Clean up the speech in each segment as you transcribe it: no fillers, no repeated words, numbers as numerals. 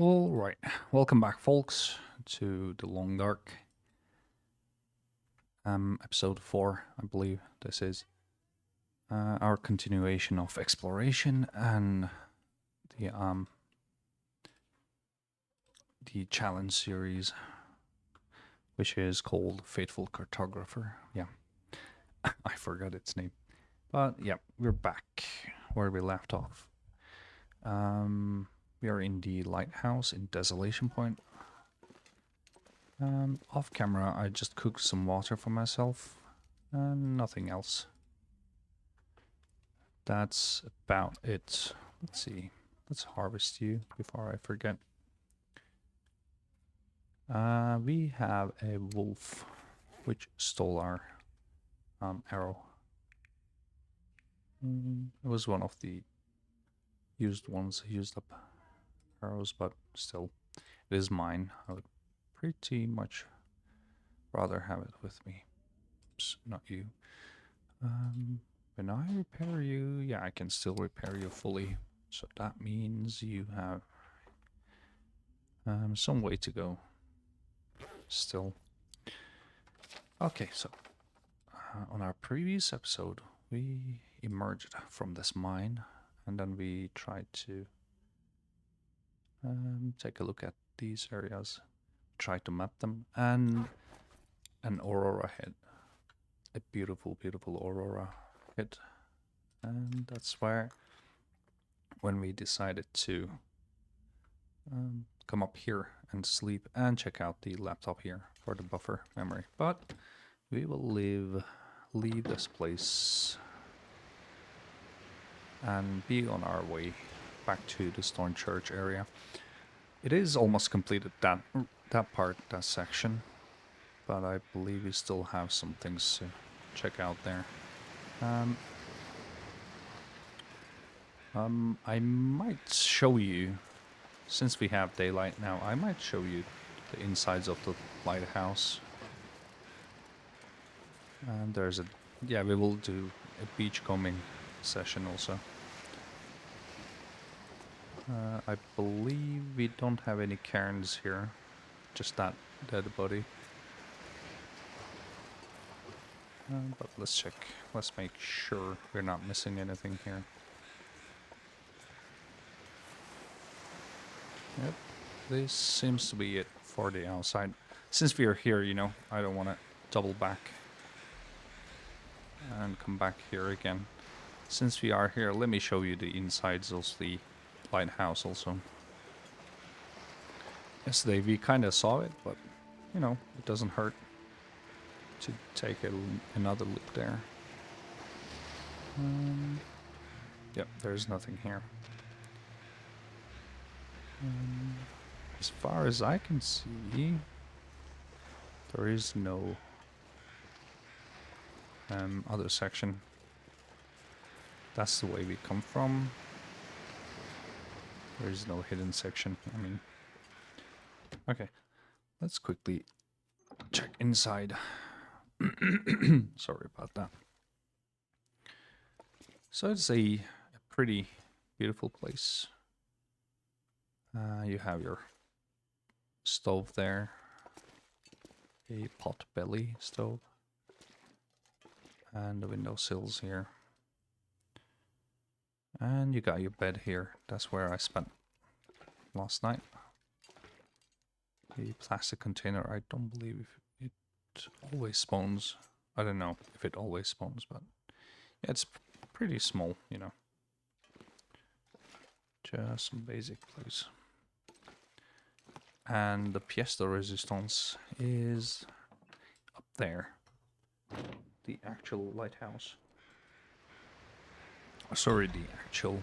All right, welcome back, folks, to the Long Dark, episode 4, I believe this is our continuation of exploration and the um the challenge series, which is called Faithful Cartographer. Yeah, I forgot its name, but yeah, we're back where we left off. We are in the lighthouse in Desolation Point. Off camera, I just cooked some water for myself and nothing else. That's about it. Let's see. Let's harvest you before I forget. We have a wolf which stole our arrow. It was one of the used ones, used up arrows, but still, it is mine. I would pretty much rather have it with me. Oops, not you. When I repair you, yeah, I can still repair you fully. So that means you have some way to go still. Okay, so on our previous episode, we emerged from this mine and then we tried to take a look at these areas, try to map them, and an aurora hit. A beautiful, beautiful aurora hit. And that's where, when we decided to come up here and sleep and check out the laptop here for the buffer memory. But we will leave this place and be on our way back to the Stone Church area. It is almost completed, that part, that section, but I believe we still have some things to check out there. I might show you, since we have daylight now, I might show you the insides of the lighthouse. And there's a, yeah, we will do a beachcombing session also. I believe we don't have any cairns here, just that dead body. But let's check, let's make sure we're not missing anything here. Yep, this seems to be it for the outside. Since we are here, you know, I don't want to double back and come back here again. Since we are here, let me show you the insides of the lighthouse also. Yesterday we kind of saw it, but you know, it doesn't hurt to take another look there. Yep, there's nothing here. As far as I can see, there is no other section. That's the way we come from. There is no hidden section. I mean, okay, let's quickly check inside. Sorry about that. So it's a pretty beautiful place. You have your stove there, a pot belly stove, and the windowsills here. And you got your bed here. That's where I spent last night. The plastic container, I don't believe it always spawns. I don't know if it always spawns, but yeah, it's pretty small, you know. Just some basic place. And the pièce de résistance is up there. The actual lighthouse. Sorry, the actual,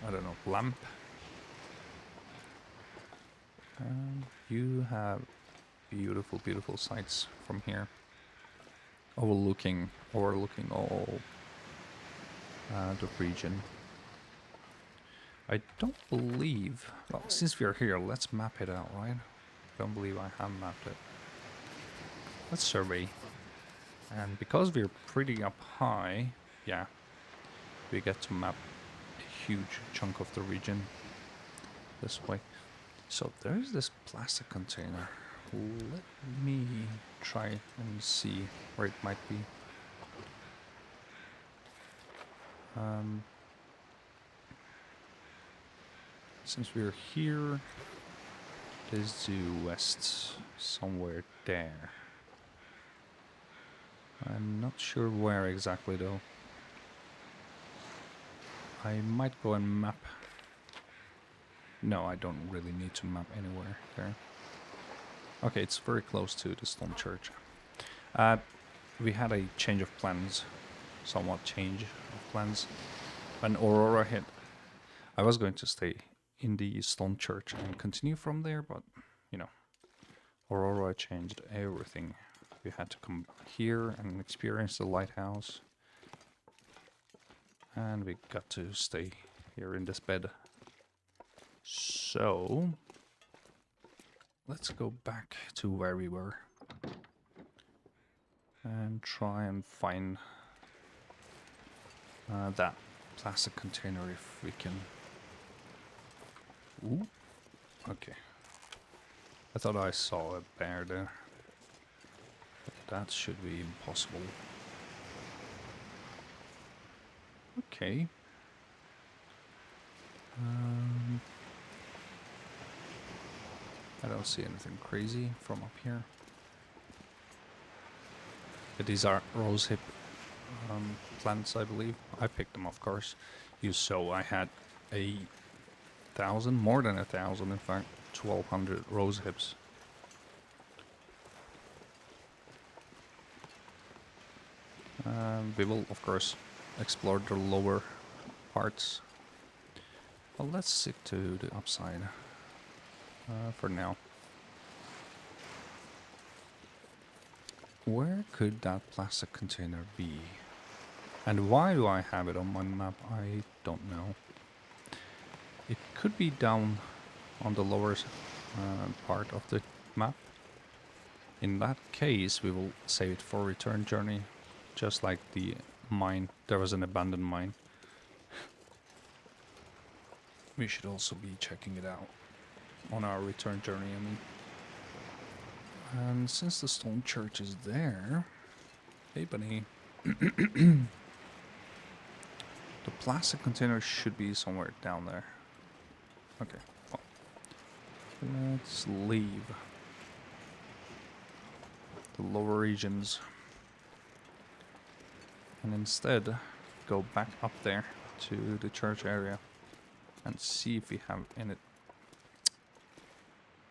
I don't know, lamp. You have beautiful, beautiful sights from here. Overlooking all the region. I don't believe, well, since we're here, let's map it out, right? I don't believe I have mapped it. Let's survey. And because we're pretty up high, yeah, we get to map a huge chunk of the region this way. So there's this plastic container. Let me try and see where it might be. Since we're here, let's do west, somewhere there. I'm not sure where exactly though. I might go and map. No, I don't really need to map anywhere there. Okay, it's very close to the stone church. We had a change of plans, somewhat change of plans. When Aurora hit, I was going to stay in the stone church and continue from there, but, you know, Aurora changed everything. We had to come here and experience the lighthouse. And we got to stay here in this bed. So, let's go back to where we were. And try and find that plastic container if we can. Ooh, okay. I thought I saw a bear there. But that should be impossible. Okay. I don't see anything crazy from up here. But these are rosehip plants, I believe. I picked them, of course. You saw I had 1,000, more than 1,000, in fact, 1,200 rosehips. We will, of course, explore the lower parts. Well, let's stick to the upside for now. Where could that plastic container be? And why do I have it on my map? I don't know. It could be down on the lower part of the map. In that case, we will save it for return journey. Just like the mine. There was an abandoned mine. We should also be checking it out on our return journey, I mean. And since the stone church is there... Hey, bunny. The plastic container should be somewhere down there. Okay, well, let's leave the lower regions and instead go back up there to the church area and see if we have any.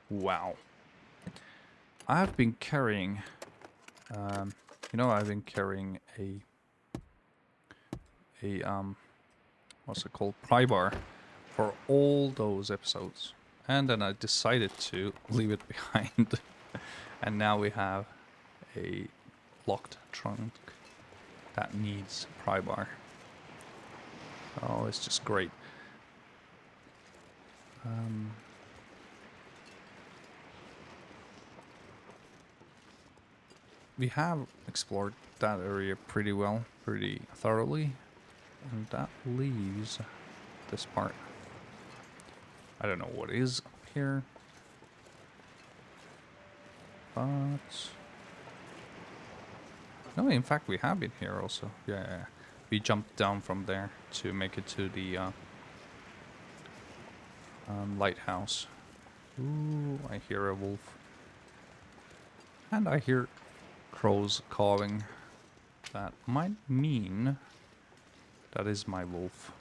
Wow. I've been carrying, I've been carrying what's it called? Pry bar for all those episodes. And then I decided to leave it behind. And now we have a locked trunk that needs a pry bar. Oh, it's just great. We have explored that area pretty well, pretty thoroughly. And that leaves this part. I don't know what is up here. But... no, in fact we have been here also. Yeah. We jumped down from there to make it to the lighthouse. Ooh, I hear a wolf. And I hear crows cawing. That might mean that is my wolf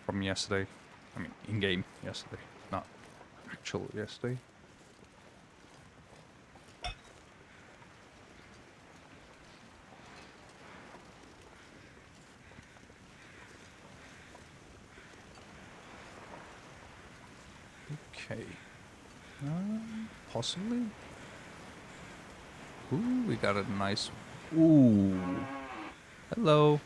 from yesterday. I mean, in-game yesterday, not actual yesterday. Okay. Possibly? Ooh, we got a nice... Ooh. Hello.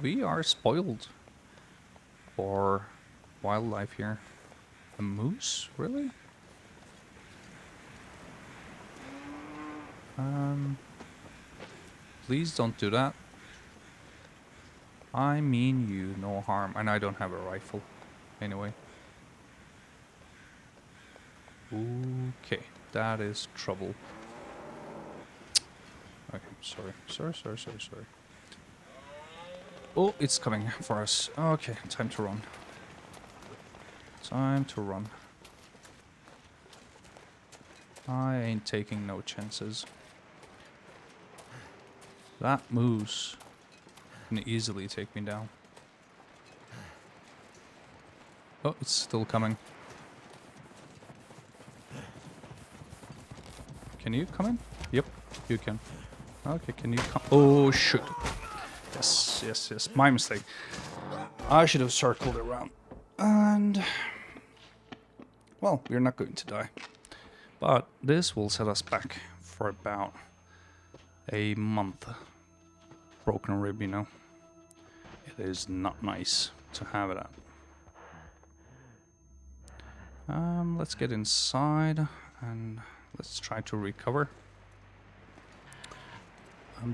We are spoiled for wildlife here. A moose? Really? Please don't do that. I mean you no harm. And I don't have a rifle. Anyway. Okay. That is trouble. Okay, sorry. Sorry. Oh, it's coming for us. Okay, time to run. Time to run. I ain't taking no chances. That moose can easily take me down. Oh, it's still coming. Can you come in? Yep, you can. Okay, can you come? Oh, shoot. Yes. My mistake. I should have circled around. And... well, we're not going to die. But this will set us back for about a month. Broken rib, you know. It is not nice to have it at. Let's get inside and let's try to recover.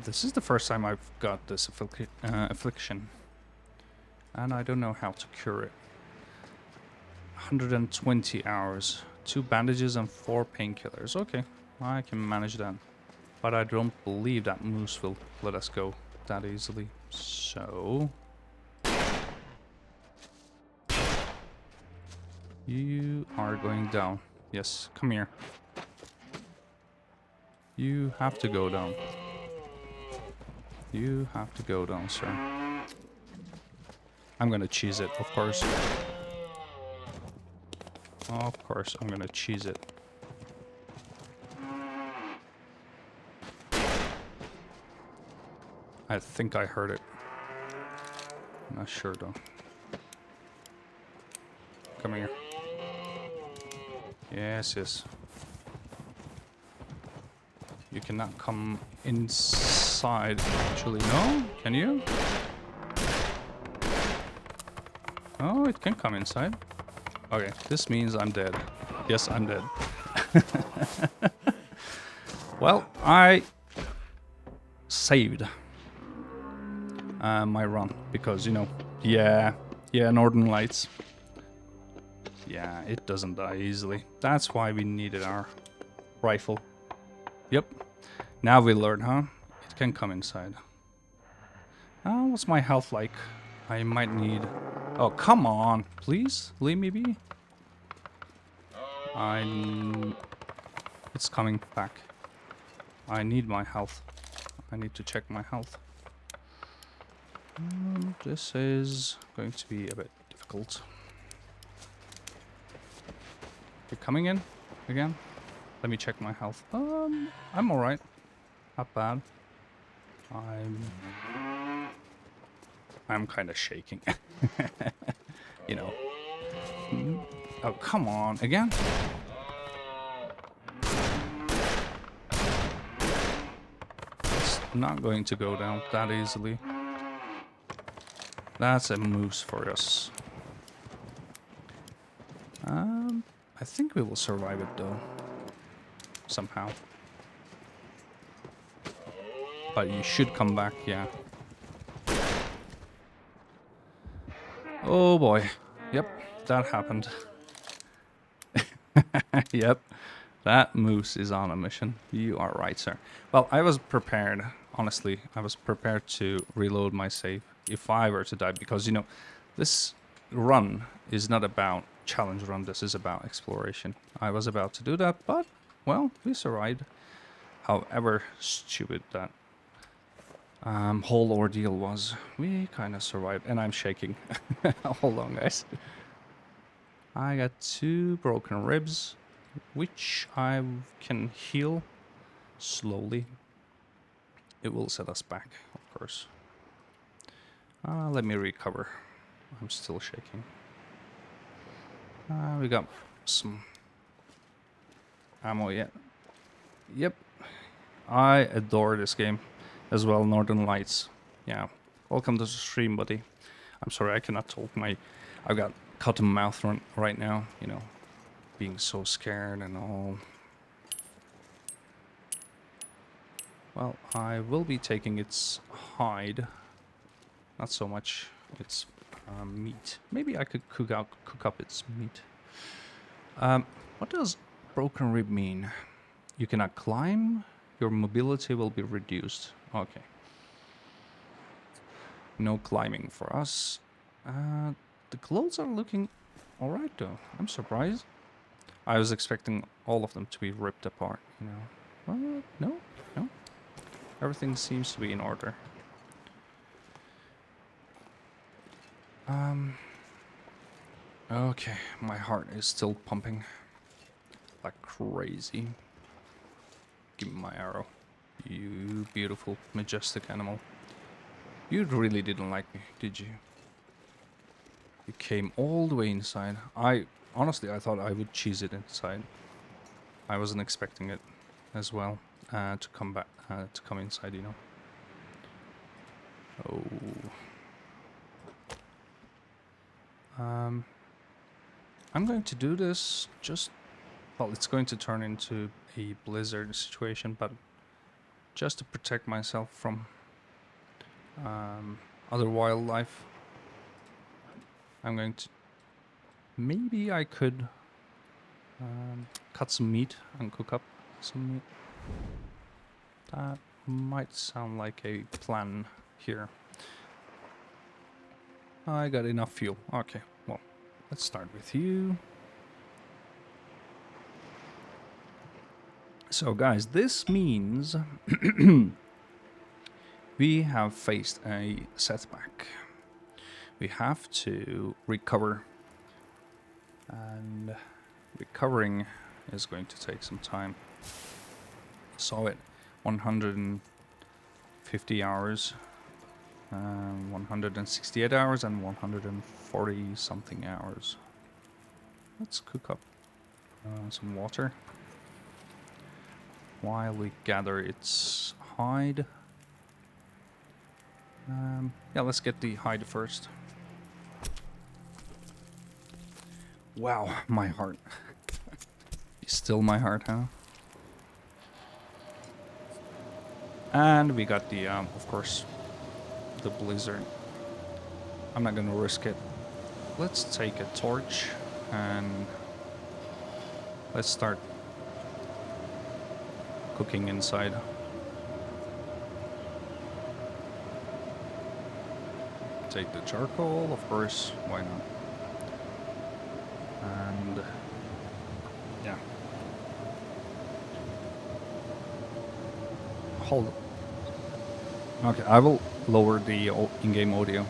This is the first time I've got this affliction. And I don't know how to cure it. 120 hours. 2 bandages and 4 painkillers. Okay, I can manage that. But I don't believe that moose will let us go that easily. So... you are going down. Yes, come here. You have to go down. You have to go down, sir. I'm gonna cheese it, of course. Of course, I'm gonna cheese it. I think I heard it. Not sure though. Come here. Yes. You cannot come inside, actually. No? Can you? Oh, it can come inside. Okay, this means I'm dead. Yes, I'm dead. Well, I saved my run because, you know, yeah, Northern Lights. Yeah, it doesn't die easily. That's why we needed our rifle. Yep. Now we learn, huh? It can come inside. What's my health like? I might need... oh, come on. Please, leave me be. It's coming back. I need my health. I need to check my health. This is going to be a bit difficult. You're coming in again? Let me check my health. I'm alright. Not bad. I'm kind of shaking. You know. Oh, come on. Again? It's not going to go down that easily. That's a moose for us. I think we will survive it though. Somehow. But you should come back, yeah. Oh boy. Yep, that happened. Yep, that moose is on a mission. You are right, sir. Well, I was prepared, honestly. I was prepared to reload my save if I were to die. Because, you know, this run is not about challenge run. This is about exploration. I was about to do that, but, well, we survived. However stupid that whole ordeal was, we kind of survived. And I'm shaking. Hold on, guys. I got 2 broken ribs, which I can heal slowly. It will set us back, of course. Let me recover. I'm still shaking. We got some ammo yet. Yep. I adore this game as well, Northern Lights. Yeah. Welcome to the stream, buddy. I'm sorry, I cannot talk. I've got cotton mouth right now, you know, being so scared and all. Well, I will be taking its hide. not so much its meat. Maybe I could cook up its meat. What does broken rib mean? You cannot climb. Your mobility will be reduced. Okay. No climbing for us. The clothes are looking all right though. I'm surprised. I was expecting all of them to be ripped apart, you know. No. Everything seems to be in order. Okay, my heart is still pumping like crazy. Give me my arrow. You beautiful, majestic animal. You really didn't like me, did you? You came all the way inside. Honestly, I thought I would cheese it inside. I wasn't expecting it as well to come back, to come inside, you know. Oh. I'm going to do this just... Well, it's going to turn into a blizzard situation, but just to protect myself from other wildlife. I'm going to... Maybe I could cut some meat and cook up some meat. That might sound like a plan here. I got enough fuel. Okay, well, let's start with you. So guys, this means we have faced a setback. We have to recover, and recovering is going to take some time. Saw it, 150 hours, 168 hours, and 140 something hours. Let's cook up some water while we gather its hide. Yeah, let's get the hide first. Wow, my heart. Still my heart, huh? And we got the, of course, the blizzard. I'm not gonna risk it. Let's take a torch and let's start cooking inside. Take the charcoal, of course, why not? And yeah. Hold on. Okay, I will lower the in-game audio.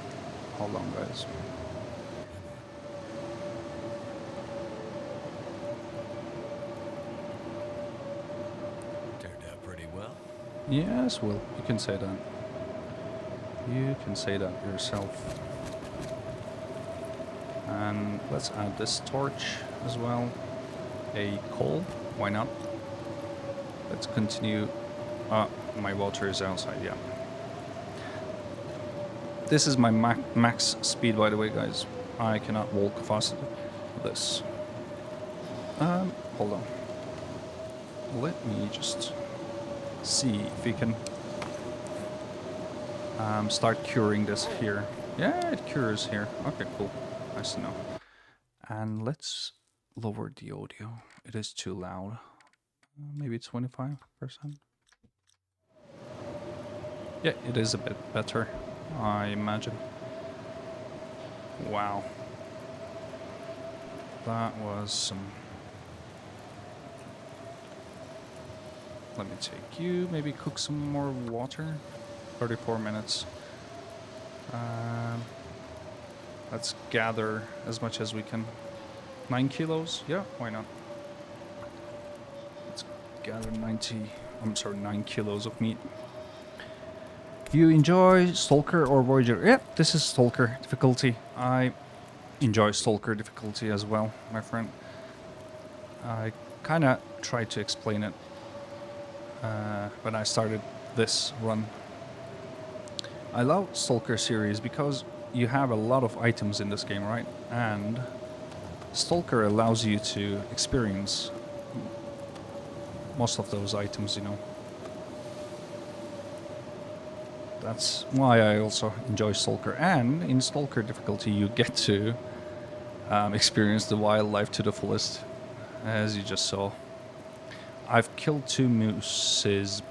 Hold on, guys. Turned out pretty well. Yes, well, you can say that. You can say that yourself. And let's add this torch as well. A coal, why not? Let's continue. My water is outside, yeah. This is my max speed, by the way, guys. I cannot walk faster than this. Hold on. Let me just see if we can start curing this here. Yeah, it cures here. Okay, cool. Nice to know. And let's lower the audio. It is too loud. Maybe 25%. Yeah, it is a bit better, I imagine. Wow. That was some... Let me take you, maybe cook some more water. 34 minutes. Let's gather as much as we can. 9 kilos? Yeah, why not? Let's gather 9 kilos of meat. Do you enjoy Stalker or Voyager? Yeah, this is Stalker difficulty. I enjoy Stalker difficulty as well, my friend. I kind of tried to explain it when I started this run. I love Stalker series because you have a lot of items in this game, right? And Stalker allows you to experience most of those items, you know. That's why I also enjoy Stalker. And in Stalker difficulty, you get to experience the wildlife to the fullest, as you just saw. I've killed 2 mooses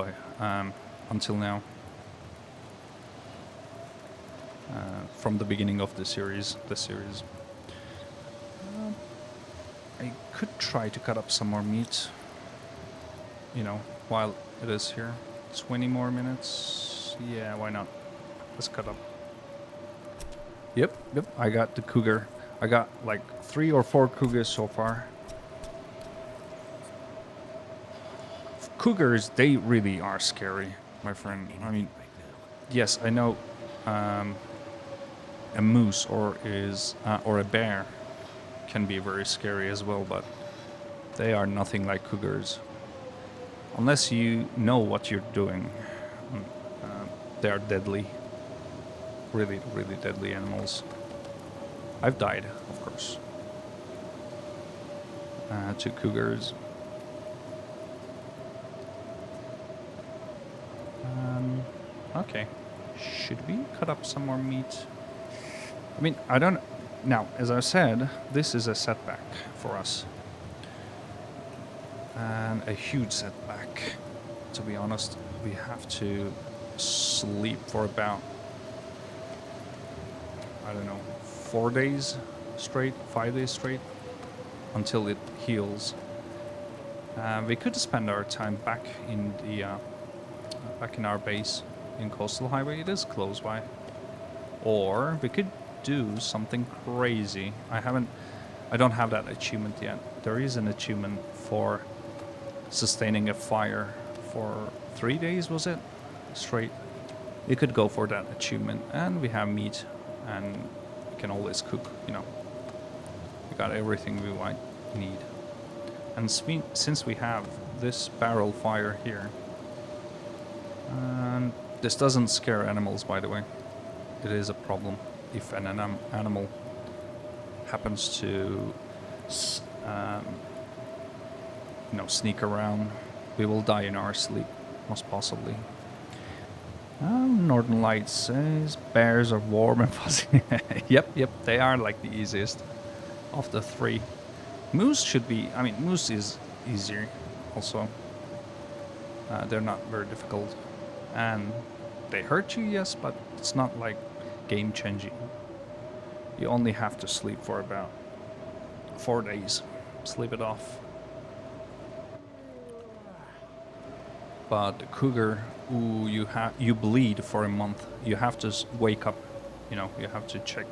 until now. From the beginning of the series. I could try to cut up some more meat, while it is here. 20 more minutes. Yeah, why not? Let's cut up. Yep, I got the cougar. I got like 3 or 4 cougars so far. Cougars, they really are scary, my friend. I mean, yes, I know a moose or a bear can be very scary as well, but they are nothing like cougars. Unless you know what you're doing, they are deadly. Really, really deadly animals. I've died, of course. 2 cougars. Okay. Should we cut up some more meat? I mean, I don't... Now, as I said, this is a setback for us. And a huge setback. To be honest, we have to sleep for about, I don't know, 4 days straight, 5 days straight, until it heals. We could spend our time back in our base in Coastal Highway. It is close by. Or we could do something crazy. I don't have that achievement yet. There is an achievement for sustaining a fire for 3 days, was it? Straight. We could go for that achievement, and we have meat, and we can always cook, We got everything we might need. And since we have this barrel fire here, and this doesn't scare animals, by the way. It is a problem if an animal happens to sneak around. We will die in our sleep, most possibly. Northern Lights says bears are warm and fuzzy. Yep, they are like the easiest of the 3. Moose should be... I mean, moose is easier also. They're not very difficult. And they hurt you, yes, but it's not like game-changing. You only have to sleep for about 4 days. Sleep it off. But the cougar, you bleed for a month. You have to wake up. You have to check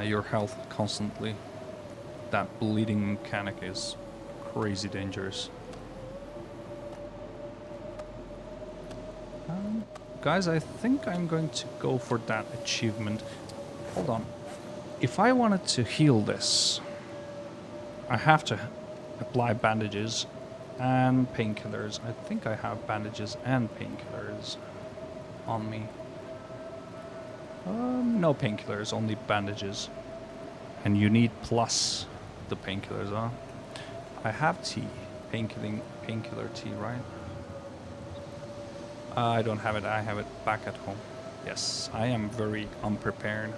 your health constantly. That bleeding mechanic is crazy dangerous. Guys, I think I'm going to go for that achievement. Hold on. If I wanted to heal this, I have to apply bandages and painkillers. I think I have bandages and painkillers on me. No painkillers, only bandages. And you need plus the painkillers, huh? I have tea. Painkiller tea, right? I don't have it. I have it back at home. Yes, I am very unprepared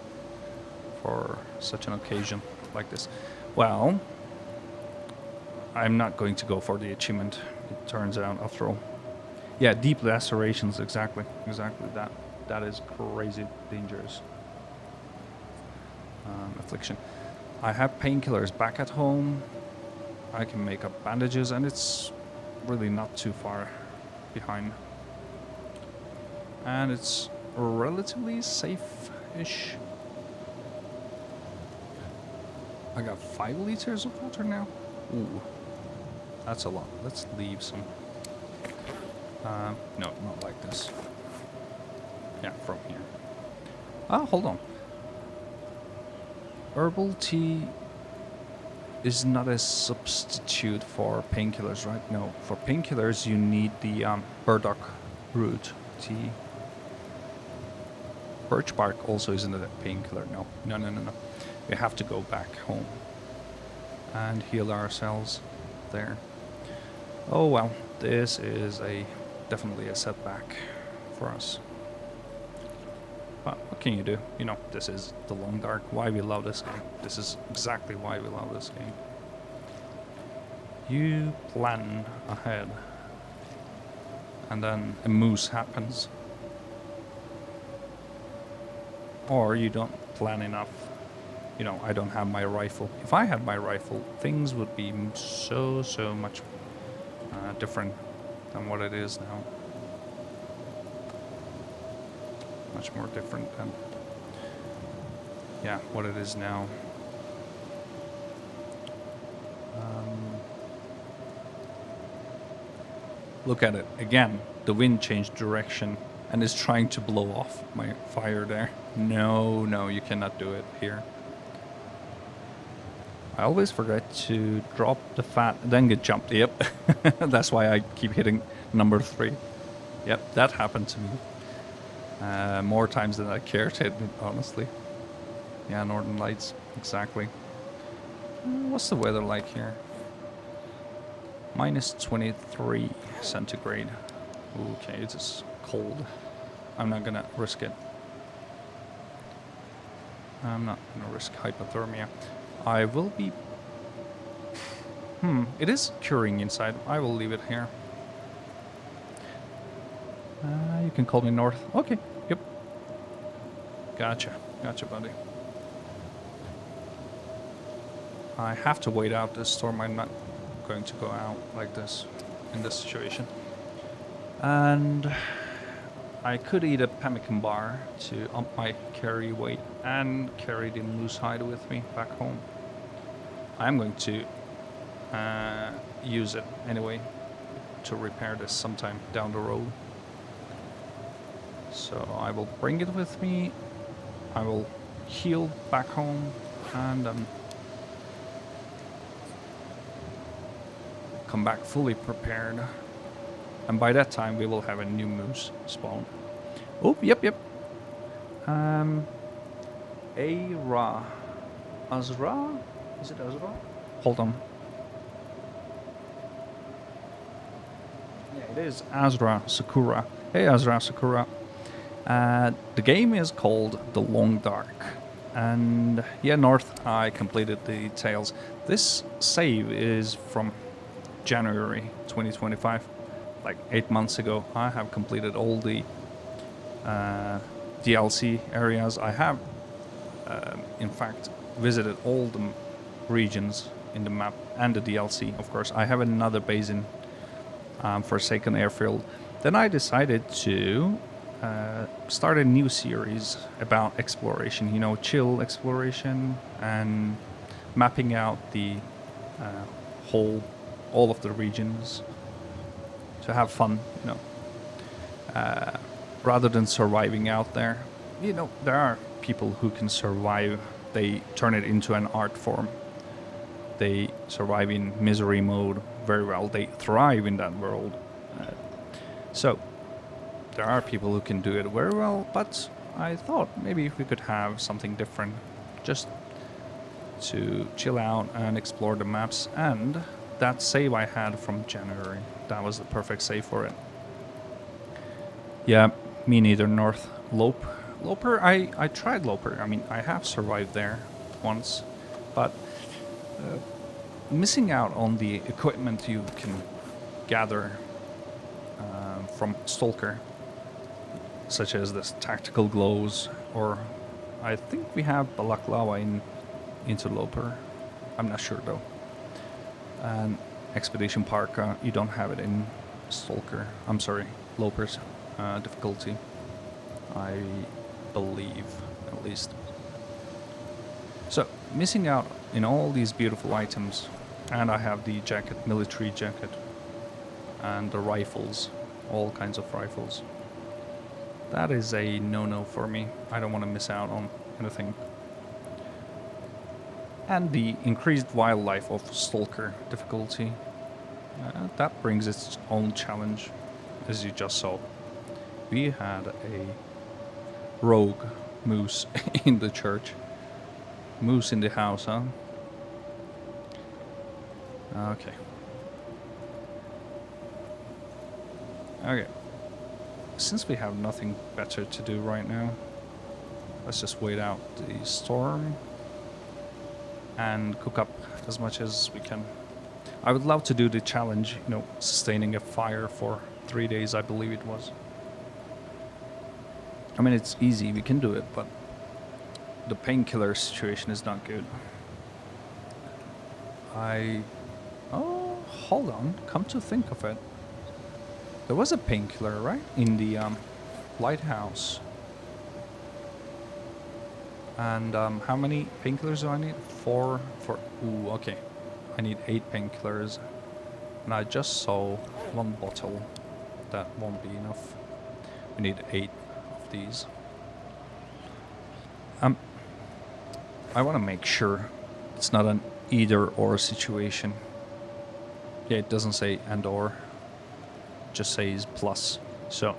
for such an occasion like this. Well, I'm not going to go for the achievement, it turns out, after all. Yeah, deep lacerations, exactly that. That is crazy dangerous. Affliction. I have painkillers back at home. I can make up bandages, and it's really not too far behind. And it's relatively safe-ish. I got 5 liters of water now. Ooh, that's a lot. Let's leave some. No, not like this. Yeah, from here. Ah, hold on. Herbal tea is not a substitute for painkillers, right? No, for painkillers you need the burdock root tea. Birch bark also isn't a painkiller. No. We have to go back home and heal ourselves there. Oh well, this is definitely a setback for us. But what can you do? You know, this is the long dark. Why we love this game. This is exactly why we love this game. You plan ahead, and then a moose happens. Or you don't plan enough. You know, I don't have my rifle. If I had my rifle, things would be so much different than what it is now. Much more different than, yeah, what it is now. Look at it again. The wind changed direction and is trying to blow off my fire there. No, you cannot do it here. I always forget to drop the fat, then get jumped. Yep, that's why I keep hitting number 3. Yep, that happened to me more times than I care to admit, honestly. Yeah, Northern Lights, exactly. What's the weather like here? Minus 23 centigrade. Okay, it is cold. I'm not gonna risk it. I'm not gonna risk hypothermia. I will be... it is curing inside. I will leave it here. You can call me North. Okay, yep. Gotcha, buddy. I have to wait out this storm. I'm not going to go out like this in this situation. And I could eat a pemmican bar to up my carry weight and carry the moose hide with me back home. I'm going to use it anyway to repair this sometime down the road. So I will bring it with me. I will heal back home and come back fully prepared. And by that time we will have a new moose spawn. Oh, yep. A-Ra. Azra? Is it Azra? Hold on. Yeah, it is Azra Sakura. Hey, Azra Sakura. The game is called The Long Dark. And yeah, North, I completed the tales. This save is from January 2025. Like 8 months ago. I have completed all the DLC areas. I have, in fact, visited all the regions in the map and the DLC, of course. I have another base in Forsaken Airfield. Then I decided to start a new series about exploration, you know, chill exploration and mapping out the all of the regions to have fun, you know, rather than surviving out there. You know, there are people who can survive. They turn it into an art form. They survive in misery mode very well. They thrive in that world. So there are people who can do it very well, but I thought maybe if we could have something different just to chill out and explore the maps. And that save I had from January, that was the perfect save for it. Yeah, me neither, North. Loper, I tried Loper. I mean, I have survived there once, but missing out on the equipment you can gather from Stalker, such as this tactical gloves, or I think we have Balaclava in Interloper. I'm not sure though. And Expedition Parka, you don't have it in Stalker. I'm sorry, Loper's difficulty, I believe, at least. So, missing out in all these beautiful items, and I have the jacket, military jacket, and the rifles, all kinds of rifles. That is a no-no for me. I don't want to miss out on anything. And the increased wildlife of Stalker difficulty, that brings its own challenge, as you just saw. We had a rogue moose in the church. Moose in the house, huh? Okay. Okay. since we have nothing better to do right now, let's just wait out the storm and cook up as much as we can. I would love to do the challenge, you know, sustaining a fire for 3 days, I believe it was. I mean, it's easy, we can do it, but the painkiller situation is not good. Oh, hold on, come to think of it. There was a painkiller, right? In the lighthouse. And how many painkillers do I need? 4 for... Ooh, okay. I need 8 painkillers. And I just saw 1 bottle. That won't be enough. We need 8 of these. I want to make sure it's not an either-or situation. Yeah, it doesn't say and/or. It just says plus. So,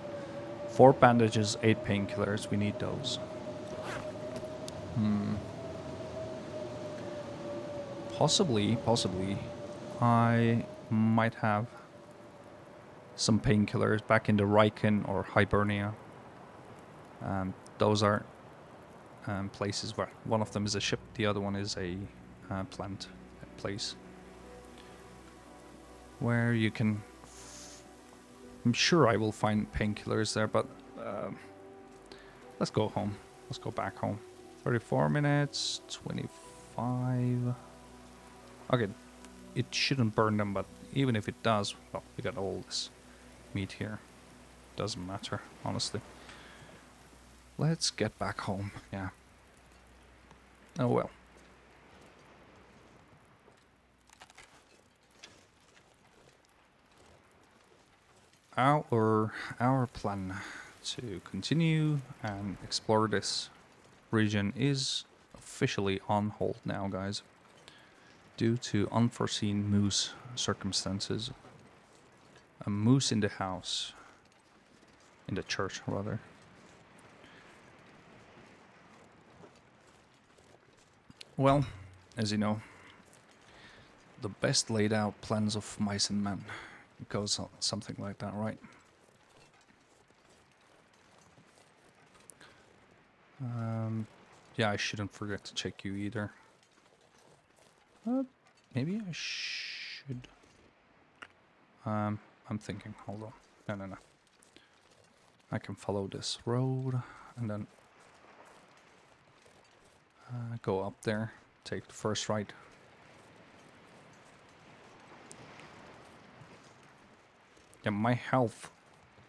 4 bandages, 8 painkillers. We need those. Possibly, I might have some painkillers back in the Riken or Hibernia. Those are places where one of them is a ship, the other one is a plant place where you can. I'm sure I will find painkillers there, but let's go home. Let's go back home. 34 minutes, 25. Okay, it shouldn't burn them, but even if it does, well, we got all this meat here. Doesn't matter, honestly. Let's get back home, yeah. Oh well. Our plan to continue and explore this region is officially on hold now, guys, due to unforeseen moose circumstances. A moose in the house. In the church, rather. Well, as you know, the best laid out plans of mice and men. It goes something like that, right? Yeah, I shouldn't forget to check you either. Maybe I should. I'm thinking, hold on. No. I can follow this road and then go up there, take the first right. Yeah, my health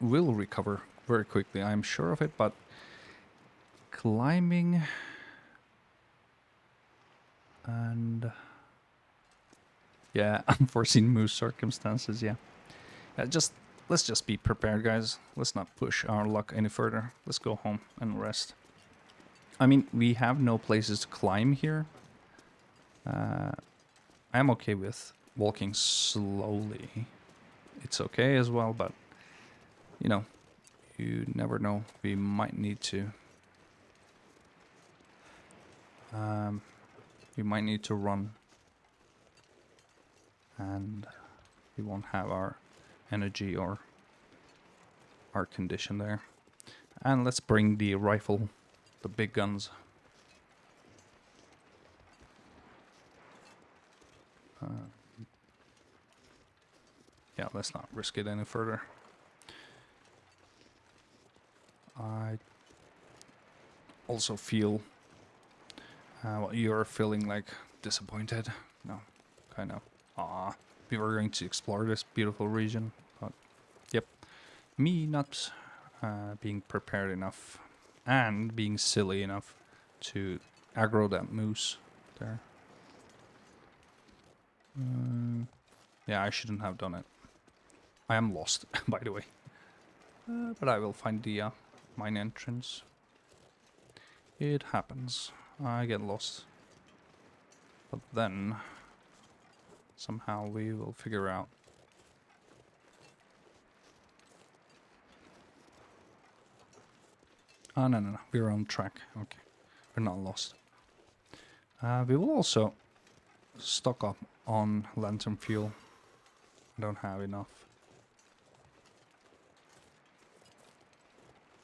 will recover very quickly, I'm sure of it, but climbing and yeah, unforeseen moose circumstances, yeah. Let's just be prepared, guys. Let's not push our luck any further. Let's go home and rest. I mean, we have no places to climb here. I'm okay with walking slowly. It's okay as well, but you know, you never know. We might need to. We might need to run, and we won't have our energy or our condition there. And let's bring the rifle, the big guns. Yeah, let's not risk it any further. I also feel what you're feeling, like disappointed. No, kind of. We were going to explore this beautiful region, but yep, me not being prepared enough and being silly enough to aggro that moose there. Yeah, I shouldn't have done it. I am lost, by the way. But I will find the mine entrance. It happens. I get lost. But then, somehow we will figure out. Oh, no. We're on track. Okay. We're not lost. We will also stock up on lantern fuel. I don't have enough.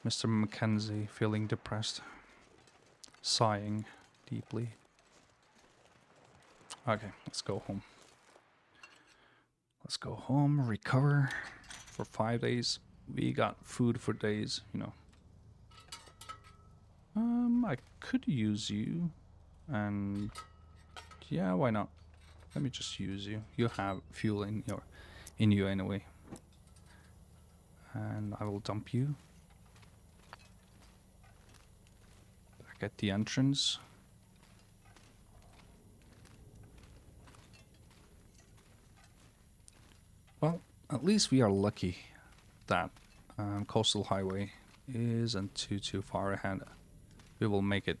Mr. Mackenzie feeling depressed, sighing deeply. Okay, let's go home. Let's go home, recover for 5 days. We got food for days, you know. I could use you, and yeah, why not? Let me just use you. You have fuel in you anyway, and I will dump you back at the entrance. Well, at least we are lucky that coastal highway isn't too far ahead. We will make it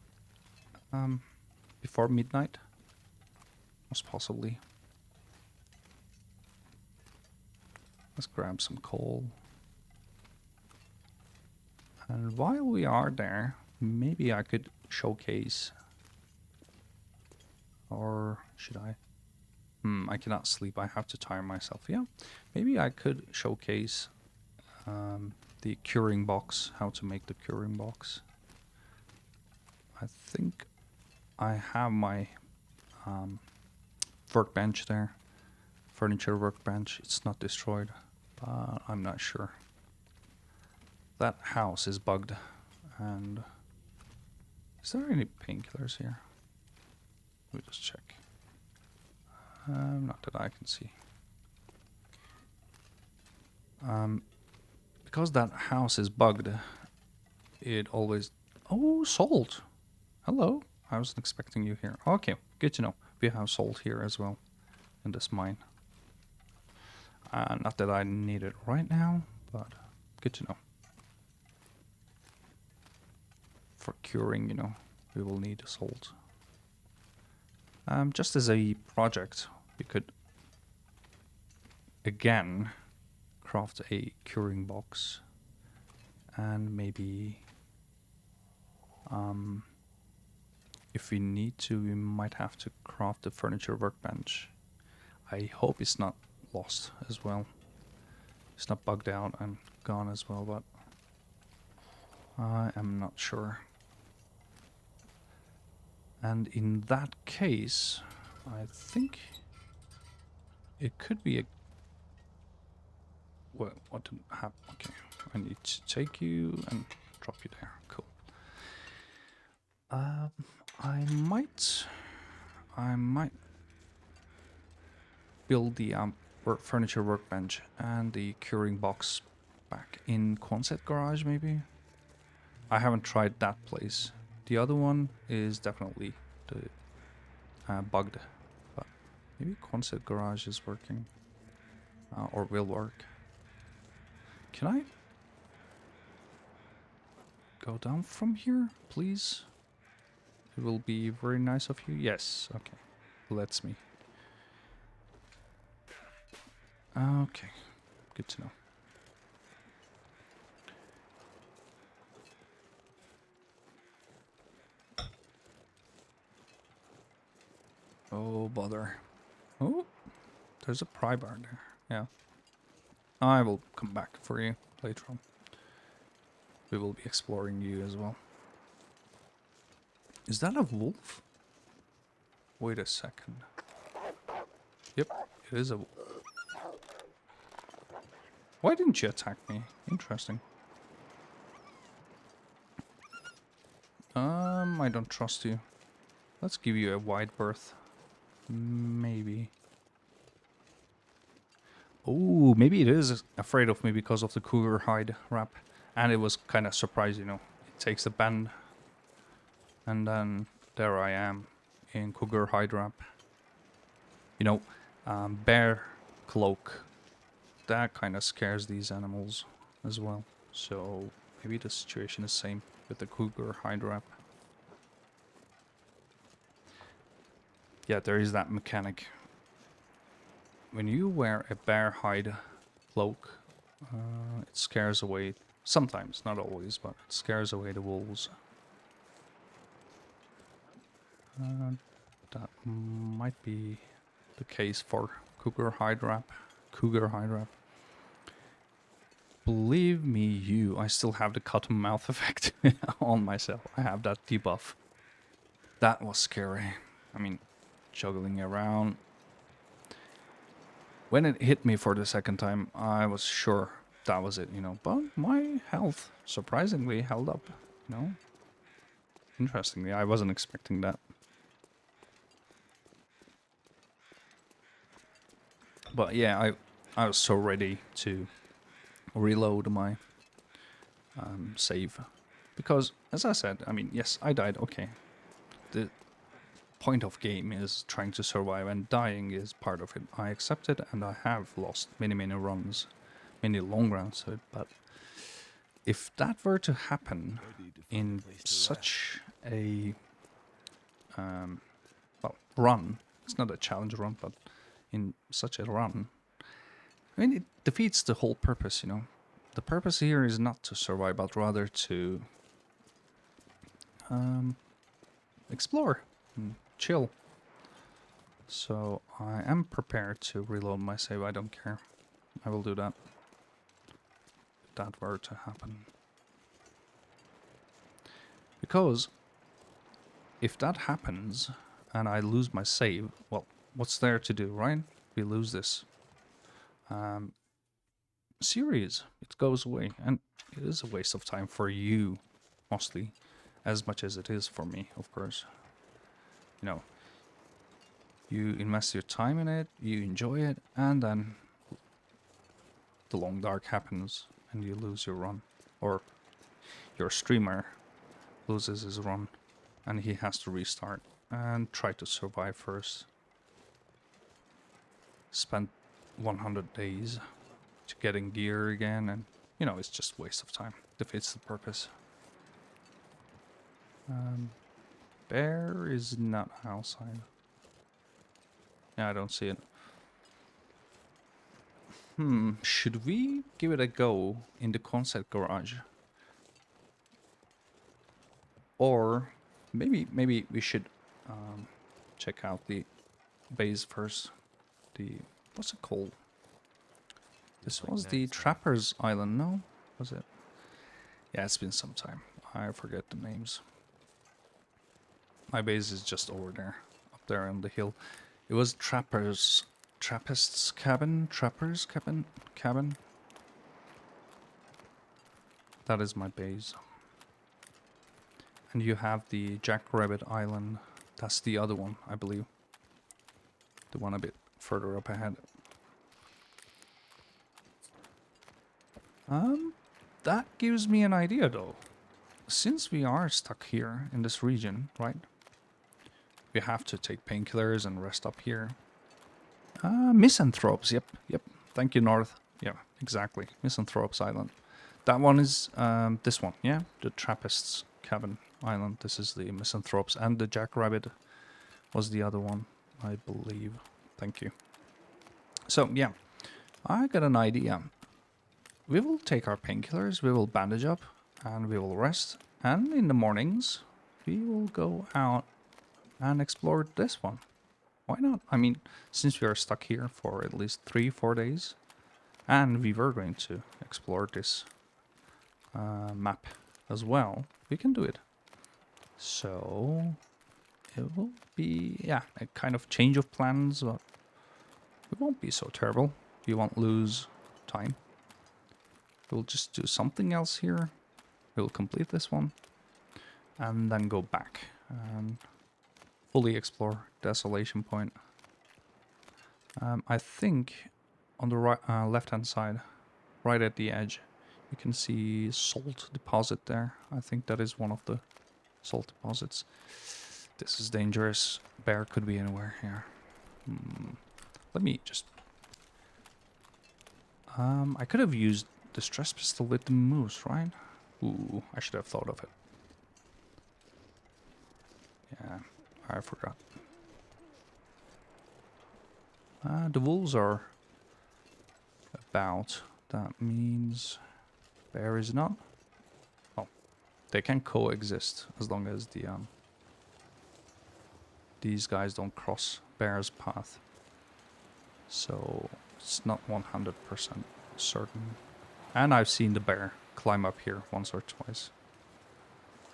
before midnight, most possibly. Let's grab some coal. And while we are there, maybe I could showcase. Or should I? I cannot sleep. I have to tire myself. Yeah, maybe I could showcase the curing box, how to make the curing box. I think I have my workbench there. Furniture workbench. It's not destroyed, but I'm not sure. That house is bugged. And is there any painkillers here? Let me just check. Not that I can see. Because that house is bugged, it always... Oh, salt! Hello. I wasn't expecting you here. Okay, good to know. We have salt here as well in this mine. Not that I need it right now, but good to know. For curing, you know, we will need salt. Just as a project, we could again craft a curing box and maybe if we need to, we might have to craft the furniture workbench. I hope it's not lost as well. It's not bugged out and gone as well, but I am not sure. And in that case, I think it could be a... What did happen? Okay, I need to take you and drop you there. Cool. I might build the furniture workbench and the curing box back in Quonset garage, maybe. I haven't tried that place. The other one is definitely bugged, but maybe Quonset garage is working or will work. Can I go down from here, please? It will be very nice of you. Yes, okay. Lets me. Okay, good to know. Oh, bother. Oh, there's a pry bar there. Yeah. I will come back for you later on. We will be exploring you as well. Is that a wolf? Wait a second. Yep, it is a wolf. Why didn't you attack me? Interesting. I don't trust you. Let's give you a wide berth. Maybe. Oh, maybe it is afraid of me because of the cougar hide wrap. And it was kind of surprised, you know. It takes a bend. And then there I am in cougar hide wrap. You know, bear cloak. That kind of scares these animals as well. So maybe the situation is the same with the cougar hide wrap. Yeah, there is that mechanic. When you wear a bear hide cloak, it scares away, sometimes, not always, but it scares away the wolves. That might be the case for cougar hide wrap. Believe me, I still have the cotton mouth effect on myself. I have that debuff. That was scary. I mean, juggling around. When it hit me for the second time, I was sure that was it, But my health surprisingly held up, Interestingly, I wasn't expecting that. But yeah, I was so ready to reload my save. Because, as I said, I mean, yes, I died, okay. The point of game is trying to survive, and dying is part of it. I accept it, and I have lost many, many runs, many long runs to it, but if that were to happen in such a run, it's not a challenge run, but in such a run, I mean, it defeats the whole purpose, The purpose here is not to survive, but rather to explore and chill. So I am prepared to reload my save, I don't care. I will do that. If that were to happen. Because if that happens and I lose my save, well, what's there to do, right? We lose this series. It goes away, and it is a waste of time for you, mostly, as much as it is for me, of course. You invest your time in it, you enjoy it, and then the long dark happens, and you lose your run. Or your streamer loses his run, and he has to restart and try to survive first. Spend 100 days to getting gear again, and it's just waste of time. Defeats the purpose. Bear is not outside. Yeah, I don't see it. Should we give it a go in the concept garage? Or maybe we should check out the base first. What's it called? This was the Trapper's Island, no? Was it? Yeah, it's been some time. I forget the names. My base is just over there, up there on the hill. It was Trappist's cabin? Trapper's cabin? That is my base. And you have the Jackrabbit Island. That's the other one, I believe. The one a bit further up ahead. That gives me an idea, though. Since we are stuck here in this region, right? We have to take painkillers and rest up here. Misanthropes, yep. Thank you, North. Yeah, exactly. Misanthropes Island. That one is this one, yeah? The Trappist's Cabin Island. This is the Misanthropes, and the Jackrabbit was the other one, I believe. Thank you. So, yeah, I got an idea. We will take our painkillers, we will bandage up, and we will rest. And in the mornings, we will go out and explore this one. Why not? I mean, since we are stuck here for at least 3-4 days, and we were going to explore this map as well, we can do it. So it will be, yeah, a kind of change of plans, but it won't be so terrible. We won't lose time. We'll just do something else here. We'll complete this one and then go back and fully explore Desolation Point. I think on the right, left-hand side, right at the edge, you can see salt deposit there. I think that is one of the salt deposits. This is dangerous. Bear could be anywhere here. Let me just... I could have used the stress pistol with the moose, right? Ooh, I should have thought of it. Yeah, I forgot. The wolves are about. That means bear is not. Oh, they can coexist as long as the these guys don't cross bear's path. So it's not 100% certain. And I've seen the bear climb up here once or twice.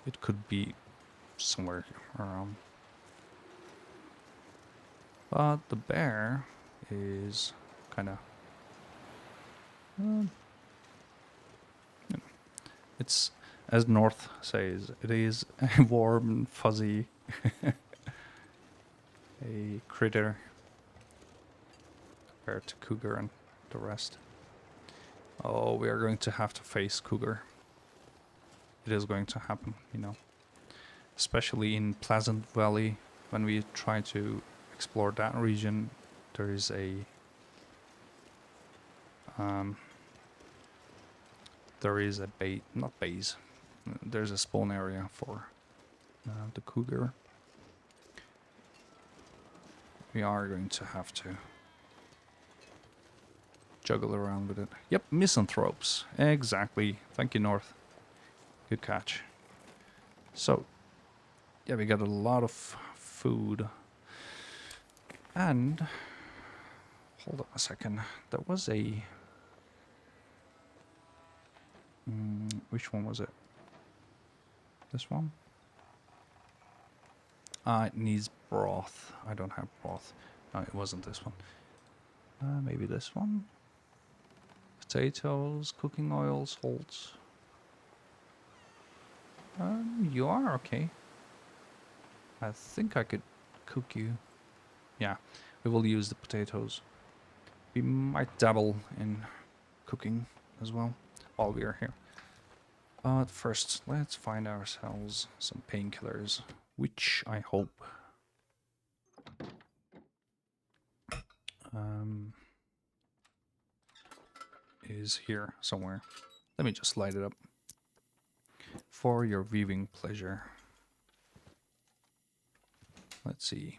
It could be somewhere around. But the bear is kind of... it's, as North says, it is a warm, fuzzy a critter compared to cougar and the rest. Oh, we are going to have to face cougar. It is going to happen, you know. Especially in Pleasant Valley, when we try to explore that region, there is a bait, not base. There's a spawn area for the cougar. We are going to have to juggle around with it. Yep, misanthropes. Exactly. Thank you, North. Good catch. So, yeah, we got a lot of food. And, hold on a second. There was a... which one was it? This one? It needs broth. I don't have broth. No, it wasn't this one. Maybe this one? Potatoes, cooking oil, salt. You are okay. I think I could cook you. Yeah, we will use the potatoes. We might dabble in cooking as well while we are here. But first, let's find ourselves some painkillers, which I hope is here somewhere. Let me just light it up for your viewing pleasure. Let's see.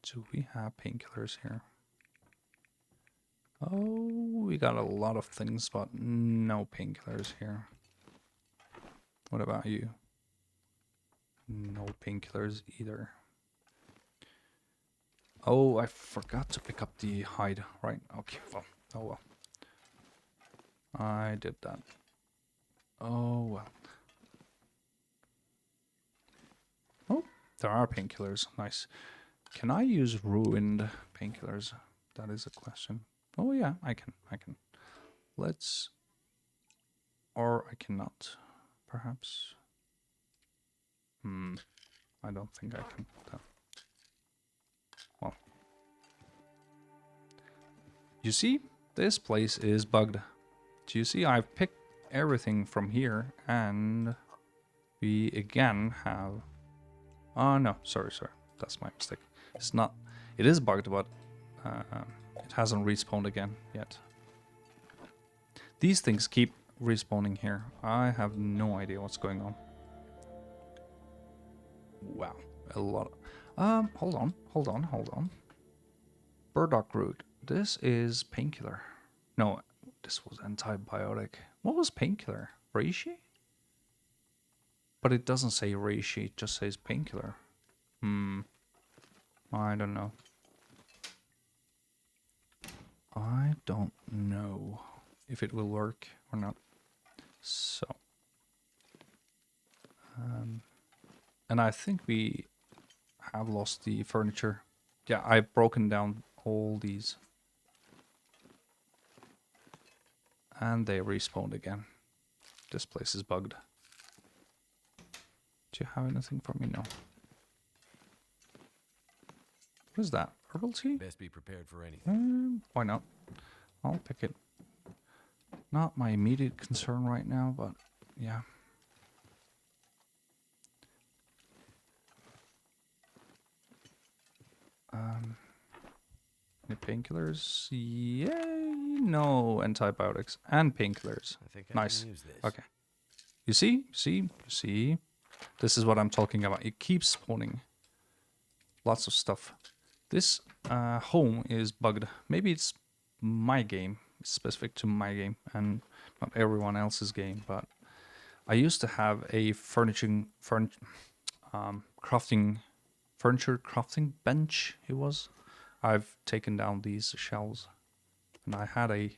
Do we have painkillers here? Oh, we got a lot of things, but no painkillers here. What about you? No painkillers either. Oh, I forgot to pick up the hide, right? Okay, well, oh well. I did that. Oh well. Oh, there are painkillers. Nice. Can I use ruined painkillers? That is a question. Oh yeah, I can. Let's... or I cannot. Perhaps. I don't think I can. Well. You see? This place is bugged. Do you see? I've picked everything from here, and we again have... oh no, sorry. That's my mistake. It's not... it is bugged, but it hasn't respawned again yet. These things keep respawning here. I have no idea what's going on. Wow, a lot of... hold on. Burdock root. This is painkiller. No, this was antibiotic. What was painkiller? Reishi? But it doesn't say reishi, it just says painkiller. I don't know. I don't know if it will work or not. So. And I think we have lost the furniture. Yeah, I've broken down all these. And they respawned again. This place is bugged. Do you have anything for me? No. What is that? Herbal tea? Best be prepared for anything. Why not? I'll pick it. Not my immediate concern right now, but yeah. Any painkillers? Yay! No antibiotics and painkillers. I think I nice. can use this. Okay. You see? This is what I'm talking about. It keeps spawning. Lots of stuff. This home is bugged. Maybe it's my game. It's specific to my game and not everyone else's game. But I used to have a furniture crafting bench. It was. I've taken down these shelves, and I had a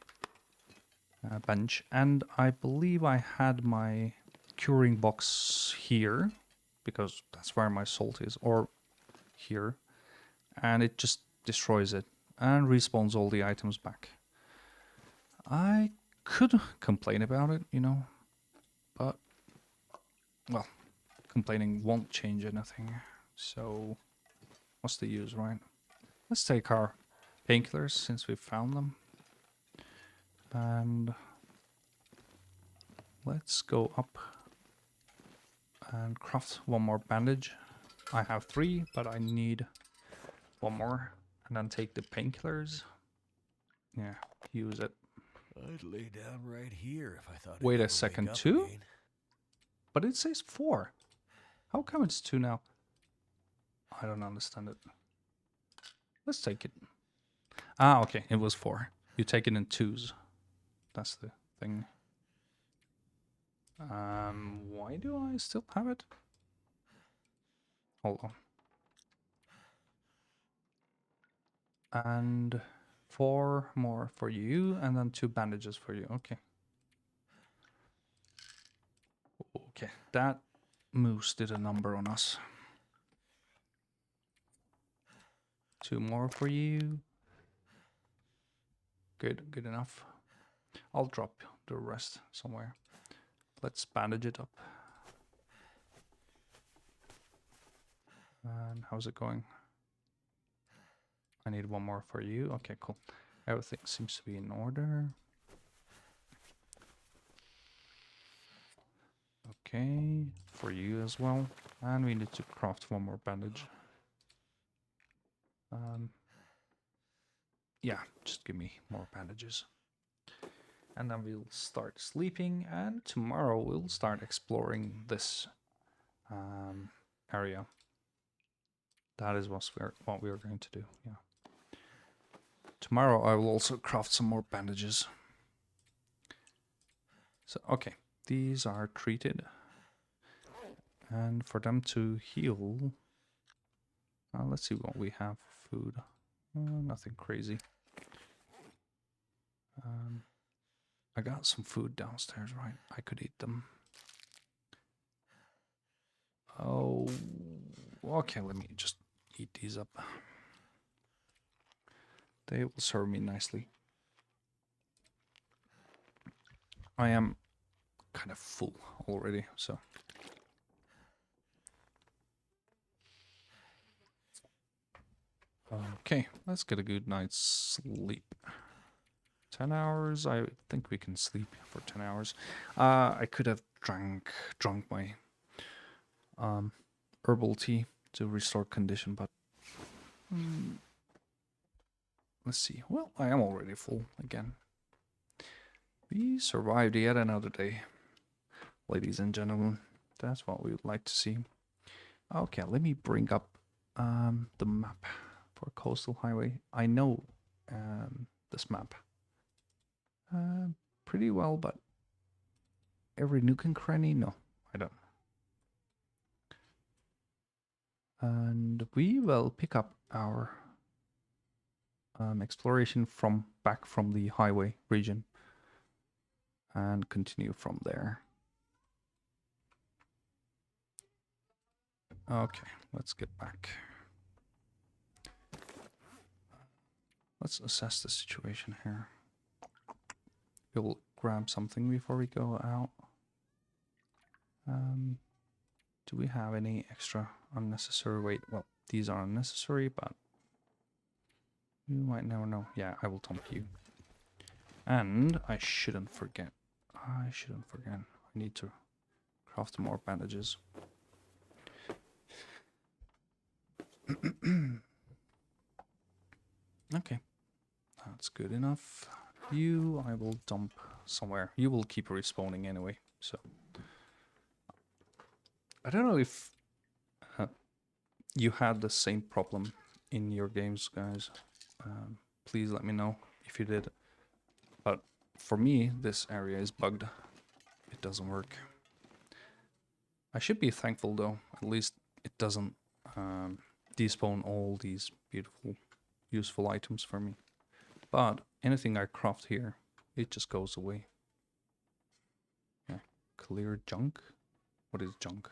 bench. And I believe I had my curing box here, because that's where my salt is, or here. And it just destroys it and respawns all the items back. I could complain about it, you know, but, well, complaining won't change anything. So, what's the use, right? Let's take our painkillers since we found them. And let's go up and craft one more bandage. I have 3, but I need one more. And then take the painkillers. Yeah, use it. I'd lay down right here if I thought Wait I'd a never second, wake up 2? again. But it says 4. How come it's 2 now? I don't understand it. Let's take it. Ah, okay, it was 4. You take it in 2s. That's the thing. Why do I still have it? Hold on. And 4 more for you, and then 2 bandages for you. Okay. Okay, that moose did a number on us. 2 more for you. Good, good enough. I'll drop the rest somewhere. Let's bandage it up. And how's it going? I need 1 more for you. Okay, cool. Everything seems to be in order. Okay, for you as well. And we need to craft 1 more bandage. Yeah, just give me more bandages. And then we'll start sleeping, and tomorrow we'll start exploring this area. That is what we're going to do, yeah. Tomorrow I will also craft some more bandages. So, okay, these are treated. And for them to heal, let's see what we have for food. Nothing crazy. I got some food downstairs, right? I could eat them. Oh, okay, let me just eat these up. They will serve me nicely. I am kind of full already, so. Okay, let's get a good night's sleep. 10 hours, I think we can sleep for 10 hours. I could have drunk my herbal tea to restore condition, but let's see. Well, I am already full again. We survived yet another day, ladies and gentlemen. That's what we would like to see. Okay, let me bring up the map for Coastal Highway. I know this map pretty well, but every nook and cranny, no, I don't. And we will pick up our exploration back from the highway region and continue from there. Okay, let's get back. Let's assess the situation here. We'll grab something before we go out. Do we have any extra unnecessary weight? Well, these are unnecessary, but you might never know. Yeah, I will dump you. And I shouldn't forget. I need to craft more bandages. Okay, that's good enough. You, I will dump somewhere. You will keep respawning anyway, so. I don't know if you had the same problem in your games, guys. Please let me know if you did. But for me, this area is bugged. It doesn't work. I should be thankful though. At least it doesn't despawn all these beautiful, useful items for me. But anything I craft here, it just goes away. Clear junk? What is junk?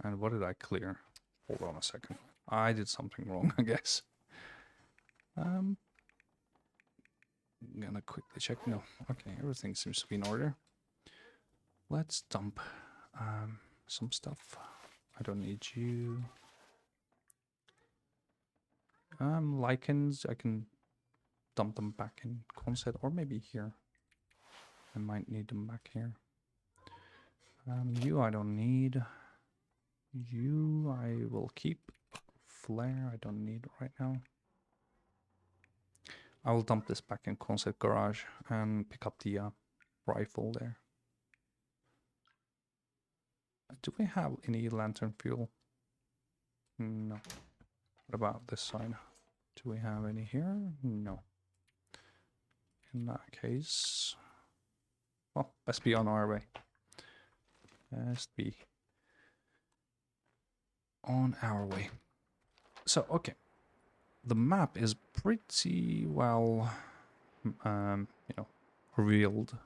And what did I clear? Hold on a second. I did something wrong, I guess. I'm gonna quickly check. No. Okay, everything seems to be in order. Let's dump some stuff. I don't need you. Lichens, I can dump them back in concept, or maybe here. I might need them back here. You I don't need. You I will keep. Flare I don't need right now. I will dump this back in concept garage and pick up the rifle there. Do we have any lantern fuel? No. What about this side? Do we have any here? No. In that case, well, let's be on our way. Let's be on our way. So, okay. The map is pretty well, revealed.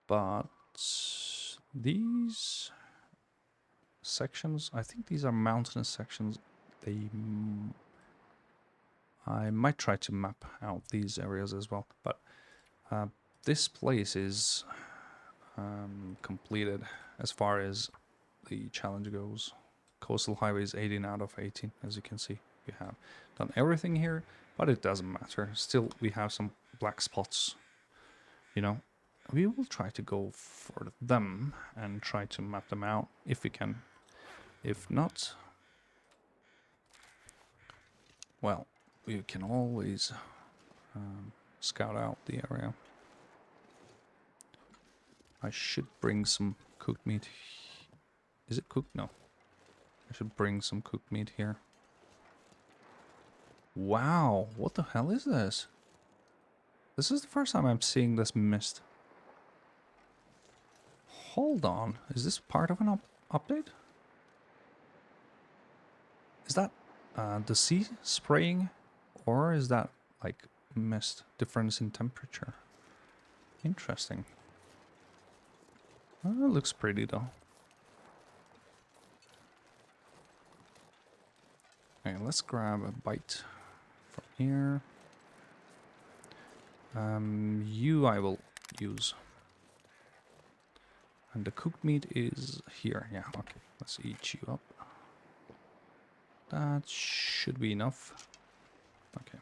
But these sections, I think these are mountainous sections. I might try to map out these areas as well. But this place is completed as far as the challenge goes. Coastal Highway is 18 out of 18, as you can see. We have done everything here, but it doesn't matter. Still, we have some black spots. You know, we will try to go for them and try to map them out if we can. If not, well, we can always scout out the area. I should bring some cooked meat. Is it cooked? No. I should bring some cooked meat here. Wow, what the hell is this? This is the first time I'm seeing this mist. Hold on, is this part of an update? Is that the sea spraying? Or is that like mist difference in temperature? Interesting. It looks pretty though. Okay, let's grab a bite from here. You I will use. And the cooked meat is here. Yeah, okay. Let's eat you up. That should be enough. Okay.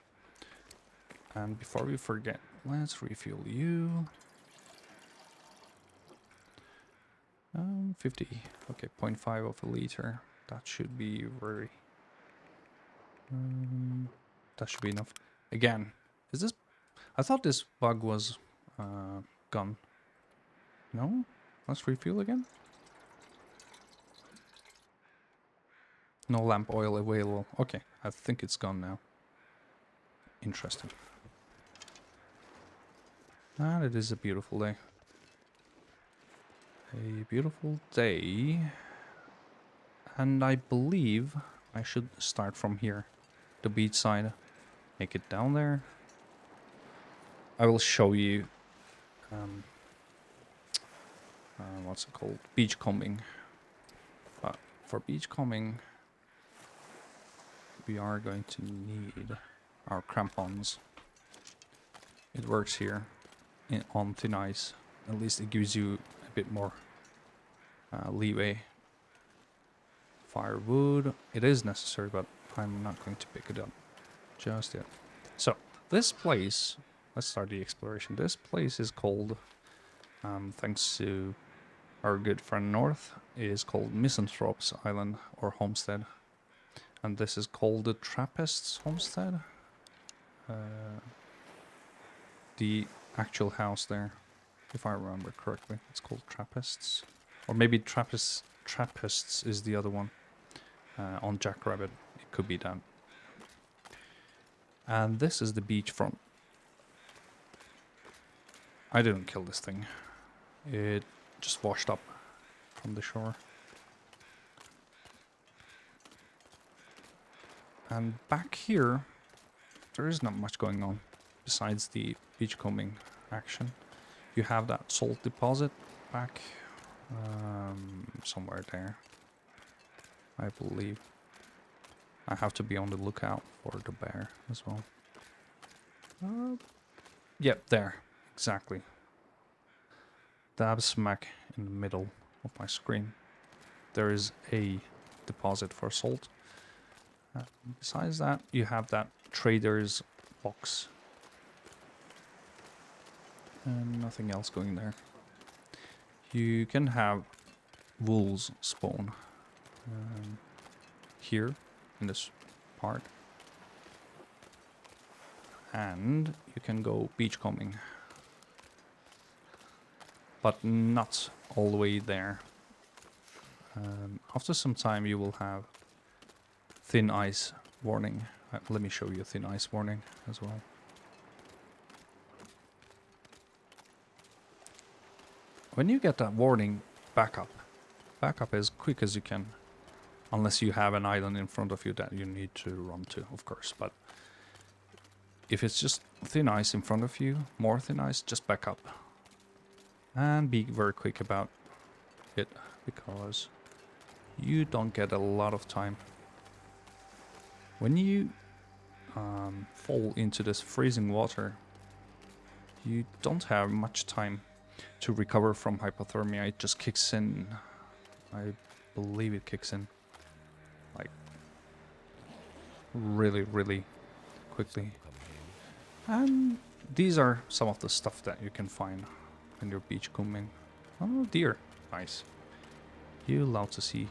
And before we forget, let's refuel you. 50. Okay, 0.5 of a liter. That should be very... that should be enough. Again, is this... I thought this bug was gone. No? Let's refuel again. No lamp oil available. Okay, I think it's gone now. Interesting. And it is a beautiful day. A beautiful day. And I believe I should start from here. The beach side. Make it down there. I will show you what's it called? Beachcombing. But for beachcombing, we are going to need our crampons. It works here on thin ice. At least it gives you a bit more leeway. Firewood. It is necessary, but I'm not going to pick it up just yet. So, this place, let's start the exploration. This place is called, thanks to our good friend North, is called Misanthrope's Island or Homestead. And this is called the Trappists Homestead. The actual house there, if I remember correctly, it's called Trappists. Or maybe Trappists is the other one. On Jackrabbit, it could be that. And this is the beachfront. I didn't kill this thing. It just washed up from the shore. And back here, there is not much going on besides the beachcombing action. You have that salt deposit back somewhere there, I believe. I have to be on the lookout for the bear as well. Yep, there. Exactly. Dab smack in the middle of my screen. There is a deposit for salt. Besides that, you have that trader's box. And nothing else going there. You can have wolves spawn here in this part. And you can go beachcombing. But not all the way there. After some time you will have thin ice warning. Let me show you thin ice warning as well. When you get that warning, back up. Back up as quick as you can. Unless you have an island in front of you that you need to run to, of course. But if it's just thin ice in front of you, more thin ice, just back up. And be very quick about it, because you don't get a lot of time. When you fall into this freezing water, you don't have much time to recover from hypothermia. It just kicks in. I believe it kicks in like really, really quickly. And these are some of the stuff that you can find when you're beachcombing. Oh, deer. Nice. You allowed to see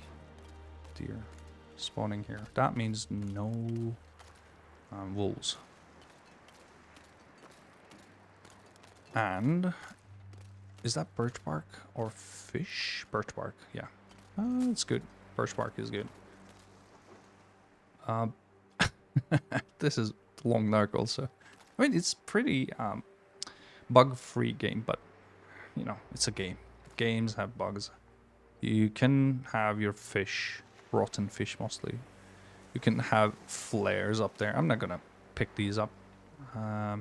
deer spawning here. That means no wolves. And is that birch bark or fish? Birch bark, yeah. It's good. Birch bark is good. This is long dark also. I mean, it's pretty bug-free game, but you know, it's a game. Games have bugs. You can have your fish, rotten fish mostly. You can have flares up there. I'm not gonna pick these up. I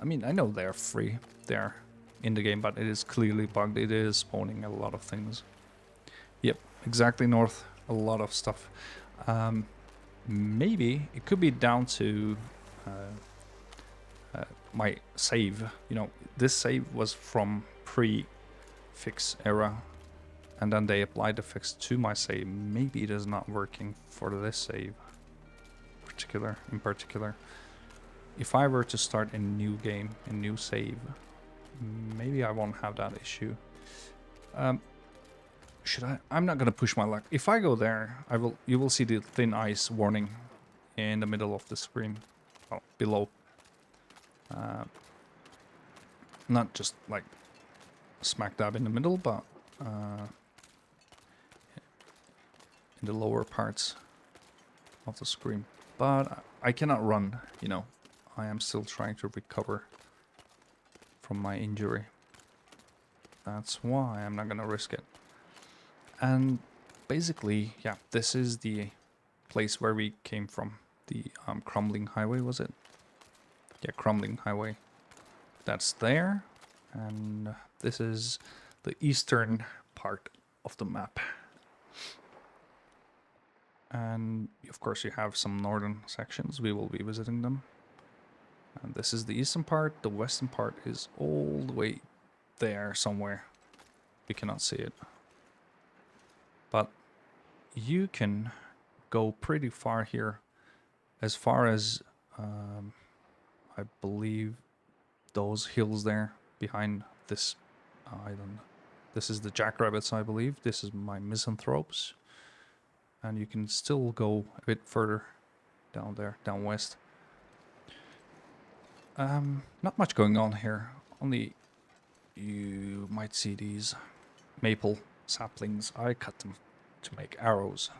mean, I know they're free. They're in the game, but it is clearly bugged. It is spawning a lot of things. Yep, exactly north. A lot of stuff. Maybe it could be down to my save. You know, this save was from pre-fix era, and then they applied the fix to my save. Maybe it is not working for this save in particular. If I were to start a new game, a new save, maybe I won't have that issue. Should I? I'm not gonna push my luck. If I go there, you will see the thin ice warning in the middle of the screen, well, below. Not just like smack dab in the middle, but in the lower parts of the screen. But I cannot run, you know. I am still trying to recover from my injury. That's why I'm not gonna risk it. And basically, yeah, this is the place where we came from. The Crumbling Highway, was it? Yeah, Crumbling Highway. That's there. And this is the eastern part of the map. And of course you have some northern sections. We will be visiting them. And this is the eastern part. The western part is all the way there somewhere. We cannot see it. But you can go pretty far here. As far as, I believe, those hills there behind this island. This is the jackrabbits, I believe. This is my misanthropes. And you can still go a bit further down there, down west. Not much going on here. Only you might see these maple saplings. I cut them to make arrows.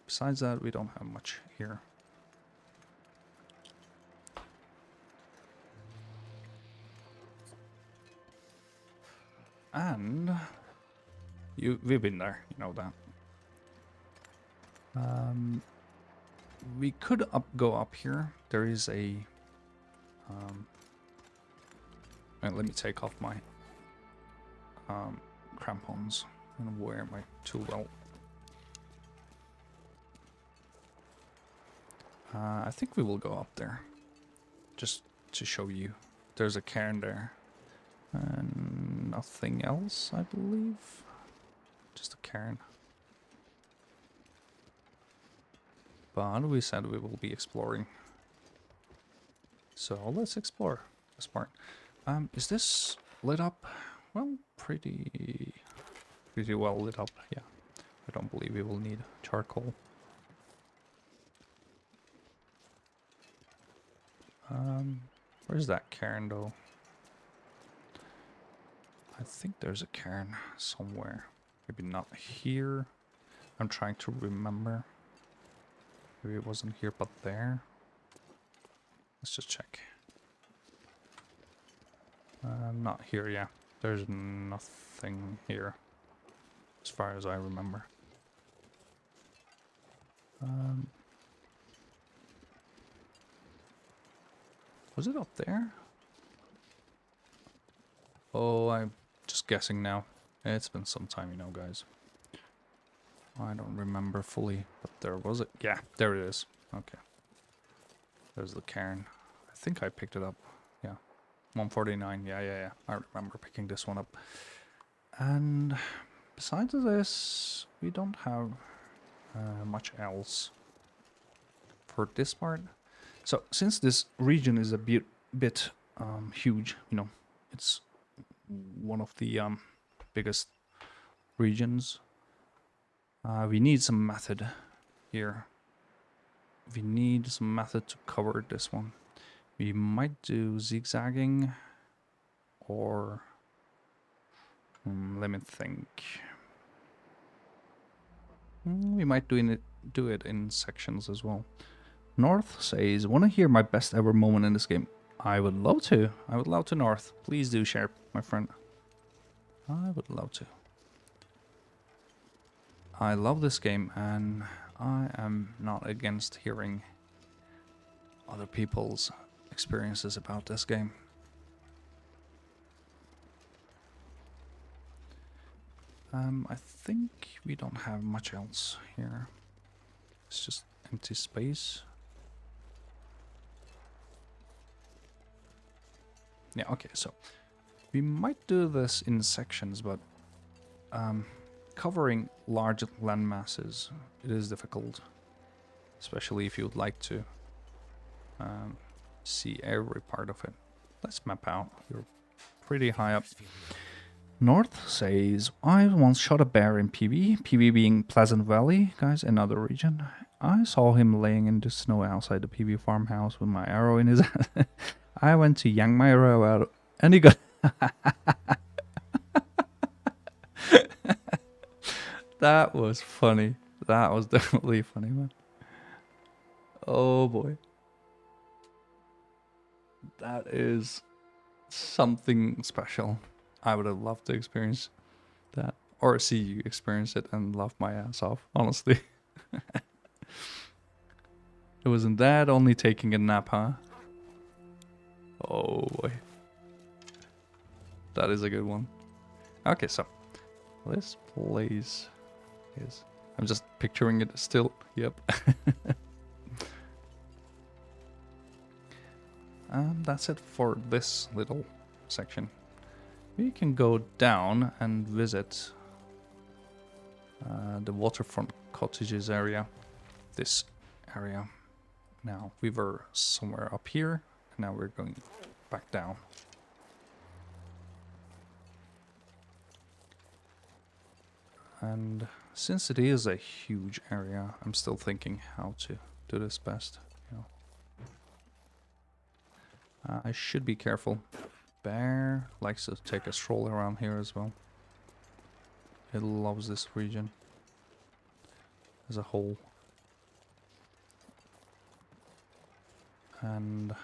Besides that, we don't have much here. And we've been there, you know that. We could go up here. There is a let me take off my crampons and wear my tool belt. I think we will go up there, just to show you. There's a cairn there, and nothing else, I believe. Just a cairn. But we said we will be exploring, so let's explore this part. Is this lit up? Well, pretty well lit up. Yeah, I don't believe we will need charcoal. Where's that cairn though? I think there's a cairn somewhere. Maybe not here. I'm trying to remember. Maybe it wasn't here, but there. Let's just check. Not here, yeah. There's nothing here, as far as I remember. Was it up there? Oh, I'm just guessing now. It's been some time, you know, guys. I don't remember fully, but there was it. Yeah, there it is. Okay. There's the cairn. I think I picked it up. Yeah. 149. Yeah. I remember picking this one up. And besides this, we don't have much else for this part. So since this region is a bit huge, you know, it's one of the biggest regions. We need some method here. We need some method to cover this one. We might do zigzagging, or let me think. We might do it in sections as well. North says, "Want to hear my best ever moment in this game?" I would love to. I would love to, North. Please do share, my friend. I would love to. I love this game, and I am not against hearing other people's experiences about this game. I think we don't have much else here. It's just empty space. Yeah, okay, so we might do this in sections, but covering large land masses, it is difficult, especially if you would like to see every part of it. Let's map out. You're pretty high up. North says, "I once shot a bear in PV. PV being Pleasant Valley, guys, another region. I saw him laying in the snow outside the PV farmhouse with my arrow in his hand. I went to yank my arrow out, and he got..." That was funny. That was definitely funny, man. Oh boy. That is something special. I would have loved to experience that, or see you experience it and laugh my ass off, honestly. It wasn't that only taking a nap, huh? Oh boy. That is a good one. Okay, so this place is... I'm just picturing it still. Yep. And that's it for this little section. We can go down and visit the waterfront cottages area. This area. Now, we were somewhere up here, and now we're going back down. And since it is a huge area, I'm still thinking how to do this best. You know. I should be careful. Bear likes to take a stroll around here as well. It loves this region as a whole. And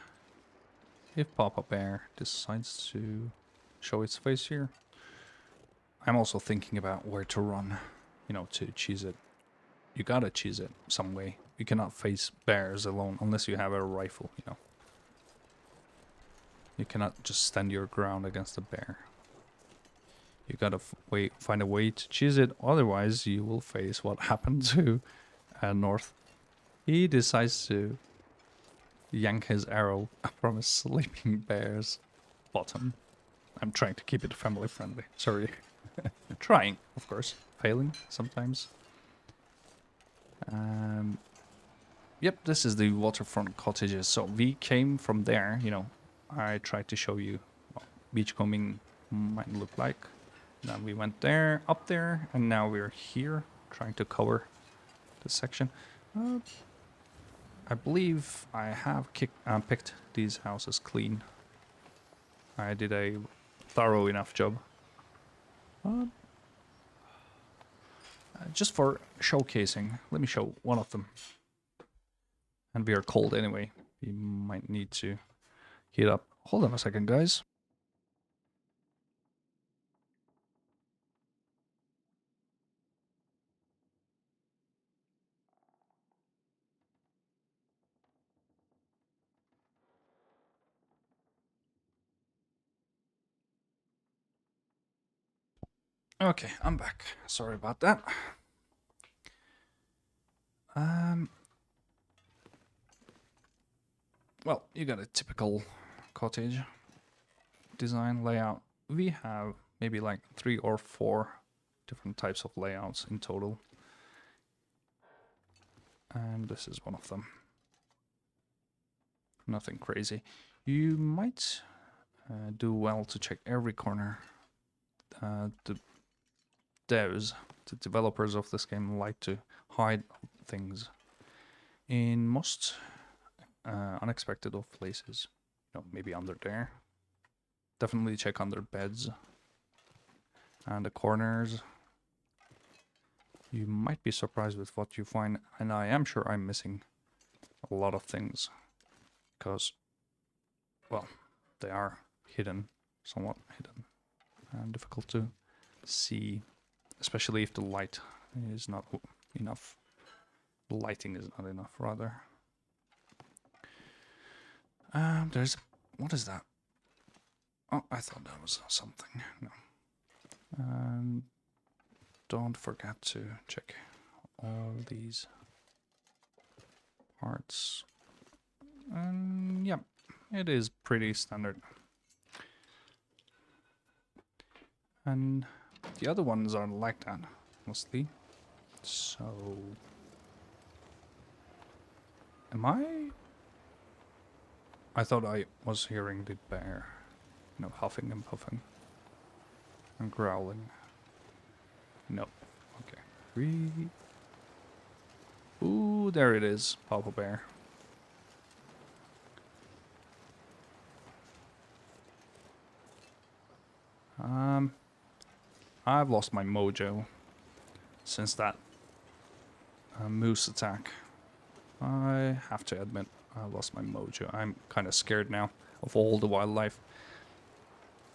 if Papa Bear decides to show its face here, I'm also thinking about where to run, you know, to cheese it. You gotta cheese it some way. You cannot face bears alone unless you have a rifle, you know. You cannot just stand your ground against a bear. You gotta find a way to cheese it, otherwise you will face what happened to North. He decides to yank his arrow from a sleeping bear's bottom. I'm trying to keep it family friendly, sorry. Trying, of course. Failing sometimes. Yep, this is the waterfront cottages. So we came from there, you know. I tried to show you what beachcombing might look like. Then we went there, up there, and now we're here trying to cover this section. I believe I have picked these houses clean. I did a thorough enough job. Just for showcasing, let me show one of them. And we are cold anyway. We might need to heat up. Hold on a second, guys. Okay, I'm back. Sorry about that. Well, you got a typical cottage design layout. We have maybe like 3 or 4 different types of layouts in total. And this is one of them. Nothing crazy. You might do well to check every corner. The devs, the developers of this game, like to hide things in most unexpected of places. You know, maybe under there. Definitely check under beds and the corners. You might be surprised with what you find, and I am sure I'm missing a lot of things because, well, they are hidden, somewhat hidden, and difficult to see, especially if the light is not enough. The lighting is not enough, rather. There's... what is that? Oh, I thought that was something. No. Don't forget to check all these parts. And yeah, it is pretty standard. And the other ones are like that, mostly. So... am I... I thought I was hearing the bear, you know, huffing and puffing and growling. No. Okay. 3. Ooh, there it is, Papa Bear. I've lost my mojo since that moose attack. I have to admit, I lost my mojo. I'm kind of scared now of all the wildlife.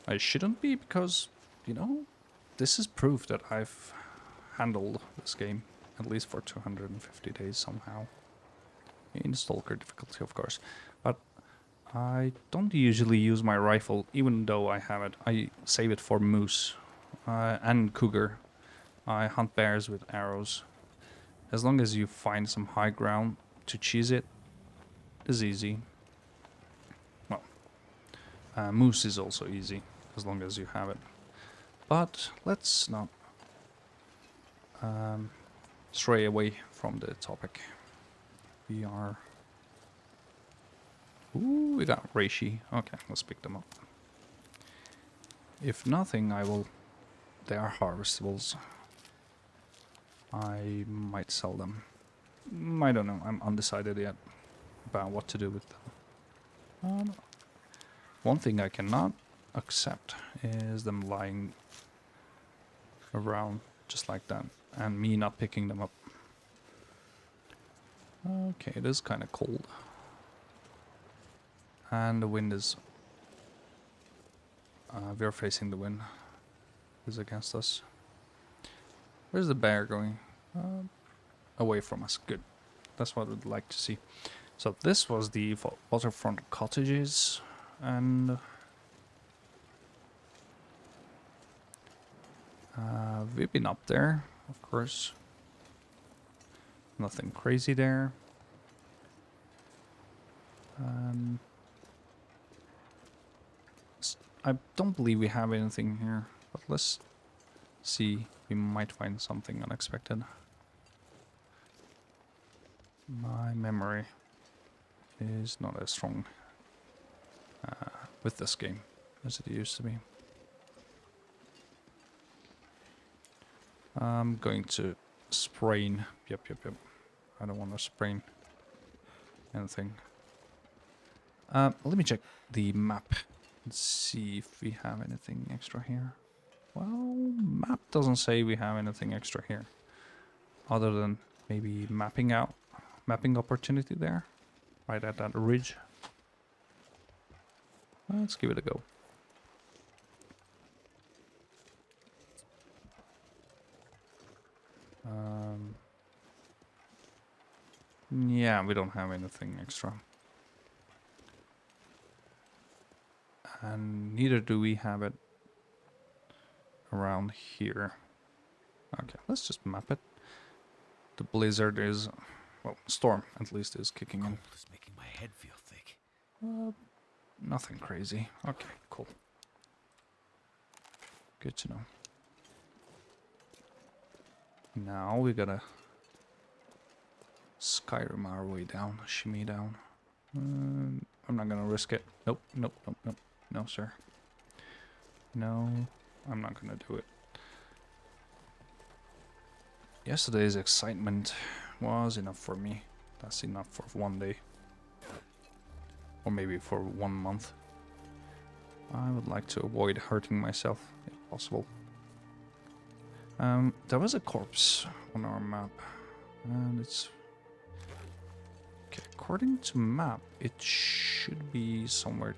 I shouldn't be because, you know, this is proof that I've handled this game, at least for 250 days somehow. In Stalker difficulty, of course. But I don't usually use my rifle, even though I have it. I save it for moose and cougar. I hunt bears with arrows. As long as you find some high ground to cheese it, is easy. Well, moose is also easy, as long as you have it. But let's not stray away from the topic. We are... ooh, we got reishi. Okay, let's pick them up. If nothing, I will... they are harvestables. I might sell them. I don't know, I'm undecided yet about what to do with them. One thing I cannot accept is them lying around just like that and me not picking them up. Okay, it is kind of cold. And the wind is... we're facing the wind. Is against us. Where's the bear going? Away from us. Good. That's what we'd like to see. So this was the waterfront cottages. And we've been up there, of course. Nothing crazy there. I don't believe we have anything here, but let's see. We might find something unexpected. My memory is not as strong with this game as it used to be. I'm going to sprain. Yep. I don't want to sprain anything. Let me check the map and see if we have anything extra here. Well, map doesn't say we have anything extra here, other than maybe mapping opportunity there, right at that ridge. Let's give it a go. Yeah, we don't have anything extra. And neither do we have it around here. Okay, let's just map it. The blizzard is, well, storm at least is kicking in. Cold is making my head feel thick. Nothing crazy. Okay, cool. Good to know. Now we gotta Skyrim our way down, shimmy down. I'm not gonna risk it. Nope. No, sir. No, I'm not gonna do it. Yesterday's excitement was enough for me. That's enough for one day. Or maybe for 1 month. I would like to avoid hurting myself, if possible. There was a corpse on our map. And it's... Okay, according to map, it should be somewhere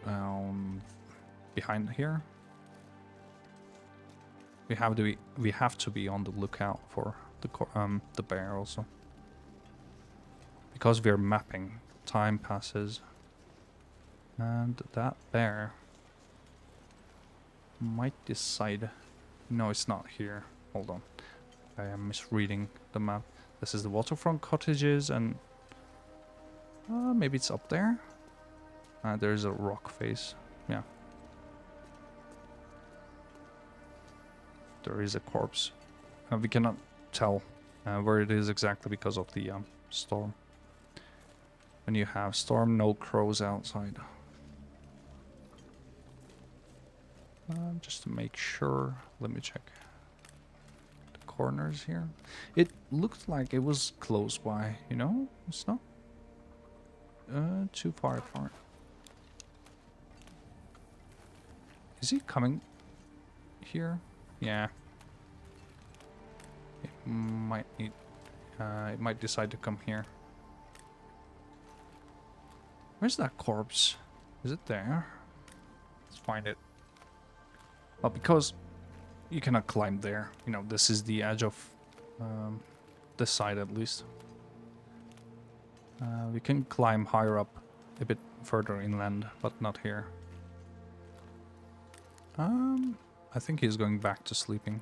down behind here. We have to be on the lookout for the bear also. Because we're mapping, time passes. And that bear might decide... No, it's not here. Hold on. I am misreading the map. This is the waterfront cottages and... maybe it's up there? There's a rock face. Yeah. There is a corpse. We cannot tell where it is exactly because of the storm. When you have storm, no crows outside. Just to make sure, let me check the corners here. It looked like it was close by, you know? It's not too far apart. Is he coming here? Yeah. It might need... it might decide to come here. Where's that corpse? Is it there? Let's find it. Well, because you cannot climb there. You know, this is the edge of this side at least. We can climb higher up, a bit further inland, but not here. I think he's going back to sleeping.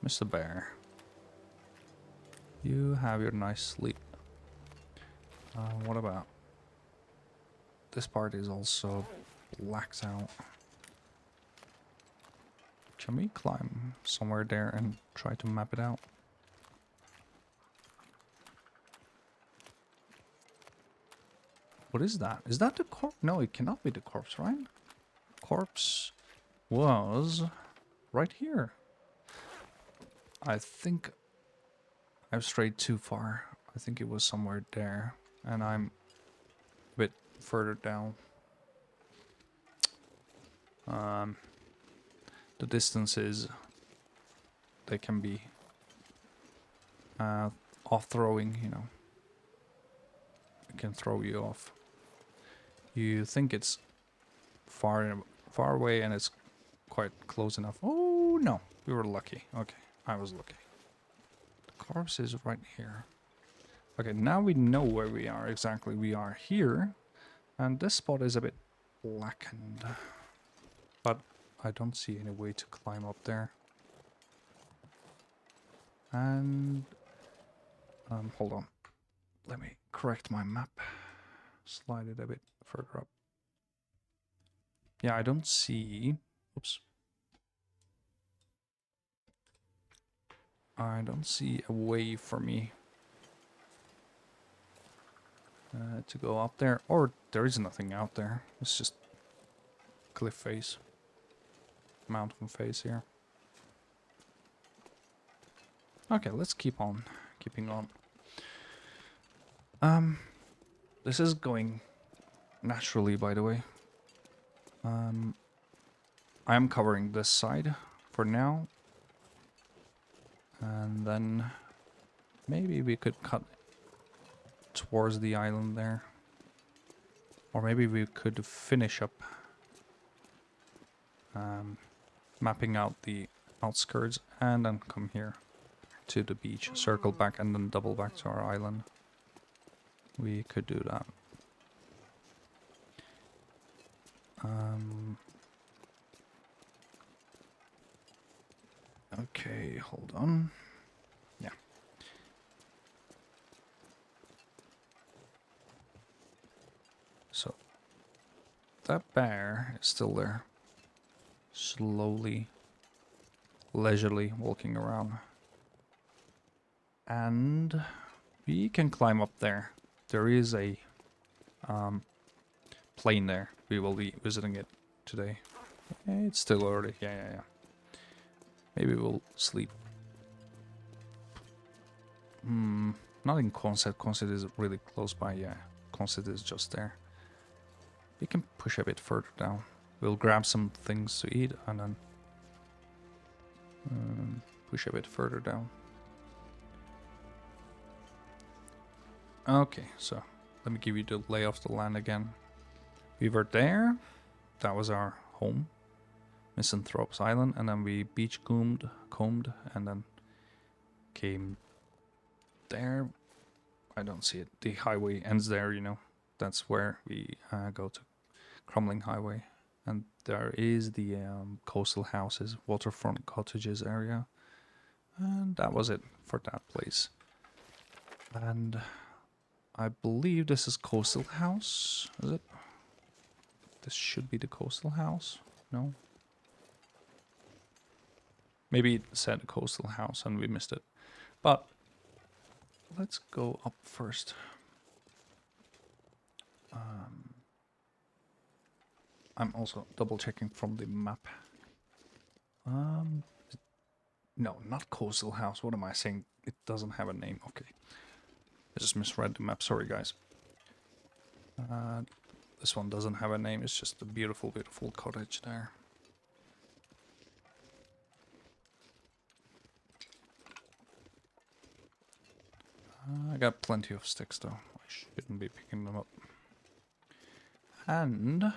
Mr. Bear. You have your nice sleep. What about... This part is also blacked out. Can we climb somewhere there and try to map it out? What is that? Is that the corpse? No, it cannot be the corpse, right? Corpse was right here. I think I've strayed too far. I think it was somewhere there. And I'm a bit further down. The distances, they can be off-throwing, you know. It can throw you off. You think it's far away and it's quite close enough. Oh, no. We were lucky. Okay, I was lucky. The corpse is right here. Okay, now we know where we are exactly. We are here, and this spot is a bit blackened. But I don't see any way to climb up there. And... hold on. Let me correct my map. Slide it a bit further up. Yeah, I don't see... Oops. I don't see a way for me to go up there. Or there is nothing out there. It's just cliff face. Mountain face here. Okay, let's keep on. Keeping on. This is going naturally, by the way. I am covering this side for now. And then maybe we could cut towards the island there. Or maybe we could finish up mapping out the outskirts and then come here to the beach, circle back and then double back to our island. We could do that. Okay, hold on. Yeah. So that bear is still there. Slowly, leisurely walking around. And we can climb up there. There is a plane there. We will be visiting it today. It's still early. Yeah. Maybe we'll sleep. Not in Quonset. Quonset is really close by. Yeah, Quonset is just there. We can push a bit further down. We'll grab some things to eat and then push a bit further down. Okay, so let me give you the lay of the land again. We were there. That was our home. Misanthrope's Island. And then we beach combed and then came there. I don't see it. The highway ends there, you know. That's where we go to Crumbling Highway. And there is the coastal houses, waterfront cottages area. And that was it for that place. And I believe this is Coastal House, is it? This should be the Coastal House, no? Maybe it said Coastal House and we missed it. But let's go up first. I'm also double checking from the map. No, not Coastal House. What am I saying? It doesn't have a name. Okay. I just misread the map. Sorry, guys. This one doesn't have a name. It's just a beautiful, beautiful cottage there. I got plenty of sticks, though. I shouldn't be picking them up. And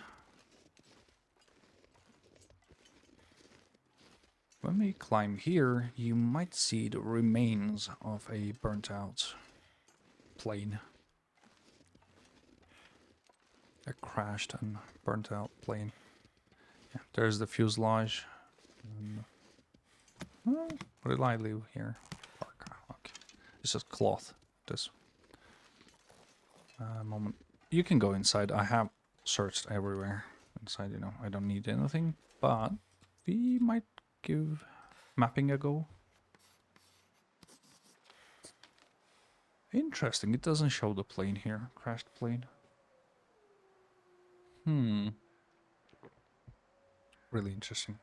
when we climb here, you might see the remains of a burnt-out plane. A crashed and burnt-out plane. Yeah, there's the fuselage. What did I leave here? Okay. It's just cloth. This moment. You can go inside. I have searched everywhere inside, you know. I don't need anything, but we might give mapping a go. Interesting. It doesn't show the plane here. Crashed plane. Really interesting.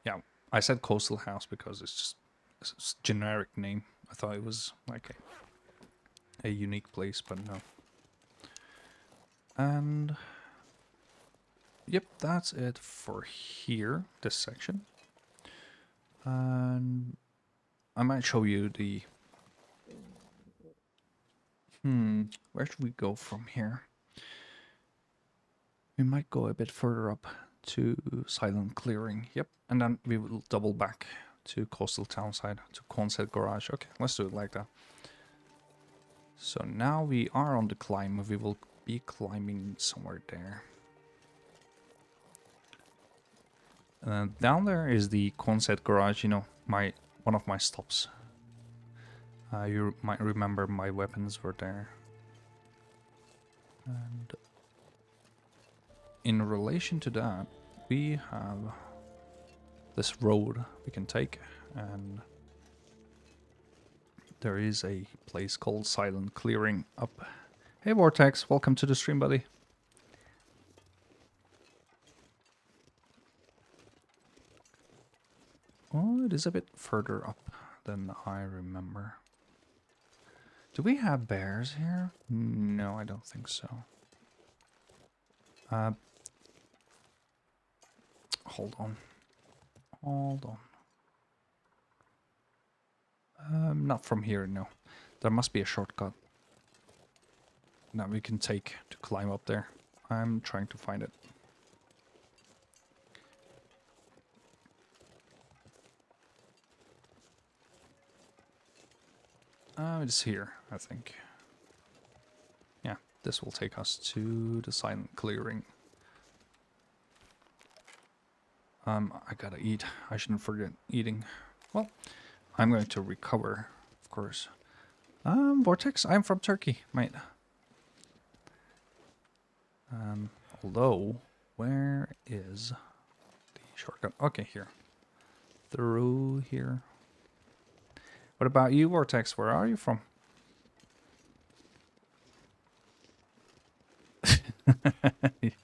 Yeah, I said Coastal House because it's a generic name. I thought it was like a unique place, but no. And yep, that's it for here, this section. And I might show you the... where should we go from here? We might go a bit further up to Silent Clearing. Yep, and then we will double back to Coastal Townside, to Quonset Garage. Okay, let's do it like that. So now we are on the climb. We will be climbing somewhere there. Down there is the concept garage, you know, one of my stops. You might remember my weapons were there. And in relation to that, we have this road we can take, and there is a place called Silent Clearing up. Hey Vortex, welcome to the stream, buddy. Oh, it is a bit further up than I remember. Do we have bears here? No, I don't think so. Hold on. Hold on. Not from here, no. There must be a shortcut that we can take to climb up there. I'm trying to find it. It's here, I think. Yeah, this will take us to the Silent Clearing. I gotta eat. I shouldn't forget eating. Well, I'm going to recover, of course. Vortex, I'm from Turkey, mate. Although, where is the shortcut? Okay, here. Through here. What about you, Vortex? Where are you from?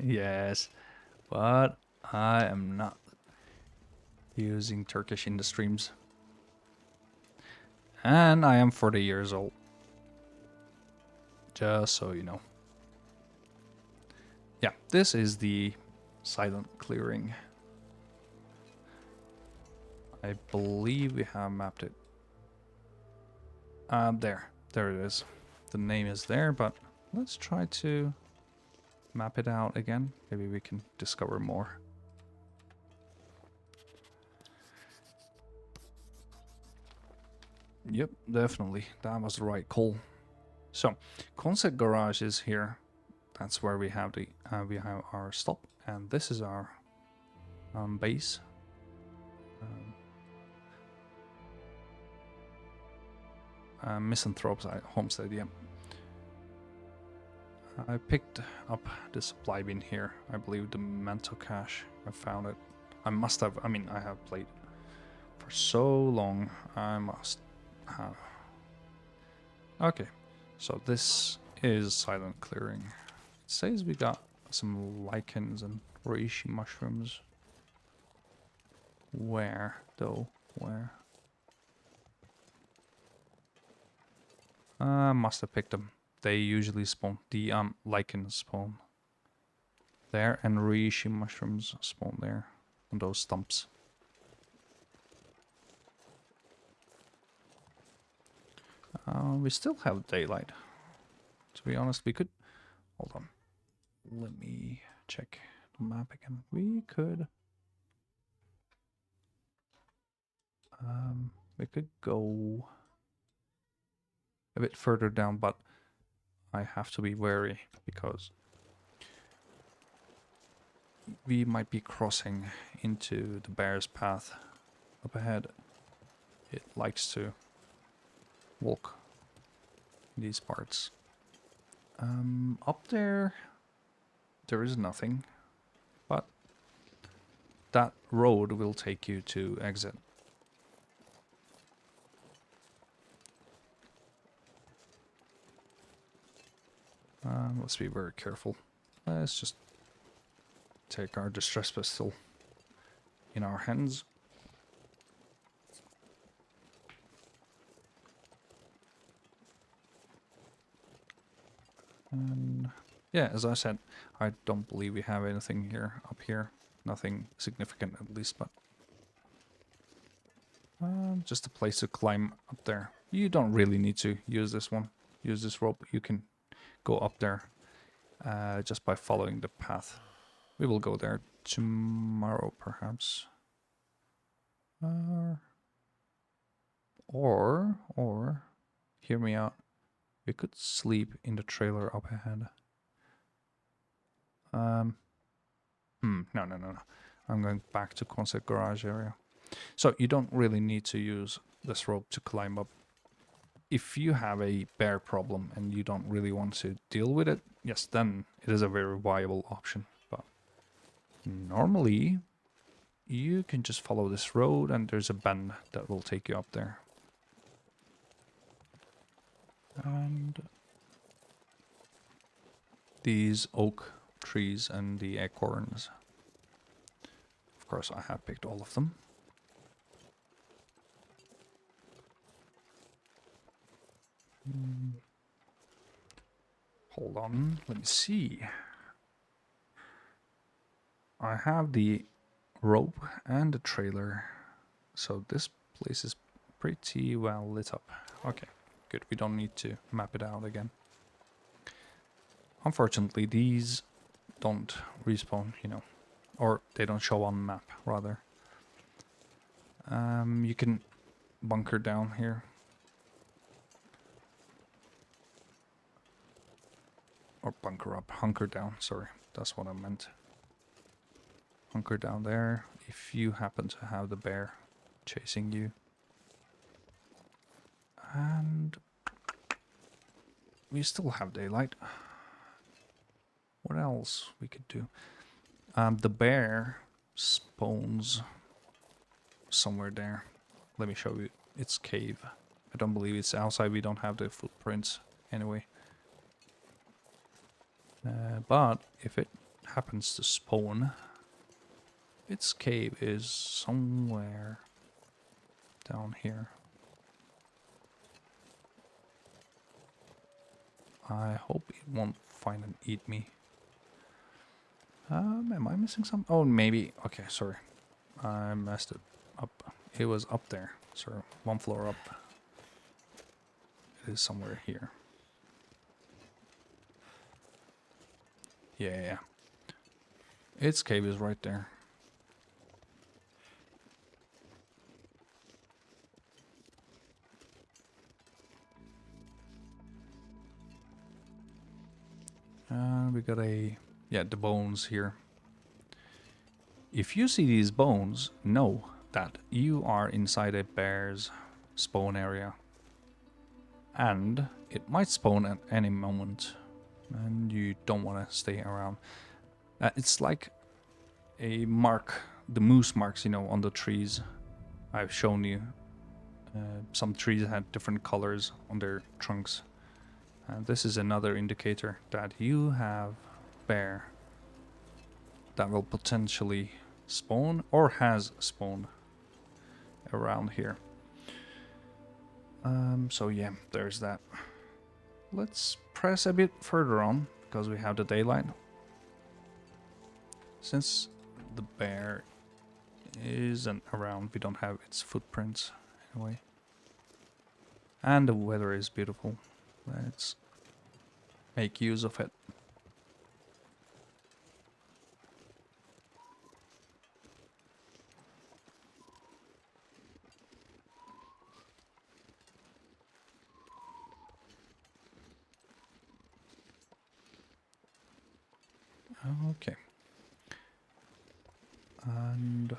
Yes, but I am not using Turkish in the streams. And I am 40 years old. Just so you know. Yeah, this is the Silent Clearing. I believe we have mapped it. There it is. The name is there, but let's try to map it out again. Maybe we can discover more. Yep, definitely. That was the right call. So, concept garage is here. That's where we have our stop, and this is our base. Misanthrope's homestead. Yeah. I picked up the supply bin here. I believe the manto cache. I found it. I must have. I mean, I have played for so long. I must have. Okay, so this is Silent Clearing. It says we got some lichens and reishi mushrooms. Where though? Where? Must have picked them. They usually spawn. The lichens spawn there, and reishi mushrooms spawn there on those stumps. We still have daylight. To be honest, we could. Hold on. Let me check the map again. We could. We could go a bit further down, but I have to be wary because we might be crossing into the bear's path up ahead. It likes to walk in these parts. Up there is nothing, but that road will take you to exit. Let's be very careful. Let's just take our distress pistol in our hands. And yeah, as I said, I don't believe we have anything here up here. Nothing significant at least, but just a place to climb up there. You don't really need to use this one. Use this rope. You can go up there just by following the path. We will go there tomorrow, perhaps. Or, hear me out. We could sleep in the trailer up ahead. No. I'm going back to concept garage area. So you don't really need to use this rope to climb up. If you have a bear problem and you don't really want to deal with it, yes, then it is a very viable option. But normally, you can just follow this road and there's a bend that will take you up there. And these oak trees and the acorns. Of course, I have picked all of them. Hold on, let me see. I have the rope and the trailer. So this place is pretty well lit up. Okay, good. We don't need to map it out again. Unfortunately, these don't respawn, you know, or they don't show on map, rather. You can bunker down here. Or bunker up, hunker down, sorry. That's what I meant. Hunker down there if you happen to have the bear chasing you. And we still have daylight. What else we could do? The bear spawns somewhere there. Let me show you its cave. I don't believe it's outside. We don't have the footprints anyway. But if it happens to spawn, its cave is somewhere down here. I hope it won't find and eat me. Am I missing some? Oh, maybe. Okay, sorry. I messed it up. It was up there. So one floor up. It is somewhere here. Yeah. Its cave is right there. We got the bones here. If you see these bones, know that you are inside a bear's spawn area. And it might spawn at any moment. And you don't want to stay around. It's like a mark, the moose marks, you know, on the trees. I've shown you. Some trees had different colors on their trunks. This is another indicator that you have bear that will potentially spawn or has spawned around here. So yeah, there's that. Let's press a bit further on because we have the daylight. Since the bear isn't around, we don't have its footprints anyway. And the weather is beautiful. Let's make use of it. Okay. And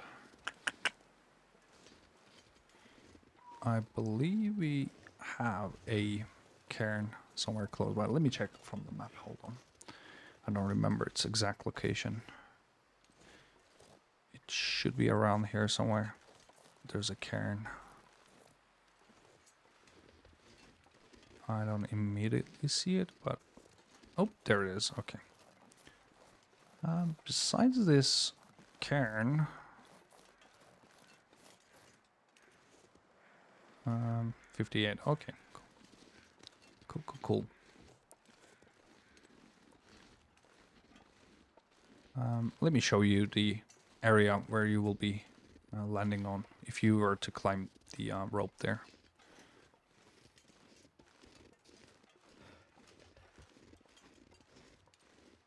I believe we have a cairn somewhere close by. Let me check from the map. Hold on. I don't remember its exact location. It should be around here somewhere. There's a cairn. I don't immediately see it, but... Oh, there it is. Okay. Besides this cairn... 58. Okay. Cool. Let me show you the area where you will be landing on if you were to climb the rope there.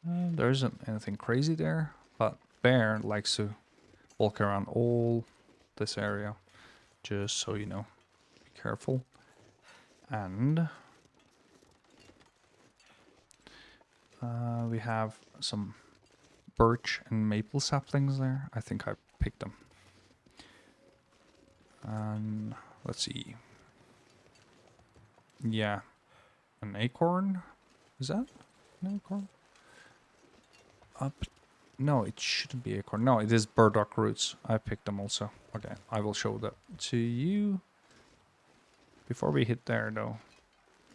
There isn't anything crazy there, but bear likes to walk around all this area, just so you know. Be careful. And We have some birch and maple saplings there. I think I picked them. And let's see. Yeah, an acorn. Is that an acorn? Up. No, it shouldn't be acorn. No, it is burdock roots. I picked them also. Okay, I will show that to you. Before we hit there, though,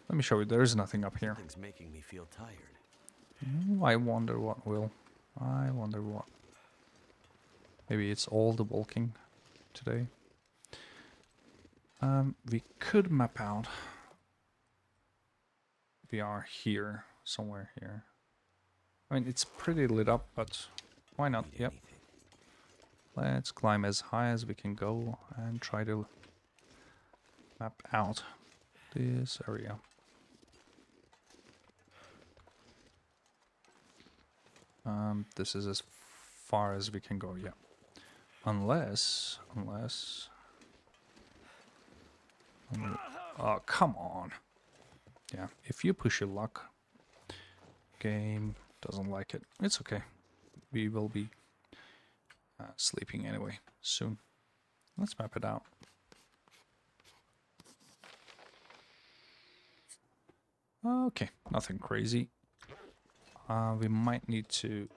let me show you. There is nothing up here. Something's making me feel tired. I wonder what will. I wonder what. Maybe it's all the walking today. We could map out. We are here, somewhere here. I mean, it's pretty lit up, but why not? Need Yep. anything. Let's climb as high as we can go and try to map out this area. This is as far as we can go, yeah. Unless... Oh, come on. Yeah, if you push your luck, game doesn't like it. It's okay. We will be sleeping anyway soon. Let's map it out. Okay, nothing crazy. We might need to...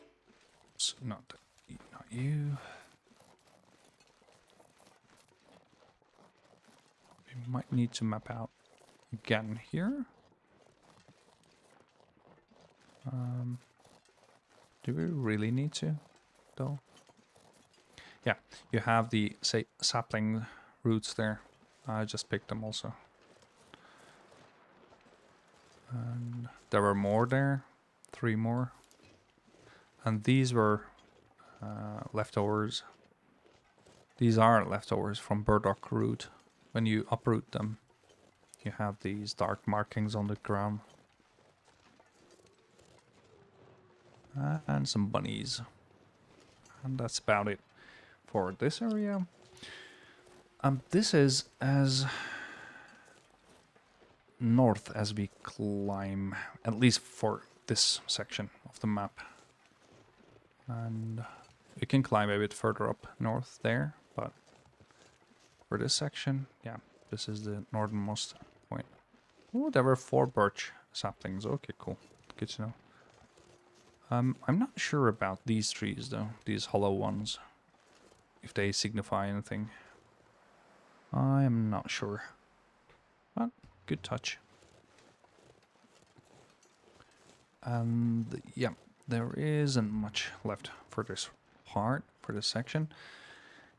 Not you. We might need to map out again here. Do we really need to, though? Yeah, you have the sapling roots there. I just picked them also. And there were more there, 3 more. And these were leftovers. These are leftovers from burdock root. When you uproot them, you have these dark markings on the ground. And some bunnies. And that's about it for this area. This is as north as we climb, at least for this section of the map. And we can climb a bit further up north there, but for this section, yeah, this is the northernmost point. Oh, there were 4 birch saplings. Okay, cool. Good to know. I'm not sure about these trees, though. These hollow ones. If they signify anything. I am not sure. But good touch. And yeah, there isn't much left for this part, for this section.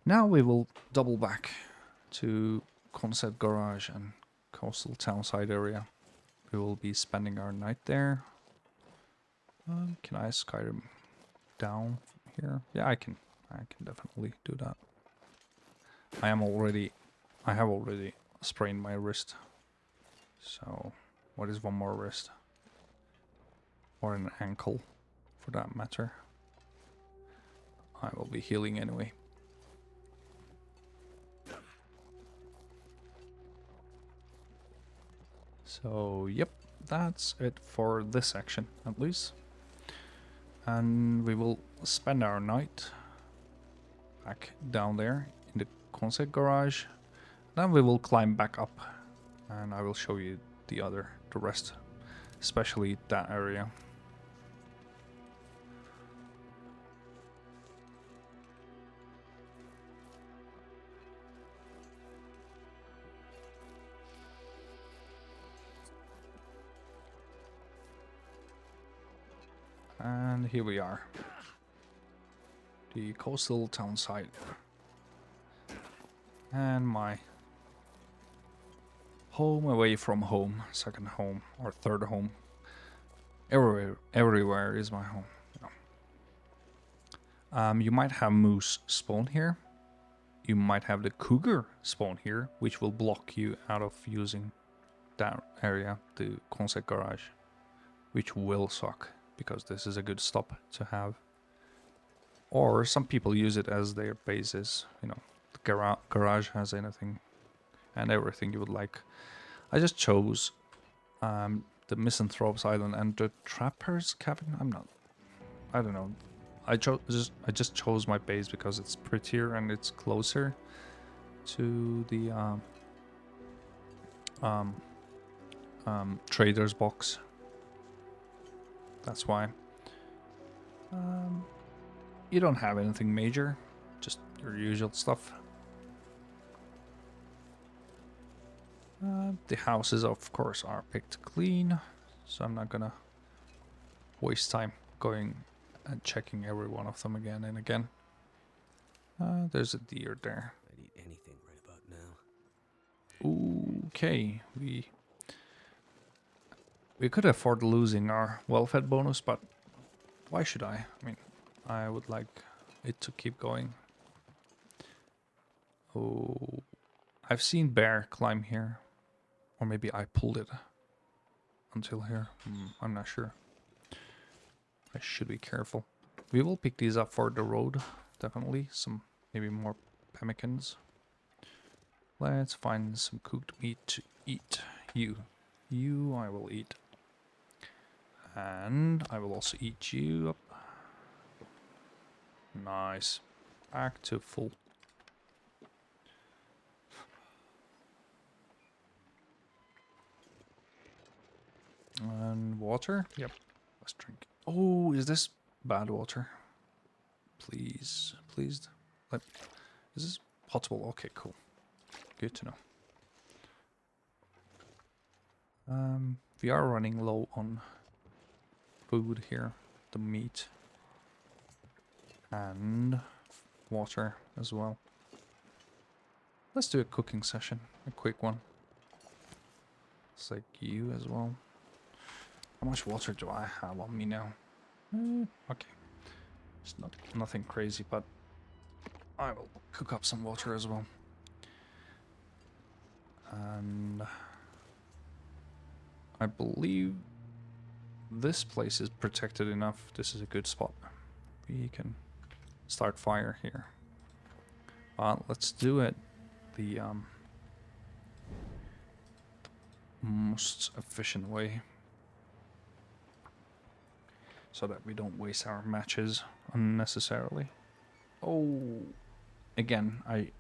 Now we will double back to Concept Garage and Coastal Townside area. We will be spending our night there. Can I Skyrim down from here? Yeah, I can definitely do that. I have already sprained my wrist. So, what is one more wrist? Or an ankle, for that matter. I will be healing anyway. So, yep, that's it for this section, at least. And we will spend our night back down there in the concept garage. Then we will climb back up and I will show you the rest, especially that area. And here we are. The coastal town site. And my home away from home. Second home or third home. Everywhere is my home. You might have moose spawn here. You might have the cougar spawn here, which will block you out of using that area, the concept garage, which will suck. Because this is a good stop to have. Or some people use it as their basis. You know, the garage has anything and everything you would like. I just chose the Misanthrope's Island and the Trapper's Cabin. I don't know. I just chose my base because it's prettier and it's closer to the trader's box. That's why. You don't have anything major, just your usual stuff. The houses, of course, are picked clean, so I'm not gonna waste time going and checking every one of them again and again. There's a deer there. I'd eat anything right about now. Okay, we could afford losing our well-fed bonus, but why should I? I mean, I would like it to keep going. Oh, I've seen bear climb here, or maybe I pulled it until here. I'm not sure. I should be careful. We will pick these up for the road, definitely. Some, maybe more pemmicans. Let's find some cooked meat to eat. You I will eat. And I will also eat you up. Nice. Back to full. And water? Yep. Let's drink. Oh, is this bad water? Please, please. Is this potable? Okay, cool. Good to know. We are running low on food here. The meat. And water as well. Let's do a cooking session. A quick one. It's like you as well. How much water do I have on me now? Okay. It's nothing crazy, but I will cook up some water as well. And I believe this place is protected enough. This is a good spot. We can start fire here. Let's do it the most efficient way, so that we don't waste our matches unnecessarily. Oh, again, I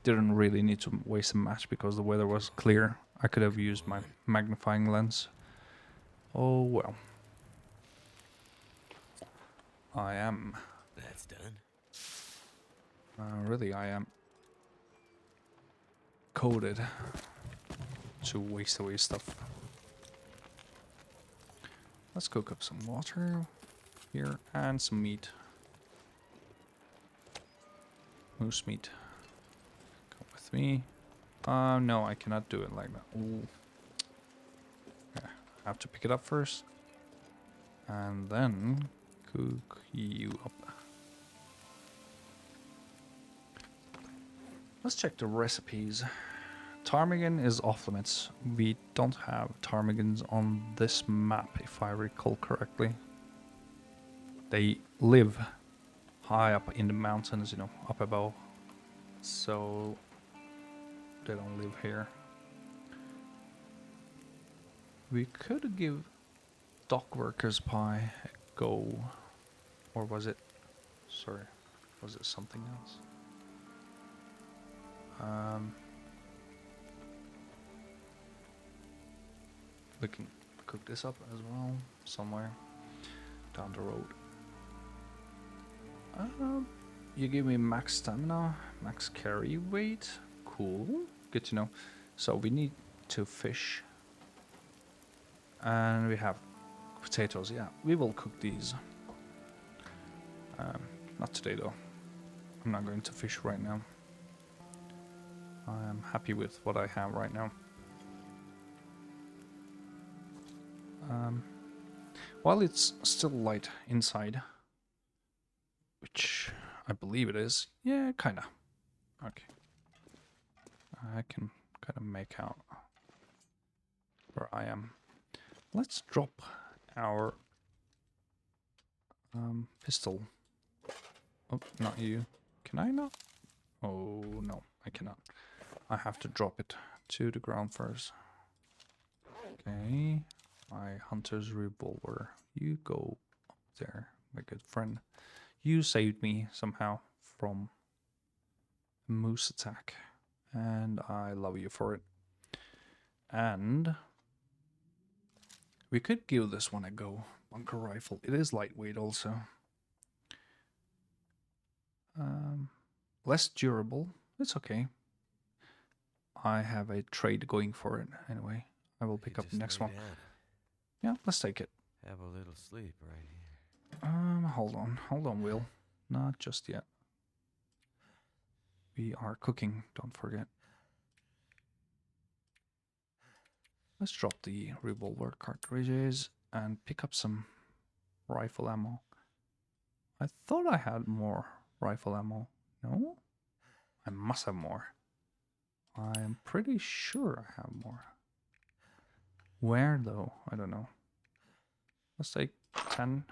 didn't really need to waste a match because the weather was clear. I could have used my magnifying lens. Oh well. I am. That's done. Really, I am coded to waste away stuff. Let's cook up some water here and some meat. Moose meat. Come with me. No, I cannot do it like that. Ooh. Yeah, I have to pick it up first. And then cook you up. Let's check the recipes. Ptarmigan is off limits. We don't have ptarmigans on this map, if I recall correctly. They live high up in the mountains, you know, up above. So they don't live here. We could give dock workers pie a go. Or was it... Sorry. Was it something else? We can cook this up as well, somewhere down the road. You give me max stamina, max carry weight. Cool, good to know. So we need to fish. And we have potatoes, yeah. We will cook these. Not today though. I'm not going to fish right now. I am happy with what I have right now. While it's still light inside, which I believe it is, yeah, kinda. Okay. I can kind of make out where I am. Let's drop our pistol. Oh, not you. Can I not? Oh, no, I cannot. I have to drop it to the ground first. Okay. my hunter's revolver. You go up there, my good friend. You saved me somehow from a moose attack, and I love you for it. And we could give this one a go. Bunker rifle. It is lightweight also. Less durable. It's okay. I have a trade going for it anyway. I will pick up the next one. Yeah, let's take it. Have a little sleep right here. Hold on, Will. Not just yet. We are cooking, don't forget. Let's drop the revolver cartridges and pick up some rifle ammo. I thought I had more rifle ammo. No? I must have more. I am pretty sure I have more. Where though? I don't know. Let's take 10.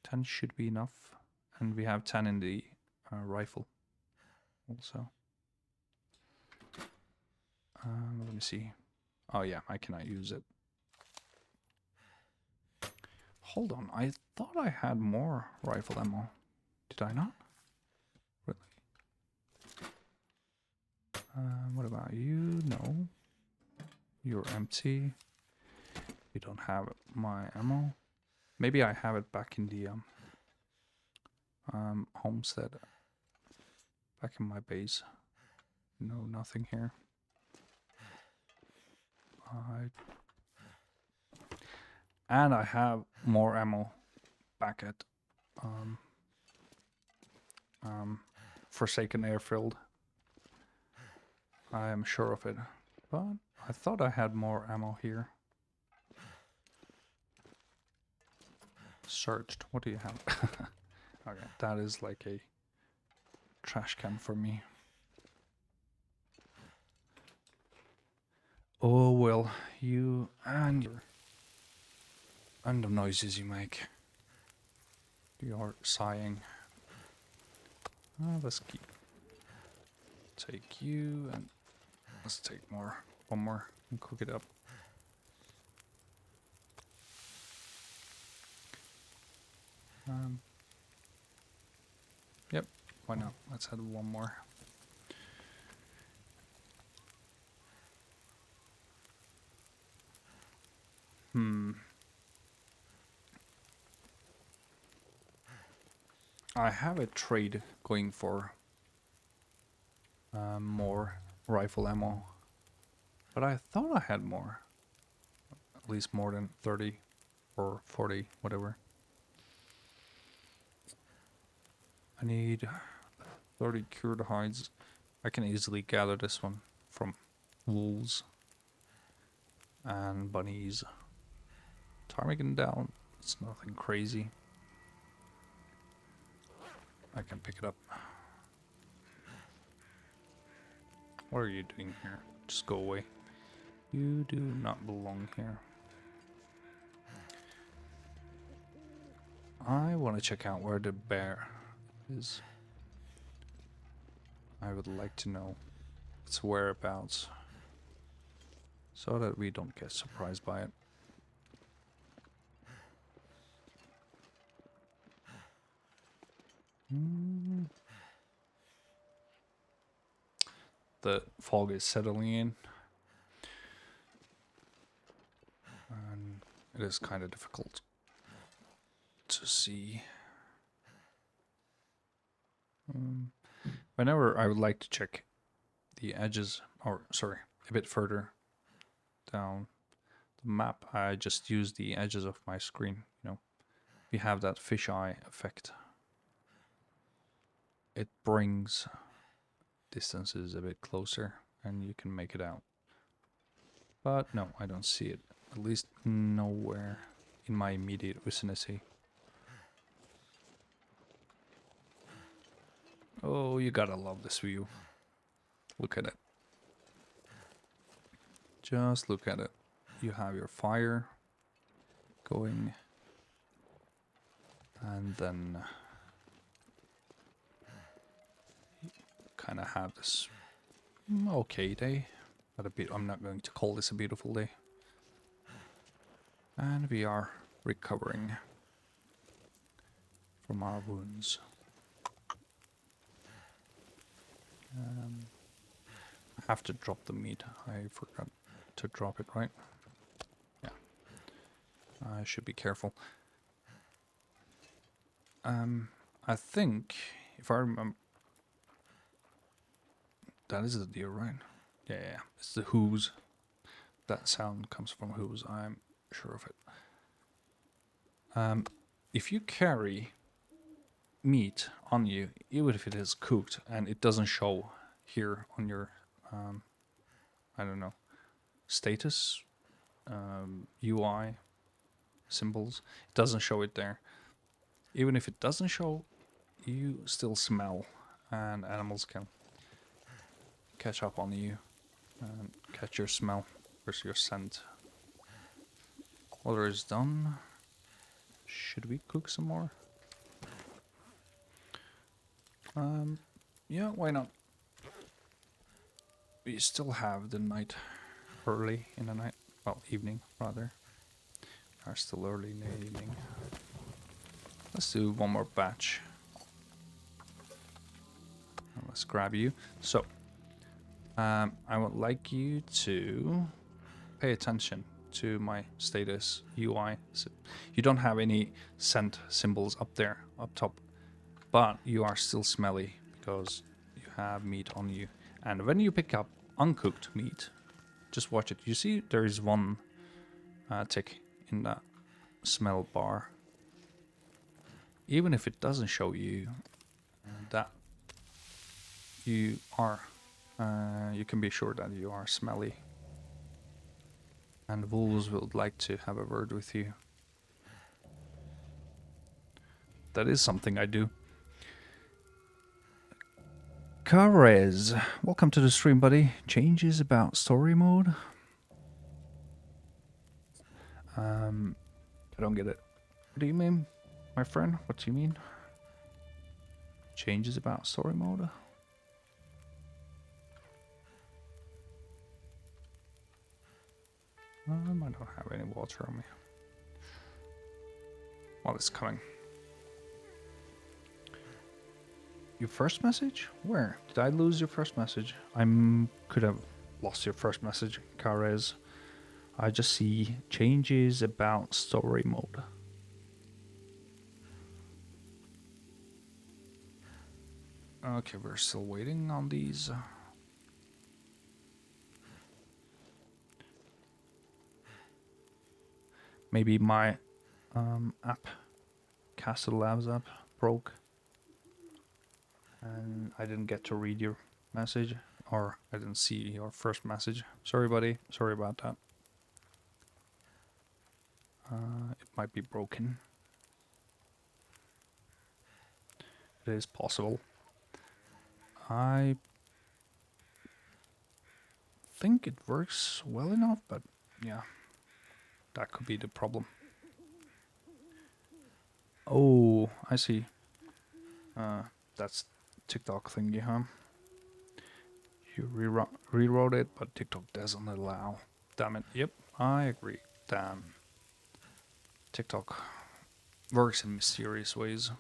10 should be enough. And we have 10 in the rifle also. Let me see. Oh yeah, I cannot use it. Hold on, I thought I had more rifle ammo. Did I not? Really? What about you? No. You're empty. You don't have my ammo. Maybe I have it back in the homestead. Back in my base. No, nothing here. And I have more ammo back at Forsaken Airfield. I am sure of it. But I thought I had more ammo here. Searched. What do you have? Okay, that is like a trash can for me. Oh well, you and the noises you make. You're sighing. Let's take you and let's take one more and cook it up. Yep, why not? Let's add one more. I have a trade going for more rifle ammo, but I thought I had more. At least more than 30 or 40, whatever. I need 30 cured hides. I can easily gather this one from wolves and bunnies. Ptarmigan down. It's nothing crazy. I can pick it up. What are you doing here? Just go away. You do not belong here. I want to check out where the bear is. I would like to know its whereabouts so that we don't get surprised by it. The fog is settling in, and it is kind of difficult to see. Whenever I would like to check the edges, or sorry, a bit further down the map, I just use the edges of my screen. You know, we have that fisheye effect. It brings distances a bit closer and you can make it out. But no, I don't see it. At least nowhere in my immediate vicinity. Oh, you gotta love this view. Look at it. Just look at it. You have your fire going. And then kind of have this okay day. But I'm not going to call this a beautiful day. And we are recovering from our wounds. I have to drop the meat. I forgot to drop it, right? Yeah. I should be careful. I think, if I remember, that is the deer, right? Yeah, yeah, yeah. It's the hooves. That sound comes from hooves. I'm sure of it. If you carry meat on you, even if it is cooked and it doesn't show here on your, I don't know, status, UI symbols, it doesn't show it there. Even if it doesn't show, you still smell, and animals can catch up on you and catch your smell versus your scent. Water is done. Should we cook some more? Yeah, why not? We still have the night early in the night. Well, evening, rather. Are still early in the evening. Let's do one more batch. Let's grab you. So, I would like you to pay attention to my status UI. So you don't have any scent symbols up there, up top, but you are still smelly because you have meat on you. And when you pick up uncooked meat, just watch it. You see there is one tick in that smell bar. Even if it doesn't show you that you are, you can be sure that you are smelly. And wolves would like to have a word with you. That is something I do. Karez, welcome to the stream, buddy. Changes about story mode? I don't get it. What do you mean, my friend? What do you mean? Changes about story mode? I don't have any water on me. Well, it's coming. Your first message? Where? Did I lose your first message? Could have lost your first message, Karez. I just see changes about story mode. Okay, we're still waiting on these. Maybe my app, Castle Labs app, broke. And I didn't get to read your message, or I didn't see your first message. Sorry, buddy. Sorry about that. It might be broken. It is possible. I think it works well enough, but yeah, that could be the problem. Oh, I see. That's TikTok thingy, huh? You rewrote it, but TikTok doesn't allow. Damn it. Yep, I agree. Damn. TikTok works in mysterious ways.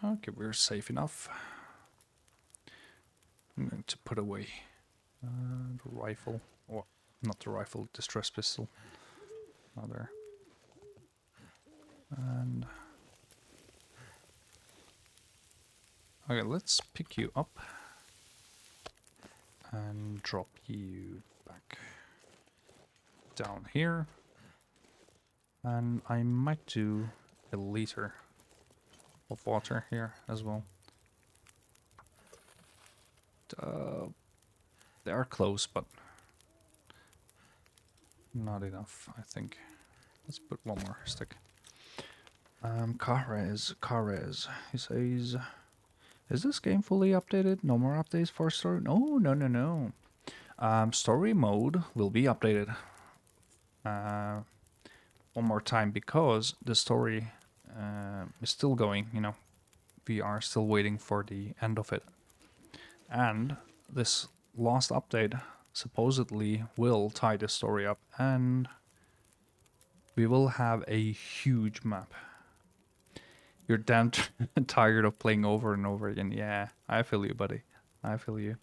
Okay, we're safe enough. I'm going to put away the rifle. Or, not the rifle, distress pistol. Other. And... okay, let's pick you up. And drop you back down here. And I might do a liter of water here as well. They are close, but not enough, I think. Let's put one more stick. Karez. He says, is this game fully updated? No more updates for story? No. Story mode will be updated one more time because the story is still going, you know. We are still waiting for the end of it. And this last update supposedly will tie the story up, and we will have a huge map. You're damn tired of playing over and over again. Yeah, I feel you, buddy. I feel you.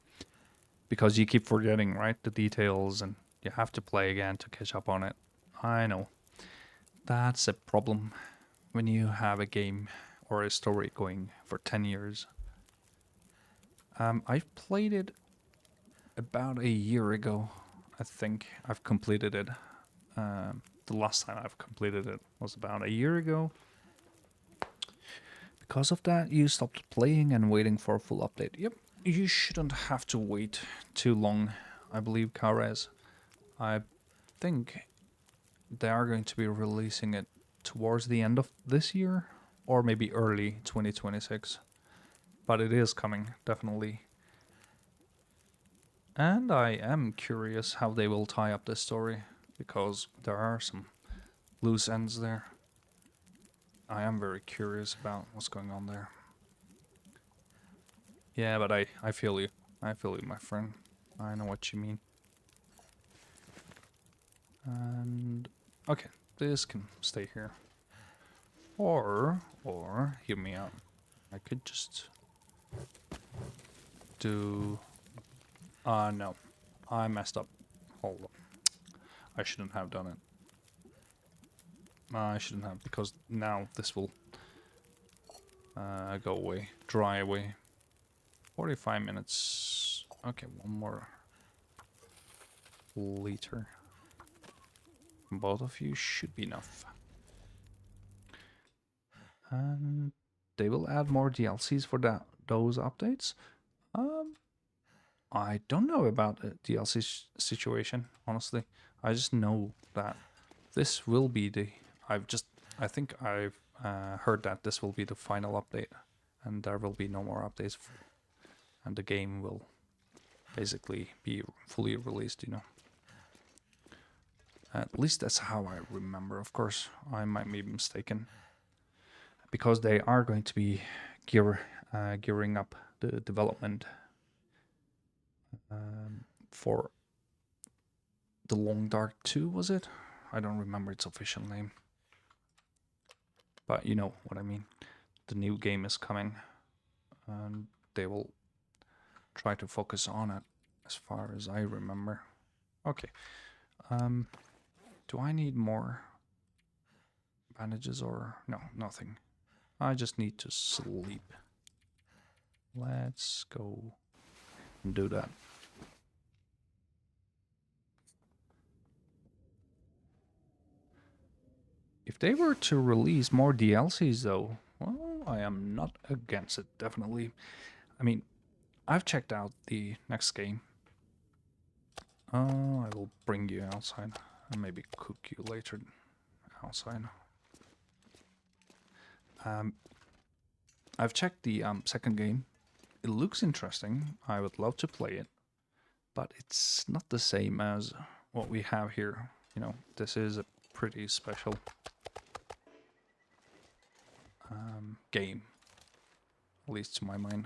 Because you keep forgetting, right? The details, and you have to play again to catch up on it. I know. That's a problem when you have a game or a story going for 10 years. I've played it about a year ago. I think I've completed it. The last time I've completed it was about a year ago. Because of that, you stopped playing and waiting for a full update. Yep, you shouldn't have to wait too long, I believe, Kares. I think they are going to be releasing it towards the end of this year or maybe early 2026. But it is coming, definitely. And I am curious how they will tie up this story, because there are some loose ends there. I am very curious about what's going on there. Yeah, but I feel you. I feel you, my friend. I know what you mean. And okay, this can stay here. Or hear me out. I could just do no. I messed up. Hold on. I shouldn't have done it. I shouldn't have, because now this will go away, dry away. 45 minutes. Okay, one more liter. Both of you should be enough. And they will add more DLCs for those updates. I don't know about the DLC situation, honestly. I just know that this will be the. I think I've heard that this will be the final update, and there will be no more updates, and the game will basically be fully released. At least that's how I remember. Of course, I might be mistaken, because they are going to be gearing up the development for the Long Dark 2, was it? I don't remember its official name. But you know what I mean. The new game is coming, and they will try to focus on it, as far as I remember. Okay. Do I need more bandages or... No, nothing. I just need to sleep. Let's go and do that. If they were to release more DLCs, though, well, I am not against it, definitely. I mean, I've checked out the next game. I will bring you outside and maybe cook you later outside. I've checked the second game. It looks interesting. I would love to play it, but it's not the same as what we have here. This is a pretty special game, at least to my mind.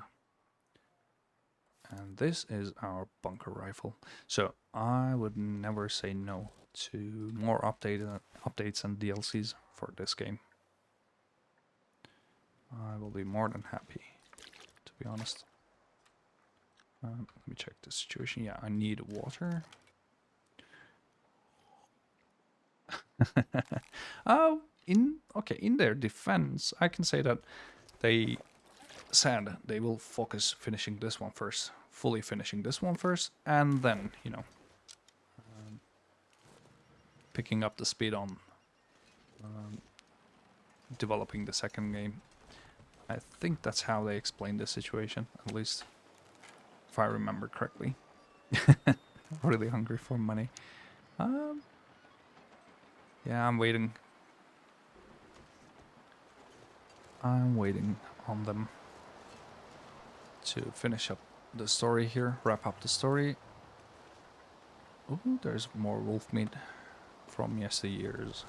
And this is our bunker rifle. So I would never say no to more updates and DLCs for this game. I will be more than happy, to be honest. Let me check the situation. Yeah, I need water. In their defense, I can say that they said they will focus finishing this one first, fully finishing this one first, and then, picking up the speed on developing the second game. I think that's how they explained the situation, at least, if I remember correctly. Really hungry for money. Yeah, I'm waiting. I'm waiting on them to finish up the story here, wrap up the story. Ooh, there's more wolf meat from yesteryears.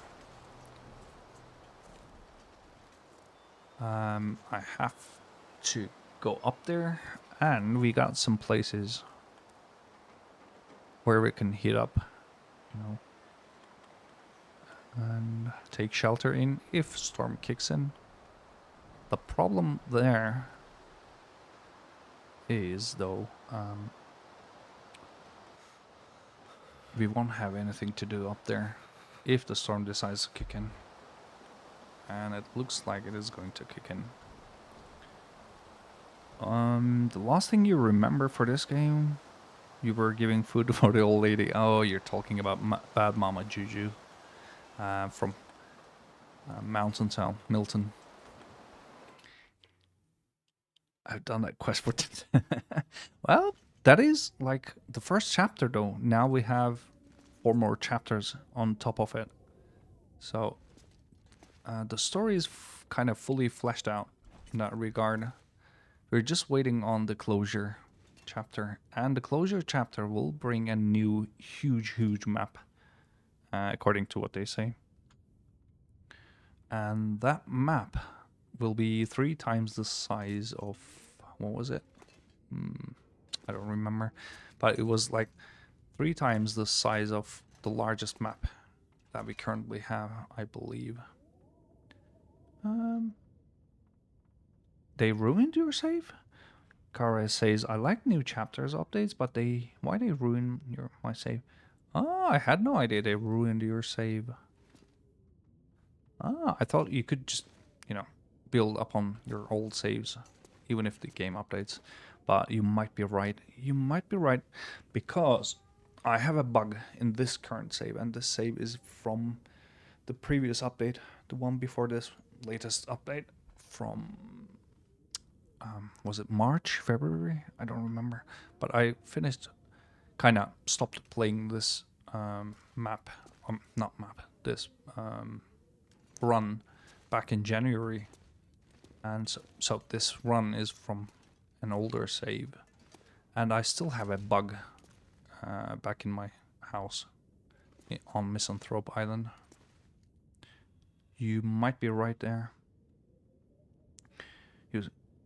I have to go up there, and we got some places where we can heat up, you know, and take shelter in if storm kicks in. The problem there is, though, we won't have anything to do up there if the storm decides to kick in. And it looks like it is going to kick in. The last thing you remember for this game, you were giving food for the old lady. Oh, you're talking about Bad Mama Juju from Mountain Town, Milton. I've done that quest for. Well, that is like the first chapter, though. Now we have 4 more chapters on top of it. So the story is kind of fully fleshed out in that regard. We're just waiting on the closure chapter, and the closure chapter will bring a new huge map, according to what they say. And that map will be 3 times the size of, what was it? I don't remember, but it was like 3 times the size of the largest map that we currently have, I believe. They ruined your save? Kara says, I like new chapters updates, but why they ruin my save? Oh, I had no idea they ruined your save. Ah, I thought you could just, you know, build upon your old saves, even if the game updates. But you might be right. You might be right, because I have a bug in this current save, and this save is from the previous update, the one before this latest update from, was it March, February? I don't remember. But I finished, kind of stopped playing this map, not map, this run back in January. And so this run is from an older save. And I still have a bug back in my house on Misanthrope Island. You might be right there.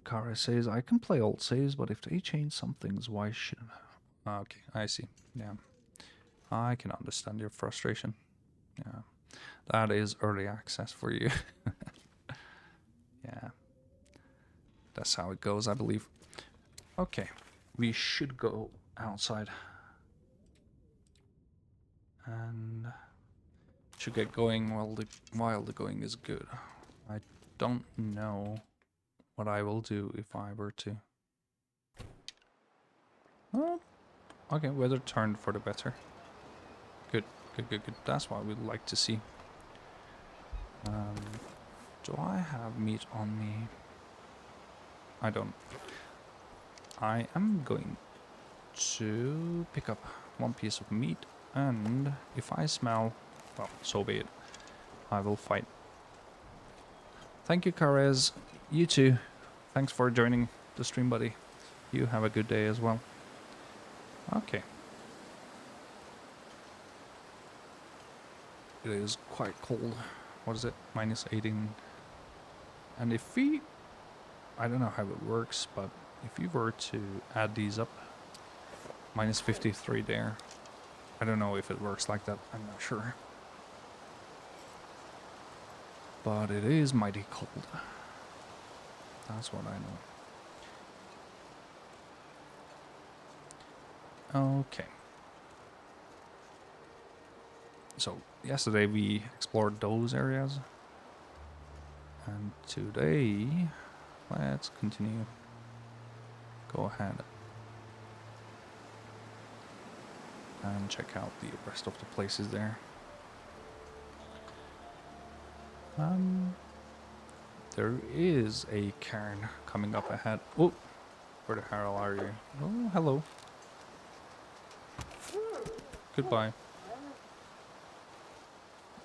Kara says, I can play old saves, but if they change some things, why shouldn't I? Okay, I see. Yeah. I can understand your frustration. Yeah. That is early access for you. Yeah. That's how it goes, I believe. Okay. We should go outside. And should get going while the going is good. I don't know what I will do if I were to. Oh, okay, weather turned for the better. Good. That's what we'd like to see. Do I have meat on me? I don't. I am going to pick up 1 piece of meat, and if I smell, well, so be it. I will fight. Thank you, Karez. You too. Thanks for joining the stream, buddy. You have a good day as well. Okay. It is quite cold. What is it? Minus 18. And if we... I don't know how it works, but if you were to add these up, minus 53 there. I don't know if it works like that. I'm not sure. But it is mighty cold. That's what I know. Okay. So, yesterday we explored those areas. And today, let's continue. Go ahead and check out the rest of the places there. There is a cairn coming up ahead. Oh, where the hell are you? Oh, hello. Goodbye.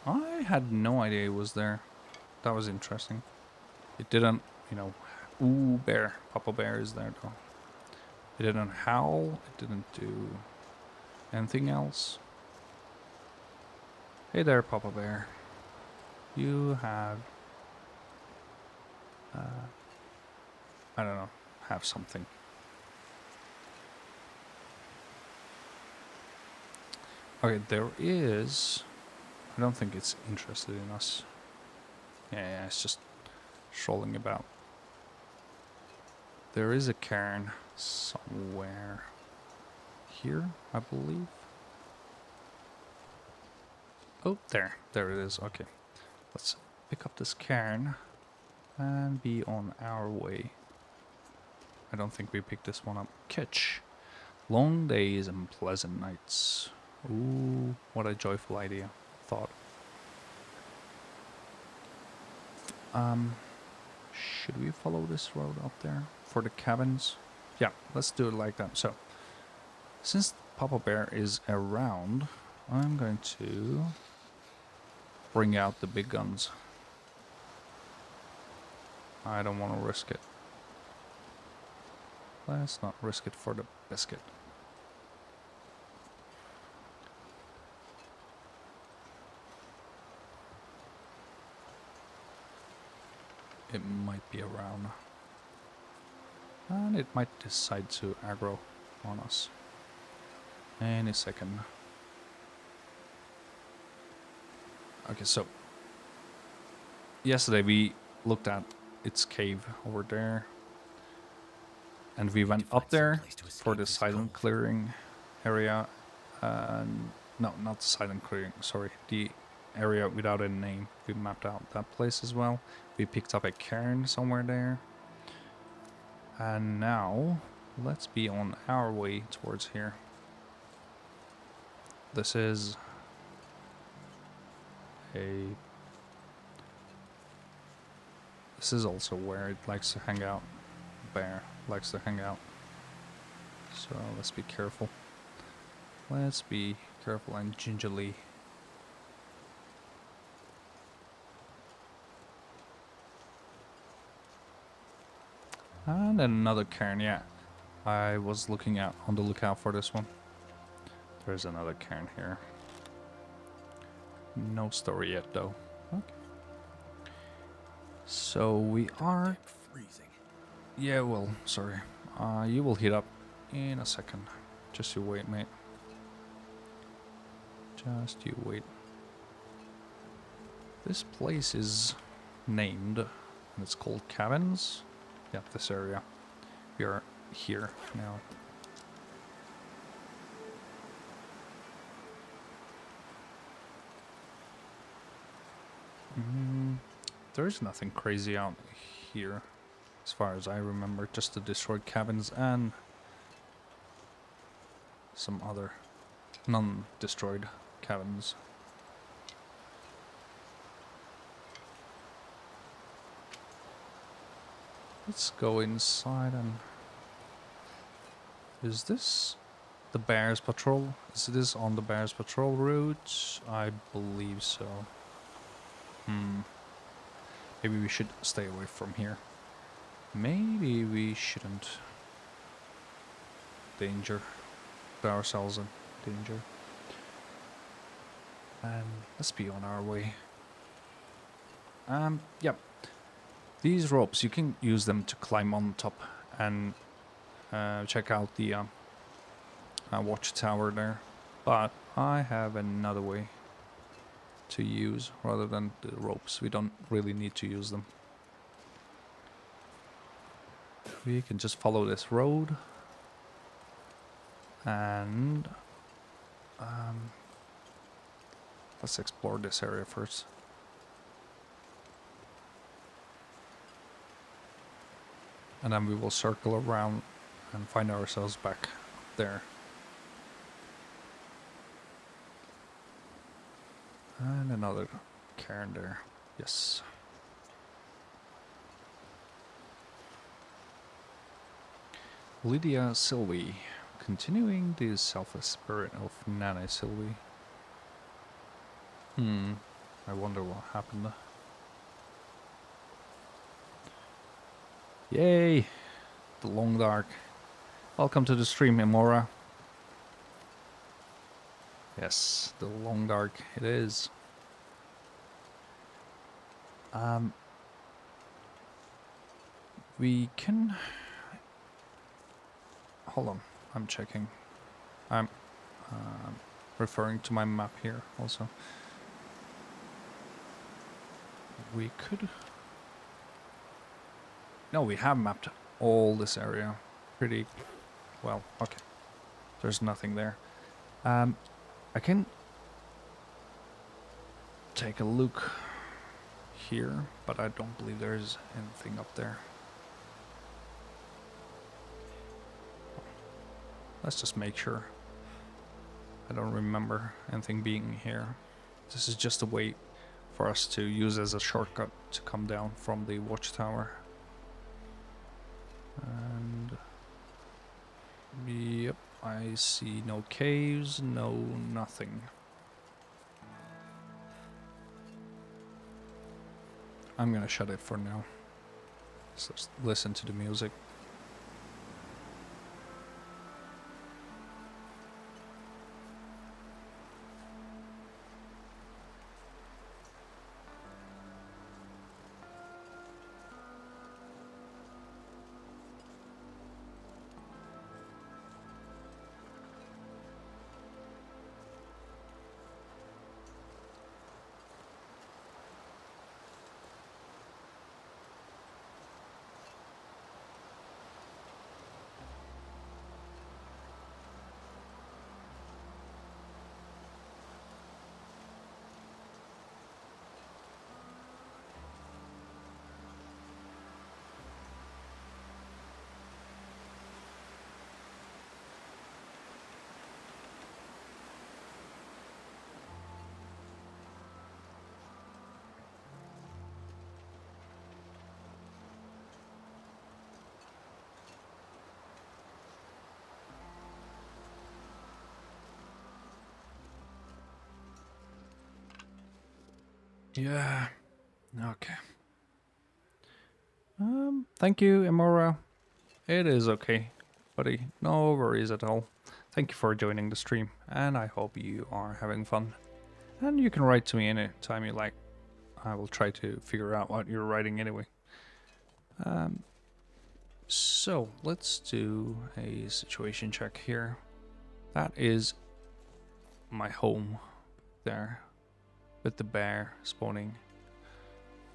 I had no idea it was there. That was interesting. It didn't, you know... Ooh, bear. Papa Bear is there, though. It didn't howl. It didn't do anything else. Hey there, Papa Bear. You have... I don't know. Have something. Okay, there is... I don't think it's interested in us. Yeah, it's just strolling about. There is a cairn somewhere here, I believe. Oh, there. There it is. Okay. Let's pick up this cairn and be on our way. I don't think we picked this one up. Catch. Long days and pleasant nights. Ooh, what a joyful idea. Thought. Should we follow this road up there for the cabins? Yeah, let's do it like that. So, since Papa Bear is around, I'm going to bring out the big guns. I don't want to risk it. Let's not risk it for the biscuit. It might be around. And it might decide to aggro on us any second. Okay, so yesterday we looked at its cave over there, and we went up there for the silent clearing area. No, not the silent clearing, sorry, the area without a name. We mapped out that place as well. We picked up a cairn somewhere there. And now, let's be on our way towards here. This is a... This is also where it likes to hang out. Bear likes to hang out. So let's be careful. Let's be careful and gingerly. And another cairn, yeah. I was looking out on the lookout for this one. There's another cairn here. No story yet, though. Okay. So we are... Freezing. Yeah, well, sorry. You will heat up in a second. Just you wait, mate. Just you wait. This place is named, and it's called Cabins. Yeah, this area. We are here now. There's nothing crazy out here, as far as I remember. Just the destroyed cabins and some other non-destroyed cabins. Let's go inside and... Is this the Bears Patrol? Is this on the Bears Patrol route? I believe so. Maybe we should stay away from here. Maybe we shouldn't put ourselves in danger. And let's be on our way. Yep. These ropes, you can use them to climb on top and check out the watchtower there. But I have another way to use rather than the ropes. We don't really need to use them. We can just follow this road and let's explore this area first. And then we will circle around and find ourselves back there. And another cairn there. Yes. Lydia Sylvie. Continuing the selfless spirit of Nana Sylvie. I wonder what happened. Yay! The long dark. Welcome to the stream, Imora. Yes, the long dark it is. We can... Hold on, I'm checking. referring to my map here also. We could... No, we have mapped all this area pretty well. Okay, there's nothing there. I can take a look here, but I don't believe there's anything up there. Let's just make sure. I don't remember anything being here. This is just a way for us to use as a shortcut to come down from the watchtower. And yep, I see no caves, no nothing. I'm gonna shut it for now. Let's just listen to the music. Yeah, okay. Thank you, Emora. It is okay, buddy. No worries at all. Thank you for joining the stream, and I hope you are having fun. And you can write to me anytime you like. I will try to figure out what you're writing anyway. So, let's do a situation check here. That is my home there, with the bear spawning.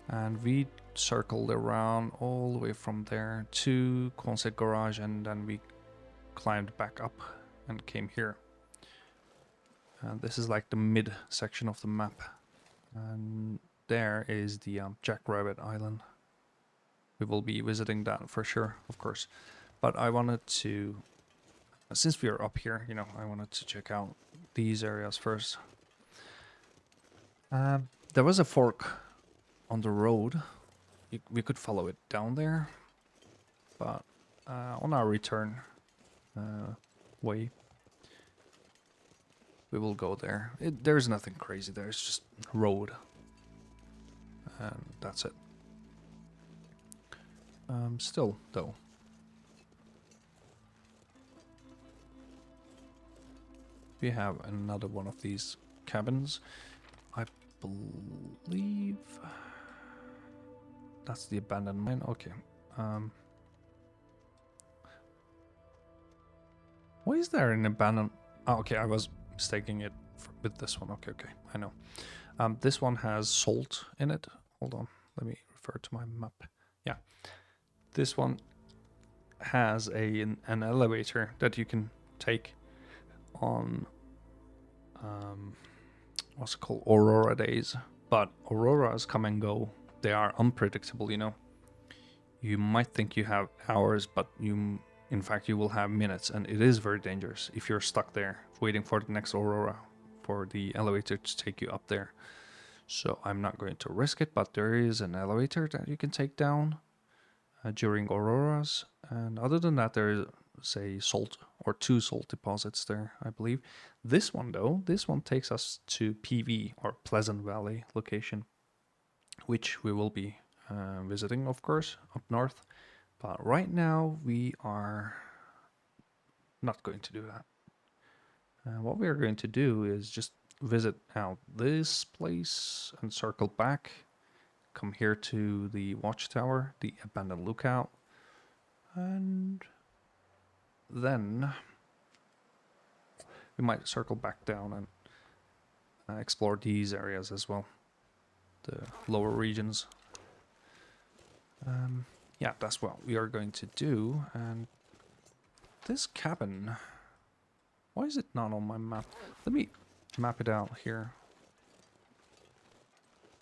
And we circled around all the way from there to Concept Garage, and then we climbed back up and came here. And this is like the mid section of the map. And there is the Jackrabbit Island. We will be visiting that for sure, of course. But I wanted to, since we are up here, you know, I wanted to check out these areas first. There was a fork on the road. We could follow it down there. But on our return way, we will go there. There's nothing crazy there. It's just road. And that's it. Still, though. We have another one of these cabins. I believe that's the abandoned mine. Okay. Why is there an abandoned... Oh, okay, I was mistaking it with this one. Okay, I know. This one has salt in it. Hold on, let me refer to my map. Yeah, this one has an elevator that you can take on what's it called, Aurora days. But Auroras come and go. They are unpredictable, you know. You might think you have hours, but in fact you will have minutes, and it is very dangerous if you're stuck there waiting for the next Aurora, for the elevator to take you up there. So I'm not going to risk it, but there is an elevator that you can take down during Auroras. And other than that, there is, say, salt or 2 salt deposits there, I believe. This one, though, this one takes us to PV, or Pleasant Valley location, which we will be visiting, of course, up north. But right now, we are not going to do that. What we are going to do is just visit out this place and circle back, come here to the watchtower, the abandoned lookout, and then we might circle back down and explore these areas as well, the lower regions. Yeah, that's what we are going to do. And this cabin, why is it not on my map? Let me map it out here.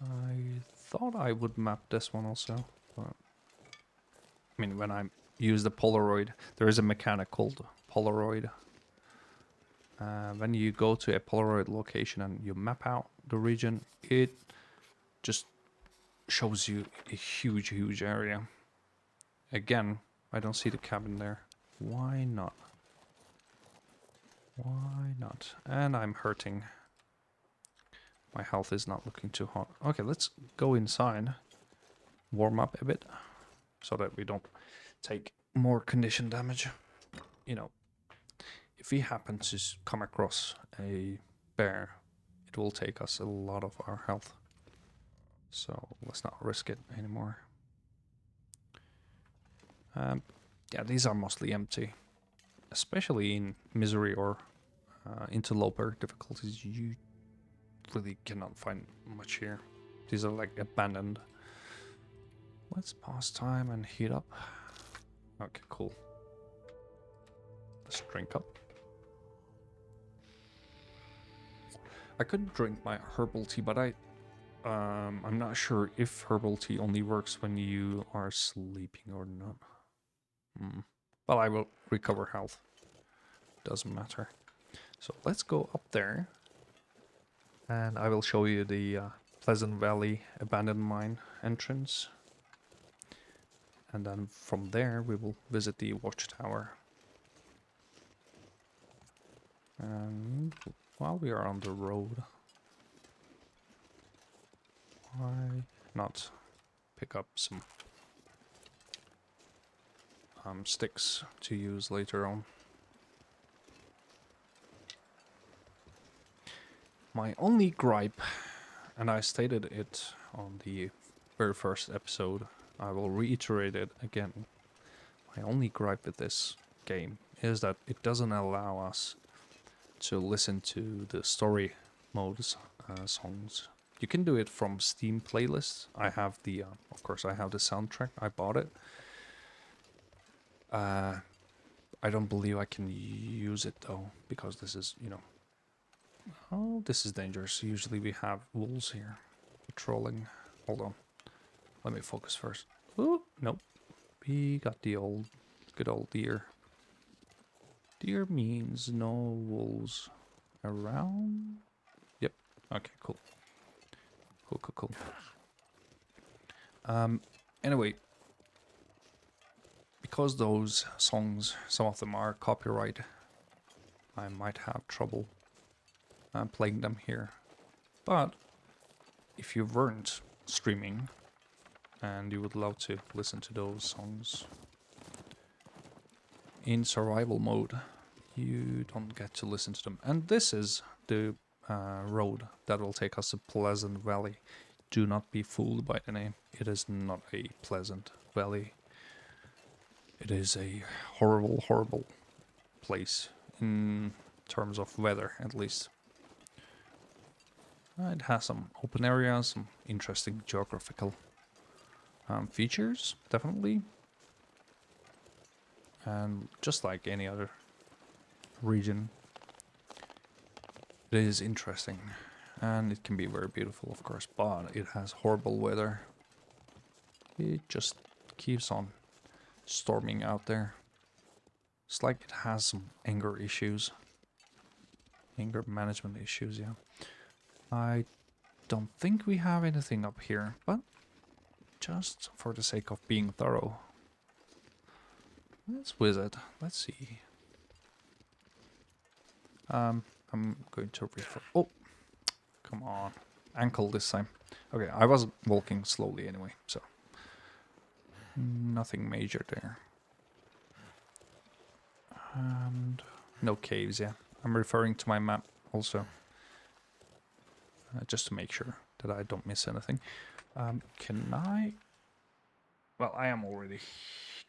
I thought I would map this one also, but I mean, when I use the Polaroid, there is a mechanic called Polaroid. When you go to a Polaroid location and you map out the region, it just shows you a huge, huge area. Again, I don't see the cabin there. Why not? Why not? And I'm hurting. My health is not looking too hot. Okay, let's go inside. Warm up a bit so that we don't take more condition damage. You know, if we happen to come across a bear, it will take us a lot of our health. So let's not risk it anymore. Yeah, these are mostly empty. Especially in Misery or interloper difficulties, you really cannot find much here. These are like abandoned. Let's pause time and heat up. Okay, cool. Let's drink up. I could drink my herbal tea, but I'm not sure if herbal tea only works when you are sleeping or not. Well, I will recover health. Doesn't matter. So let's go up there. And I will show you the Pleasant Valley abandoned mine entrance. And then from there we will visit the watchtower. And while we are on the road, why not pick up some sticks to use later on? My only gripe, and I stated it on the very first episode, I will reiterate it again. My only gripe with this game is that it doesn't allow us to listen to the story modes songs. You can do it from Steam playlists. I have the, of course, I have the soundtrack. I bought it. I don't believe I can use it though, because this is, you know, oh, this is dangerous. Usually we have wolves here patrolling. Hold on. Let me focus first. Oh, nope. We got the good old deer. Deer means no wolves around. Yep. Okay, cool. Cool. Anyway, because those songs, some of them are copyright, I might have trouble playing them here. But if you weren't streaming and you would love to listen to those songs in survival mode, you don't get to listen to them. And this is the road that will take us to Pleasant Valley. Do not be fooled by the name. It is not a pleasant valley. It is a horrible, horrible place in terms of weather, at least. It has some open areas, some interesting geographical features, definitely. And just like any other region, it is interesting. And it can be very beautiful, of course, but it has horrible weather. It just keeps on storming out there. It's like it has some anger issues. Anger management issues, yeah. I don't think we have anything up here, but just for the sake of being thorough, let's visit. Let's see. I'm going to refer. Oh, come on. Ankle this time. Okay, I was walking slowly anyway, so nothing major there. And no caves, yeah. I'm referring to my map also, just to make sure that I don't miss anything. Can I? Well, I am already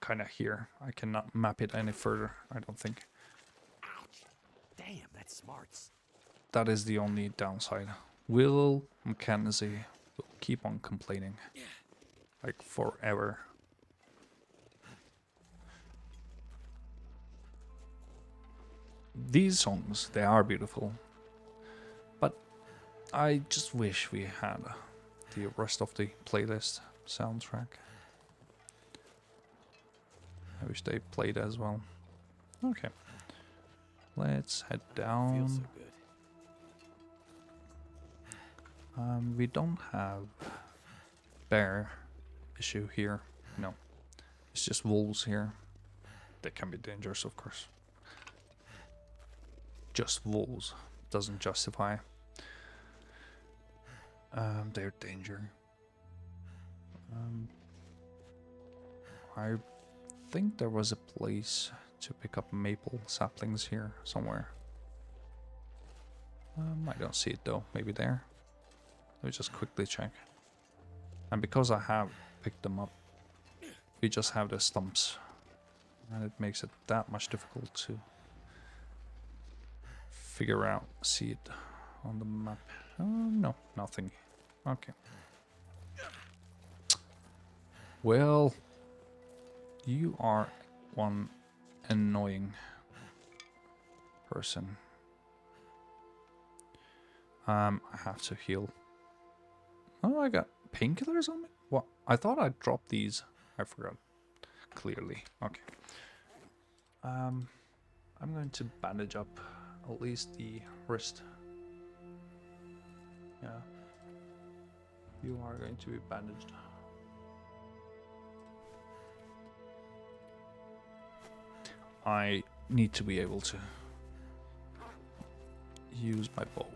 kind of here. I cannot map it any further, I don't think. Damn, that's smarts. That is the only downside. Will Mackenzie will keep on complaining. Like forever. These songs, they are beautiful. But I just wish we had the rest of the playlist soundtrack. I wish they played as well. Okay. Let's head down. Feels so good. We don't have bear issue here. No. It's just wolves here. They can be dangerous, of course. Just wolves doesn't justify their danger. I think there was a place to pick up maple saplings here somewhere. I don't see it though. Maybe there. Let me just quickly check. And because I have picked them up, we just have the stumps. And it makes it that much difficult to figure out, see it on the map. No, nothing. Okay. Well, you are one annoying person. I have to heal. Oh, I got painkillers on me? What? I thought I dropped these. I forgot. Clearly. Okay. I'm going to bandage up at least the wrist. Yeah. You are going to be bandaged. I need to be able to use my bow.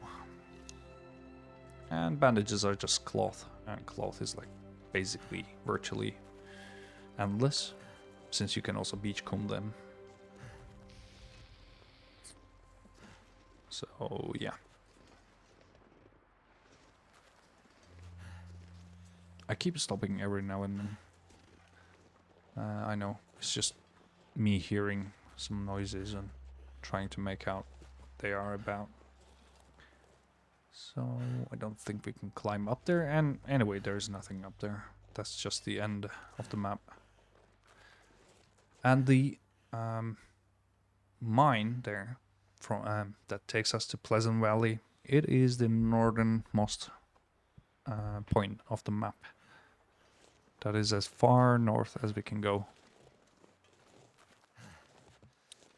And bandages are just cloth, and cloth is like basically virtually endless, since you can also beachcomb them. So yeah. I keep stopping every now and then. I know, it's just me hearing some noises and trying to make out what they are about. So I don't think we can climb up there, and anyway, there's nothing up there. That's just the end of the map. And the mine there from that takes us to Pleasant Valley, it is the northernmost point of the map. That is as far north as we can go.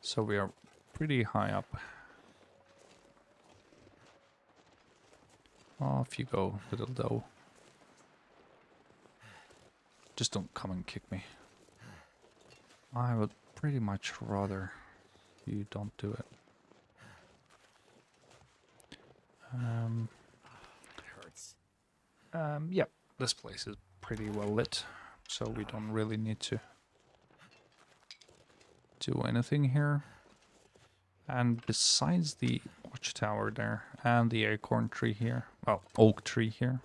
So we are pretty high up. Off you go, little doe. Just don't come and kick me. I would pretty much rather you don't do it. It hurts. Yep, this place is pretty well lit, so we don't really need to do anything here. And besides the watchtower there and the acorn tree here, well, oak tree here,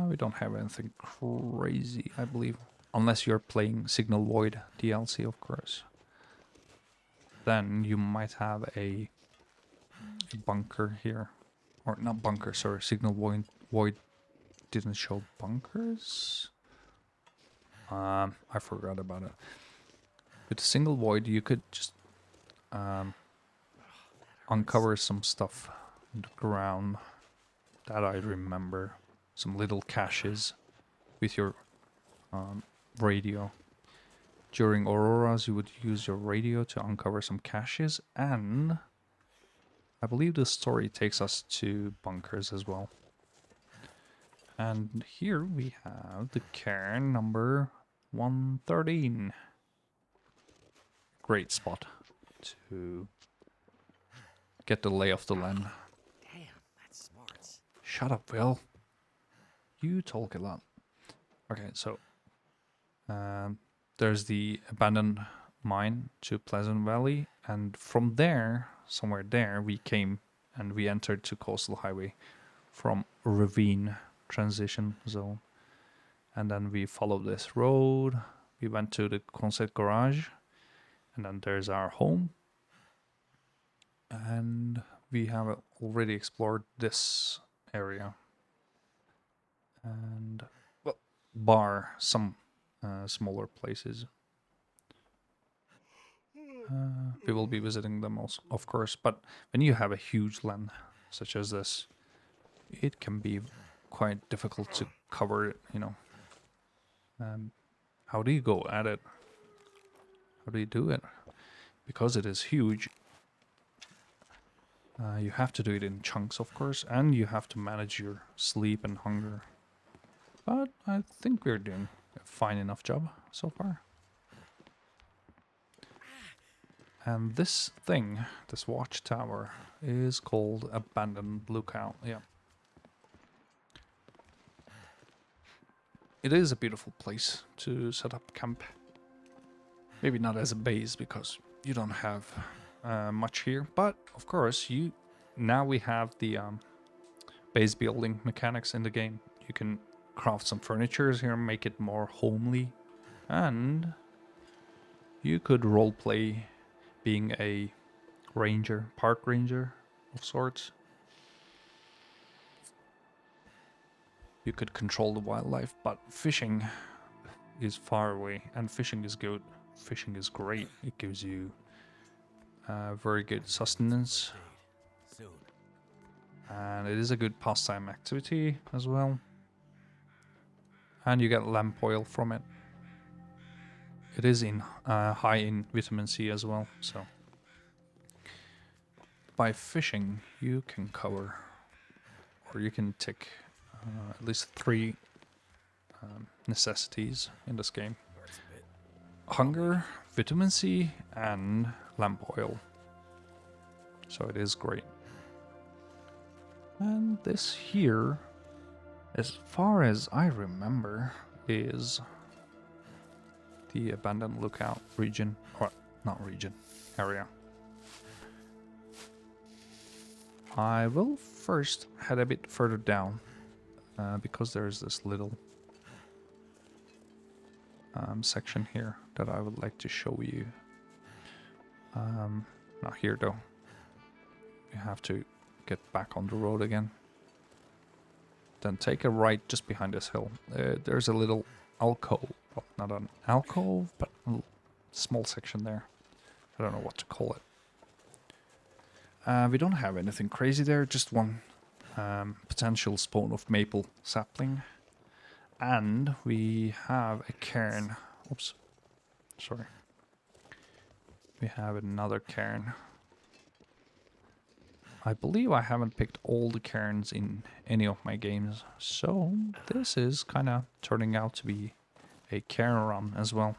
we don't have anything crazy, I believe. Unless you're playing Signal Void DLC, of course. Then you might have a bunker here. Or not bunker, sorry, Signal Void didn't show bunkers. I forgot about it. With a single void, you could just uncover some stuff on the ground that I remember. Some little caches with your radio. During auroras, you would use your radio to uncover some caches, and I believe the story takes us to bunkers as well. And here we have the cairn number 113. Great spot to get the lay of the land. Damn, that's smarts. Shut up, Will. You talk a lot. Okay, so there's the abandoned mine to Pleasant Valley, and from there, somewhere there, we came and we entered to Coastal Highway from Ravine Transition Zone. And then we followed this road. We went to the Concept Garage, and then there's our home. And we have already explored this area. And, well, bar some smaller places. We will be visiting them also, of course, but when you have a huge land such as this, it can be quite difficult to cover it, you know. How do you go at it? How do you do it? Because it is huge, you have to do it in chunks, of course, and you have to manage your sleep and hunger. But I think we're doing a fine enough job so far. And this thing, this watchtower, is called Abandoned Lookout. Yeah. It is a beautiful place to set up camp. Maybe not as a base because you don't have much here, but of course now we have the base building mechanics in the game. You can craft some furniture here, make it more homely, and you could roleplay being a ranger, park ranger of sorts. You could control the wildlife, but fishing is far away, and fishing is good. Fishing is great. It gives you very good sustenance, Soon. and it is a good pastime activity as well. And you get lamp oil from it. It is high in vitamin C as well, so by fishing you can cover, or you can tick at least 3 necessities in this game: Hurts a bit. hunger, vitamin C, and lamp oil. So it is great. And this here, as far as I remember, is the Abandoned Lookout region, or not region, area. I will first head a bit further down because there is this little section here that I would like to show you. Not here though. You have to get back on the road again. Then take a right just behind this hill. There's a little alcove. Well, not an alcove, but a small section there. I don't know what to call it. We don't have anything crazy there, just one potential spawn of maple sapling. And we have a cairn. Oops. Sorry. We have another cairn. I believe I haven't picked all the cairns in any of my games, so this is kind of turning out to be a cairn run as well.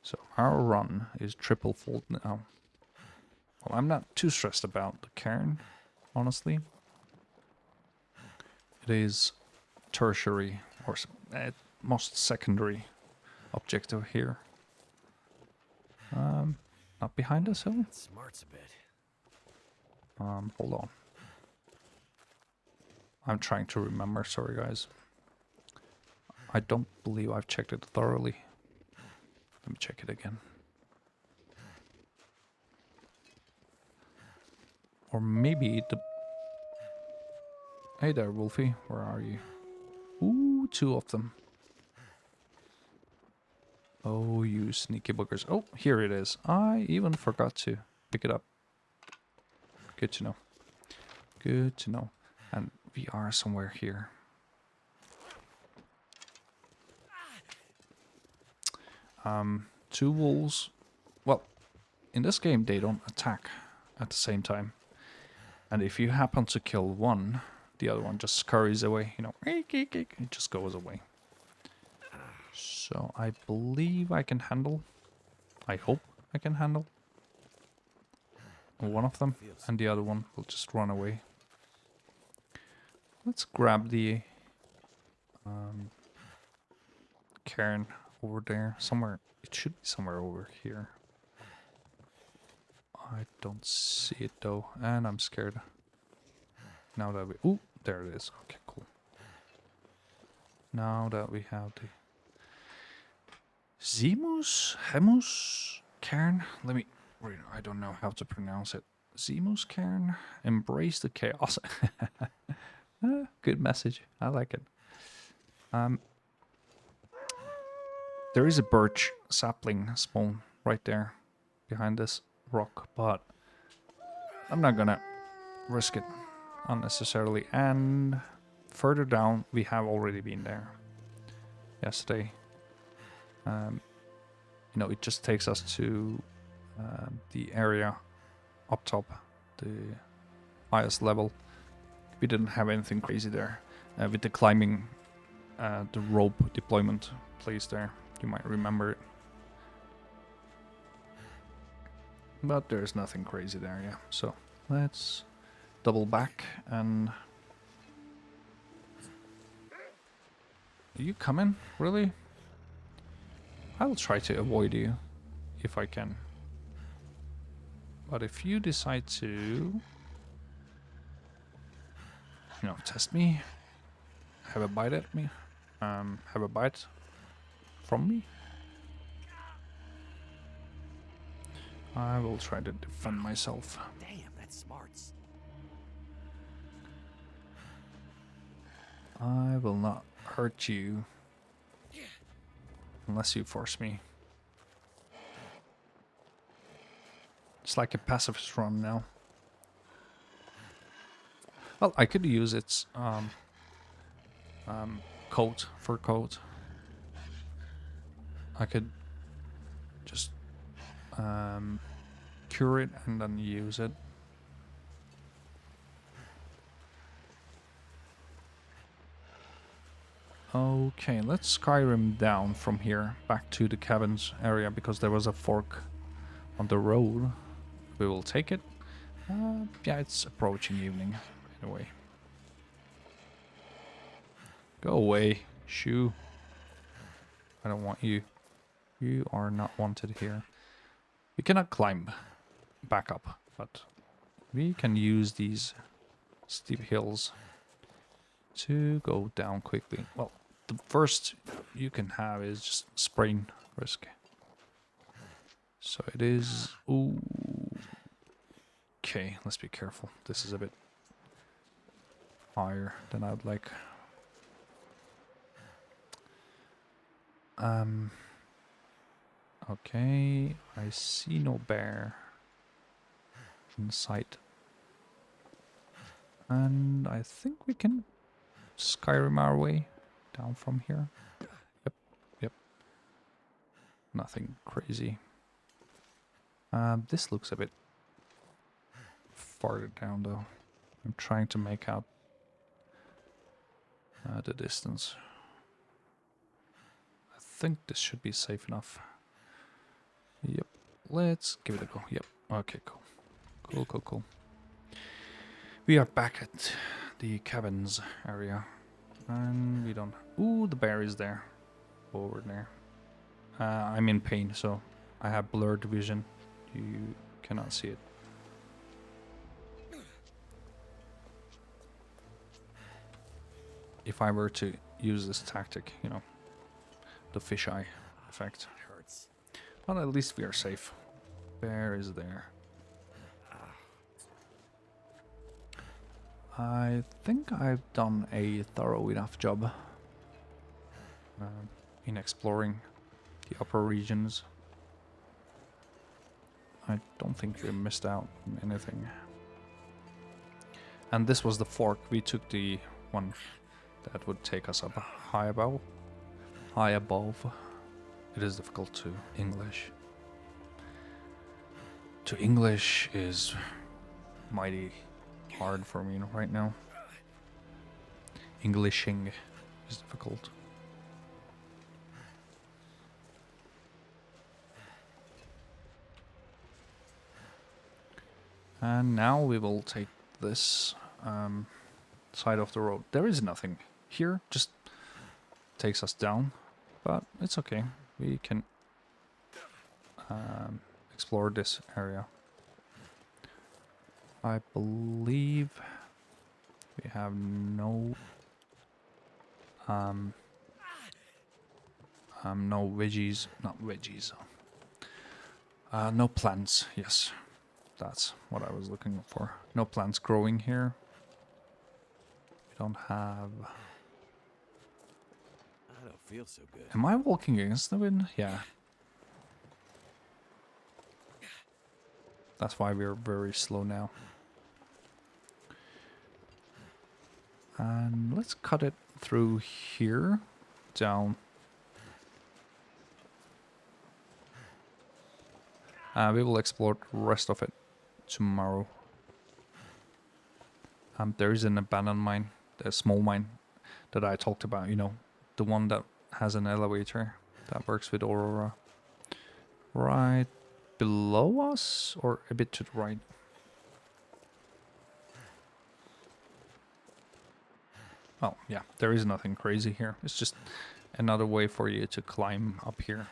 So our run is triple fold now. Well, I'm not too stressed about the cairn, honestly. It is tertiary, or at most secondary objective here. Not behind us hill. That smarts a bit. Hold on. I'm trying to remember, sorry guys. I don't believe I've checked it thoroughly. Let me check it again. Or maybe the... Hey there, Wolfie. Where are you? Ooh, 2 of them. Oh, you sneaky buggers. Oh, here it is. I even forgot to pick it up. Good to know. Good to know. And we are somewhere here. Two wolves. Well, in this game they don't attack at the same time. And if you happen to kill one, the other one just scurries away, you know, it just goes away. So I believe I can handle, I hope I can handle one of them, and the other one will just run away. Let's grab the cairn over there, somewhere. It should be somewhere over here. I don't see it though, and I'm scared. Now that we... Ooh, there it is. Okay, cool. Now that we have the... Hemus? Cairn? Let me... I don't know how to pronounce it. Zemus Cairn, embrace the chaos. Good message. I like it. There is a birch sapling spawn right there behind this rock, but I'm not gonna risk it unnecessarily. And further down, we have already been there yesterday. You know, it just takes us to the area up top, the highest level. We didn't have anything crazy there. With the climbing, the rope deployment place there, you might remember it. But there's nothing crazy there, yeah. So let's double back and... Are you coming? Really? I'll try to avoid you if I can. But if you decide to, you know, test me, have a bite at me, have a bite from me, I will try to defend myself. Damn, that's smarts. I will not hurt you unless you force me. It's like a pacifist run now. Well, I could use its coat, fur coat. I could just cure it and then use it. Okay, let's Skyrim down from here back to the cabins area because there was a fork on the road. We will take it. Yeah, it's approaching evening anyway. Go away, shoo. I don't want you. You are not wanted here. We cannot climb back up, but we can use these steep hills to go down quickly. Well, the first you can have is just sprain risk. So it is... Ooh. Okay, let's be careful. This is a bit higher than I'd like. Okay, I see no bear in sight. And I think we can Skyrim our way down from here. Yep. Nothing crazy. This looks a bit farther down though. I'm trying to make out the distance. I think this should be safe enough. Yep. Let's give it a go. Yep. Okay, cool. Cool. We are back at the cabins area. And we don't... Ooh, the bear is there. Over there. I'm in pain, so I have blurred vision. You cannot see it. If I were to use this tactic, you know, the fisheye effect. That hurts. Well, at least we are safe. Bear is there. I think I've done a thorough enough job in exploring the upper regions. I don't think we missed out on anything. And this was the fork. We took the one that would take us up high above. High above. It is difficult to English. To English is mighty hard for me right now. Englishing is difficult. And now we will take this side of the road. There is nothing here, just takes us down, but it's okay. We can explore this area. I believe we have no no veggies, not veggies. No plants, yes. That's what I was looking for. No plants growing here. We don't have... I don't feel so good. Am I walking against the wind? Yeah. That's why we're very slow now. And let's cut it through here. Down. We will explore the rest of it tomorrow. There is an abandoned mine, a small mine that I talked about, you know, the one that has an elevator that works with Aurora. Right below us or a bit to the right? Oh, yeah, there is nothing crazy here. It's just another way for you to climb up here.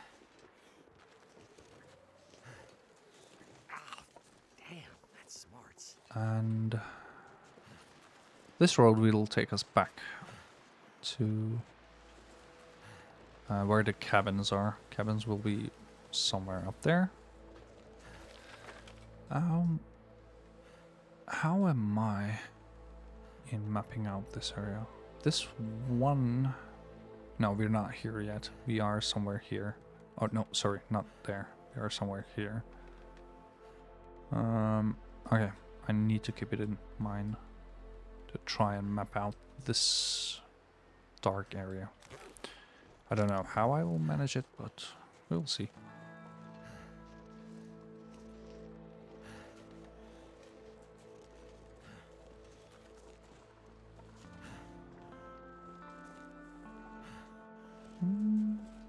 Damn, that's smart. And this road will take us back to where the cabins are. Cabins will be somewhere up there. How am I in mapping out this area? This one... No, we're not here yet. We are somewhere here. Oh, no, sorry, not there. We are somewhere here. Okay, I need to keep it in mind to try and map out this dark area. I don't know how I will manage it, but we'll see.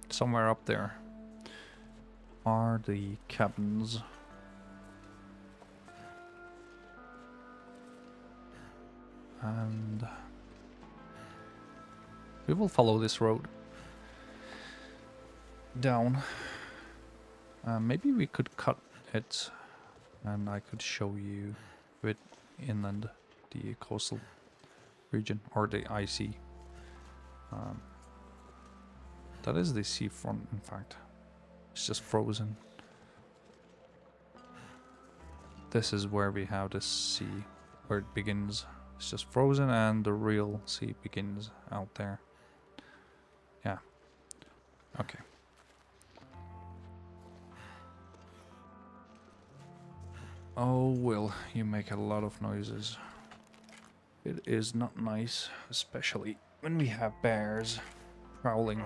Somewhere up there are the cabins. And we will follow this road down. Maybe we could cut it and I could show you it inland, the coastal region, or the icy. That is the seafront, in fact. It's just frozen. This is where we have the sea, where it begins. It's just frozen and the real sea begins out there. Yeah. Okay. Oh, Will, you make a lot of noises. It is not nice, especially when we have bears prowling.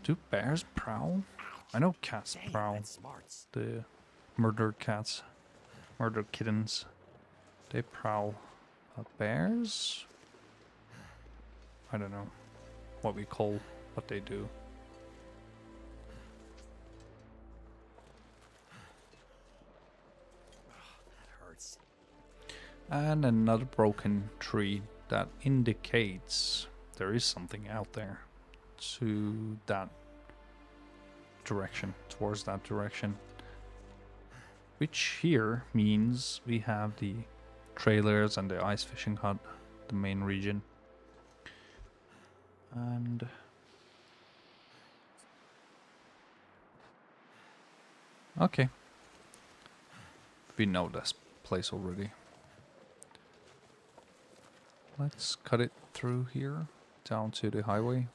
Do bears prowl? I know cats Damn, prowl. that's smart. The murdered cats, murdered kittens, they prowl. Bears? I don't know what we call what they do. That hurts. And another broken tree that indicates there is something out there to that direction, towards that direction. Which here means we have the trailers and the ice fishing hut, the main region. And okay, we know this place already. Let's cut it through here down to the highway.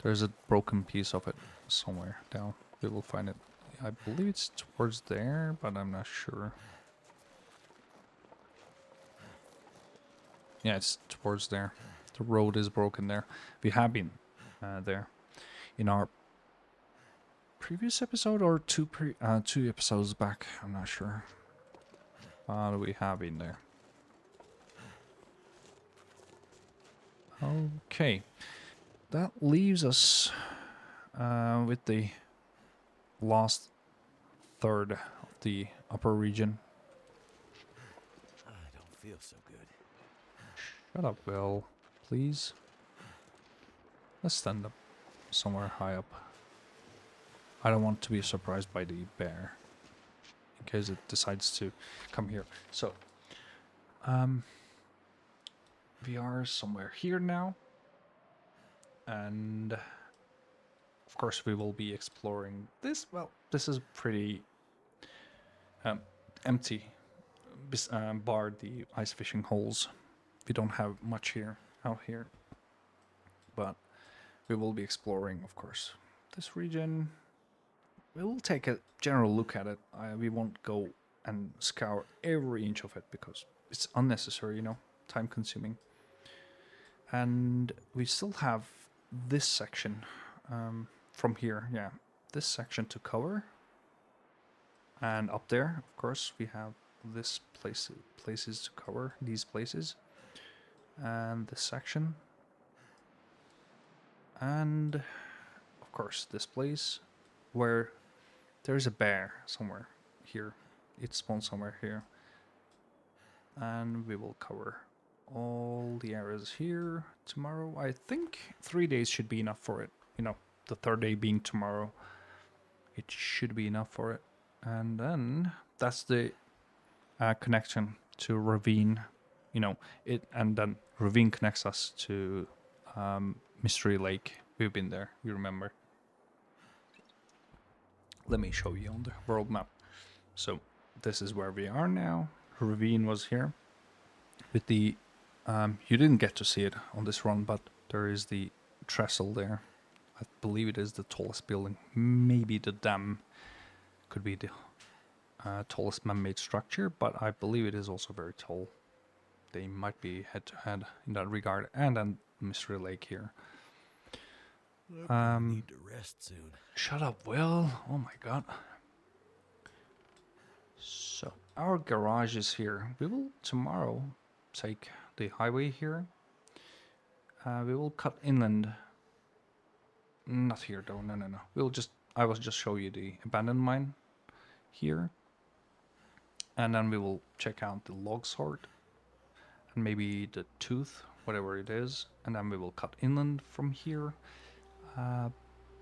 There's a broken piece of it somewhere down. We will find it. I believe it's towards there, but I'm not sure. Yeah, it's towards there. The road is broken there. We have been there in our previous episode or two episodes back. I'm not sure. But we have been there. Okay, that leaves us with the last third of the upper region. I don't feel so good. Shut up, Will, please. Let's stand up somewhere high up. I don't want to be surprised by the bear in case it decides to come here. So, we are somewhere here now, and of course, we will be exploring this. Well, this is pretty empty, bar the ice fishing holes. We don't have much here out here, but we will be exploring, of course, this region. We will take a general look at it. We won't go and scour every inch of it because it's unnecessary, time consuming. And we still have this section from here, yeah, this section to cover. And up there, of course, we have this places to cover, these places, and this section, and of course this place where there's a bear somewhere here. It spawns somewhere here, and we will cover all the areas here tomorrow. I think 3 days should be enough for it. The third day being tomorrow, it should be enough for it. And then that's the connection to Ravine, and then Ravine connects us to Mystery Lake. We've been there, you remember. Let me show you on the world map. So this is where we are now. Ravine was here with the you didn't get to see it on this run, but there is the trestle there. I believe it is the tallest building. Maybe the dam could be the tallest man-made structure, but I believe it is also very tall. They might be head-to-head in that regard. And then Mystery Lake here. I need to rest soon. Shut up, Will. Oh my god. So, our garage is here. We will tomorrow take the highway here. We will cut inland. Not here though, no. I will just show you the abandoned mine here. And then we will check out the log sort. And maybe the tooth, whatever it is. And then we will cut inland from here.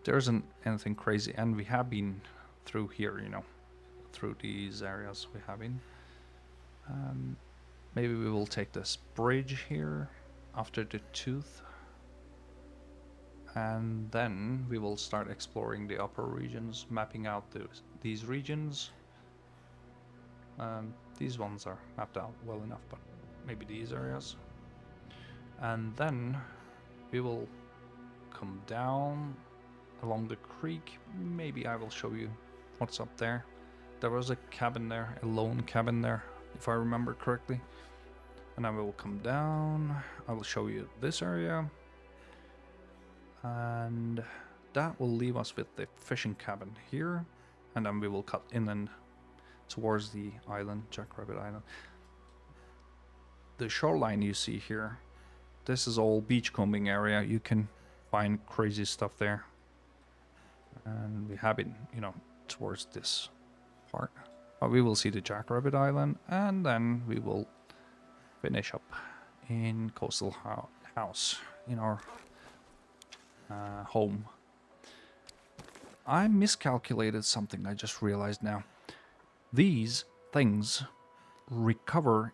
There isn't anything crazy, and we have been through here, through these areas we have been. Maybe we will take this bridge here after the tooth, and then we will start exploring the upper regions, mapping out these regions. These ones are mapped out well enough, but maybe these areas. And then we will come down along the creek. Maybe I will show you what's up there. There was a cabin there, a lone cabin there, if I remember correctly. And I will come down. I will show you this area. And that will leave us with the fishing cabin here. And then we will cut inland towards the island, Jackrabbit Island. The shoreline you see here, this is all beachcombing area. You can find crazy stuff there. And we have been, towards this part. But we will see the Jackrabbit Island, and then we will finish up in Coastal House, in our home. I miscalculated something, I just realized now. These things recover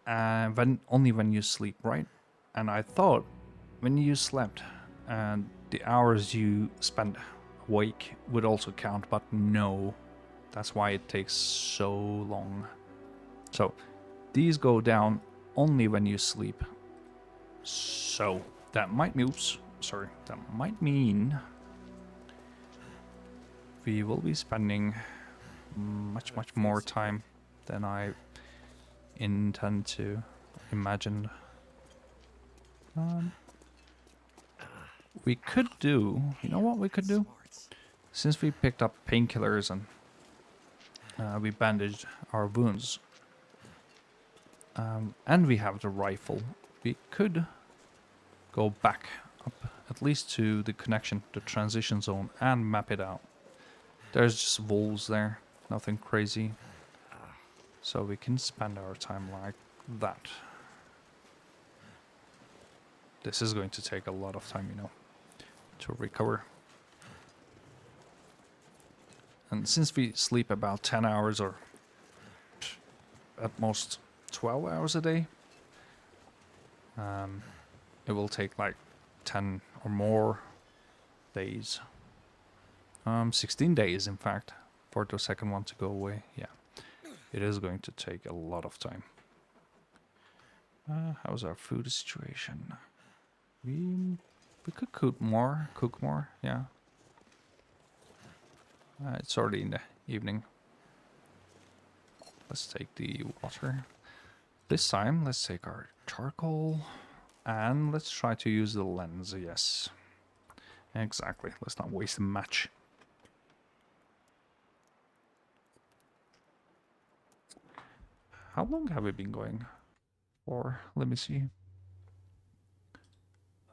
only when you sleep, right? And I thought when you slept and the hours you spent awake would also count, but no. That's why it takes so long. So these go down only when you sleep. So that might mean we will be spending much more time than I intend to imagine. We could do, you know what we could do? Since we picked up painkillers and we bandaged our wounds, and we have the rifle, we could go back up at least to the connection, the transition zone, and map it out. There's just wolves there, nothing crazy. So we can spend our time like that. This is going to take a lot of time, to recover. And since we sleep about 10 hours or at most 12 hours a day, it will take like 10 or more days. 16 days, in fact, for the second one to go away. Yeah, it is going to take a lot of time. How's our food situation? We could cook more. Yeah. It's already in the evening. Let's take the water. This time, let's take our charcoal. And let's try to use the lens, yes. Exactly, let's not waste a match. How long have we been going for? Let me see.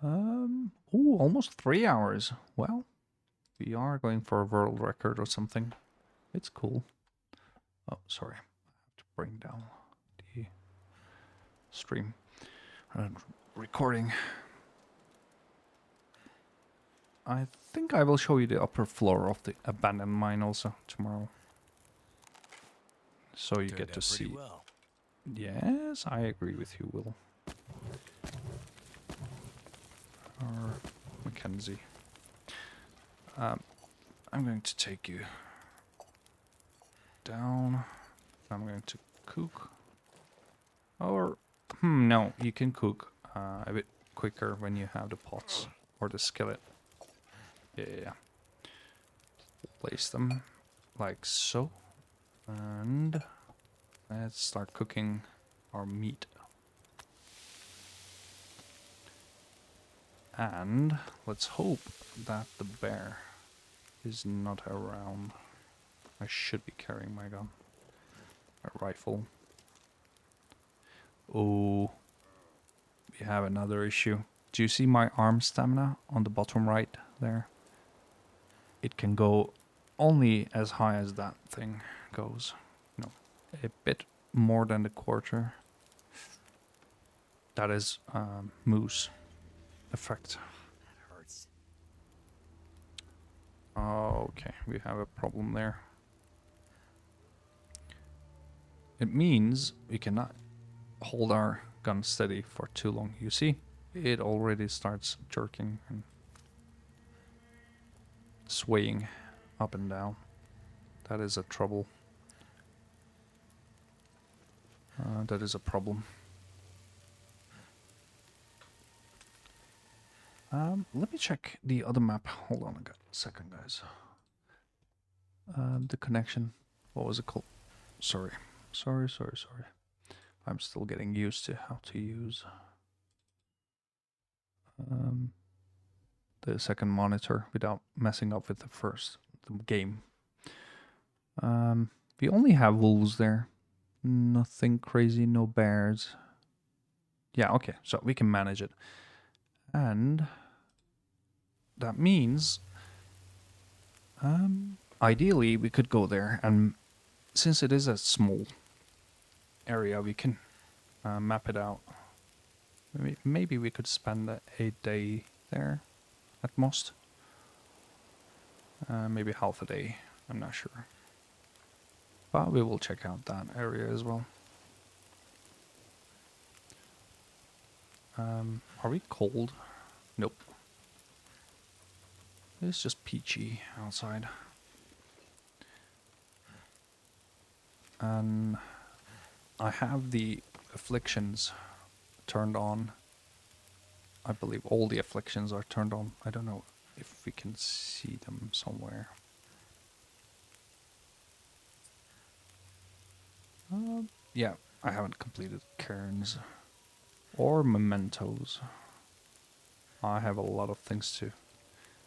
Ooh, almost 3 hours. Well, we are going for a world record or something. It's cool. Oh, sorry. I have to bring down the stream. Recording. I think I will show you the upper floor of the abandoned mine also tomorrow. So you get to see. Well. Yes, I agree with you, Will. Or Mackenzie. I'm going to take you down. I'm going to cook. Or, no, you can cook a bit quicker when you have the pots or the skillet. Yeah. Place them like so. And let's start cooking our meat. And let's hope that the bear is not around. I should be carrying my gun. A rifle. Oh, we have another issue. Do you see my arm stamina on the bottom right there? It can go only as high as that thing goes. No, a bit more than the quarter. That is moose effect. That hurts. Okay, we have a problem there. It means we cannot hold our gun steady for too long. You see, it already starts jerking and swaying up and down. That is a trouble. That is a problem. Let me check the other map. Hold on a second, guys. The connection. What was it called? Sorry. I'm still getting used to how to use the second monitor without messing up with the game. We only have wolves there. Nothing crazy, no bears. Yeah, okay, so we can manage it. And that means ideally we could go there, and since it is a small area, we can map it out. Maybe we could spend a day there at most. Maybe half a day, I'm not sure. But we will check out that area as well. Are we cold? Nope. It's just peachy outside. And I have the afflictions turned on. I believe all the afflictions are turned on. I don't know if we can see them somewhere. Yeah, I haven't completed cairns or mementos. I have a lot of things to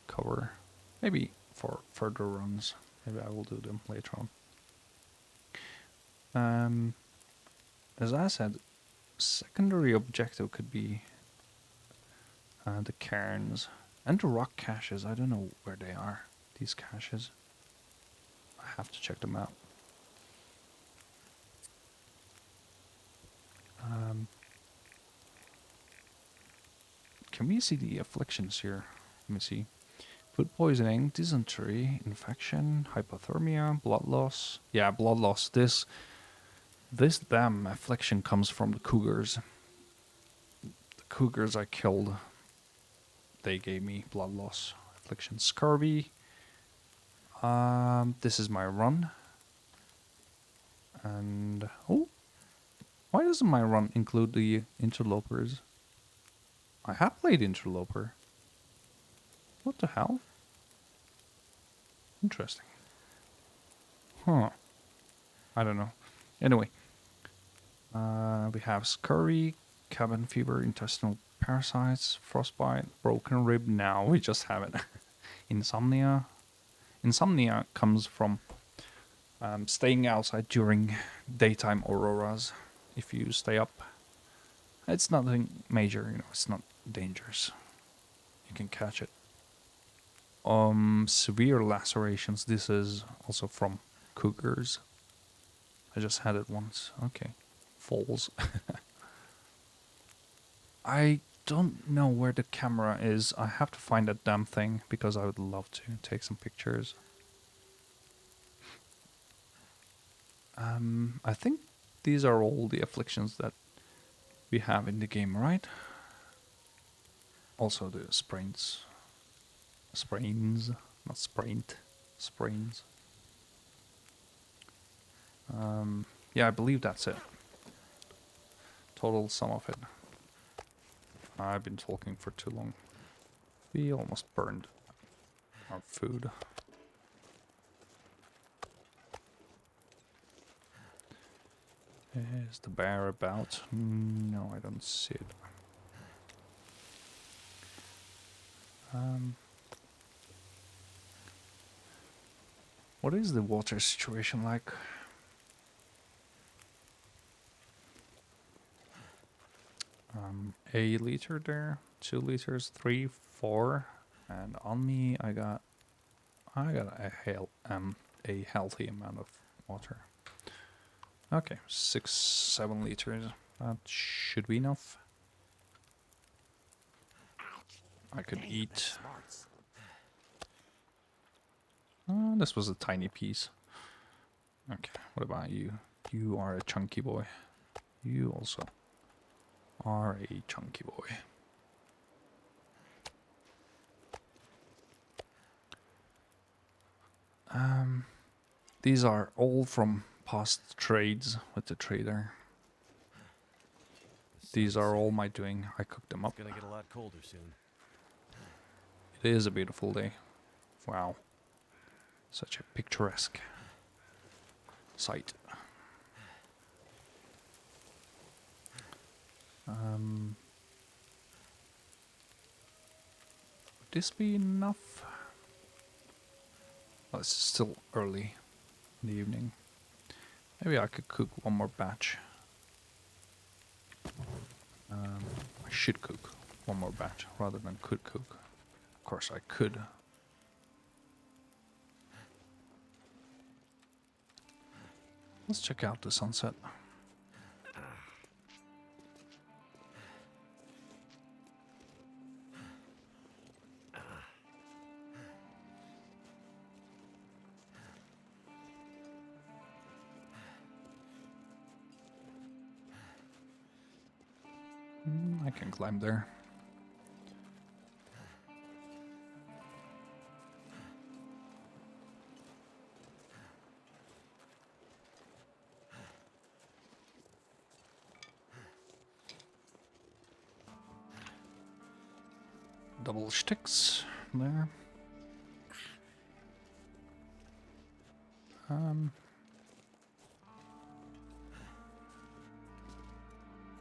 cover. Maybe for further runs. Maybe I will do them later on. As I said, secondary objective could be the cairns and the rock caches. I don't know where they are, these caches. I have to check them out. Can we see the afflictions here? Let me see. Food poisoning, dysentery, infection, hypothermia, blood loss. Yeah, blood loss. This damn affliction comes from the cougars. The cougars I killed, they gave me blood loss affliction. Scurvy. This is my run. And... Oh! Why doesn't my run include the interlopers? I have played interloper. What the hell? Interesting. Huh. I don't know. Anyway. We have scurvy, cabin fever, intestinal parasites, frostbite, broken rib. Now we just have it. Insomnia. Insomnia comes from staying outside during daytime auroras. If you stay up, it's nothing major, you know, it's not dangerous. You can catch it. Severe lacerations. This is also from cougars. I just had it once. Okay. Falls. I don't know where the camera is. I have to find that damn thing because I would love to take some pictures. I think these are all the afflictions that we have in the game, right? Also the sprains. Sprains, not sprained. Sprains. Yeah, I believe that's it. Total sum of it. I've been talking for too long. We almost burned our food. Is the bear about? No, I don't see it. What is the water situation like? A liter there, 2 liters, 3, 4, and on me I got a healthy amount of water. Okay, 6, 7 liters. That should be enough. I could eat. This was a tiny piece. Okay, what about you? You are a chunky boy. You also are a chunky boy. These are all from past trades with the trader. These are all my doing. I cooked them up. It's gonna get a lot colder soon. It is a beautiful day. Wow. Such a picturesque sight. Would this be enough? Well, it's still early in the evening. Maybe I could cook one more batch. I should cook one more batch rather than could cook. Of course I could. Let's check out the sunset. I can climb there. Double sticks there.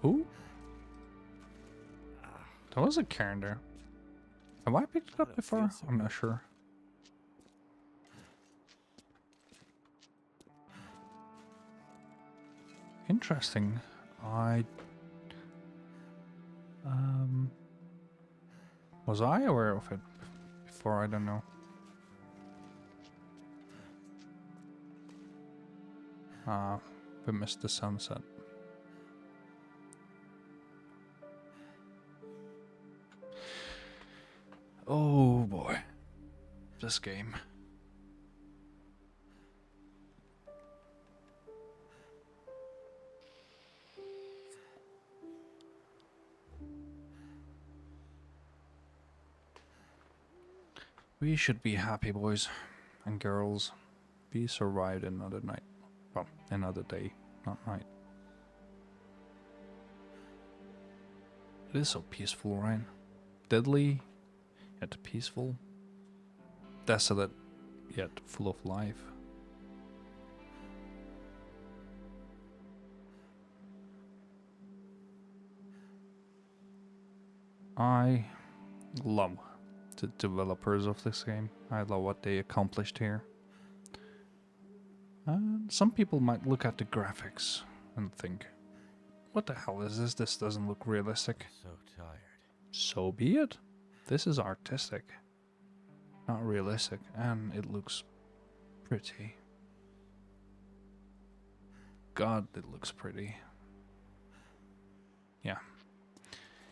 Ooh. There was a cairn there. Have I picked it up before? I'm not sure. Interesting. Was I aware of it before? I don't know. We missed the sunset. Oh boy. This game. We should be happy, boys and girls. We survived another night. Well, another day, not night. It is so peaceful, right? Deadly, yet peaceful. Desolate, yet full of life. I love the developers of this game. I love what they accomplished here. Some people might look at the graphics and think, what the hell is this? This doesn't look realistic. So tired. So be it. This is artistic, not realistic, and it looks pretty. God, it looks pretty. Yeah.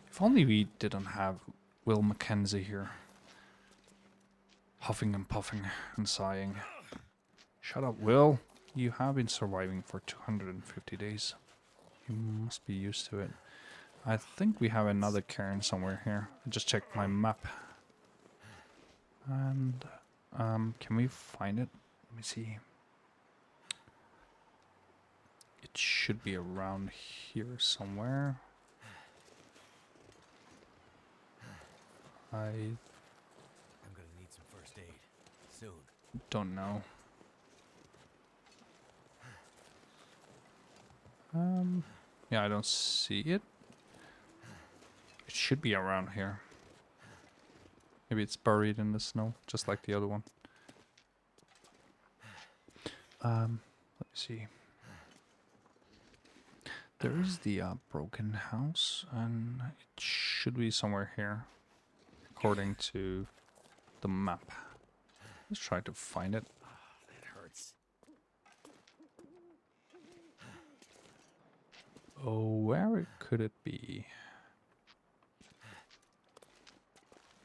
If only we didn't have Will Mackenzie here. Huffing and puffing and sighing. Shut up, Will. You have been surviving for 250 days. You must be used to it. I think we have another cairn somewhere here. I just checked my map. And, can we find it? Let me see. It should be around here somewhere. I I'm gonna need some first aid. Soon. don't know. Yeah, I don't see it. It should be around here. Maybe it's buried in the snow, just like the other one. Let me see. There is the broken house, and it should be somewhere here, according to the map. Let's try to find it. That hurts. Oh, where could it be?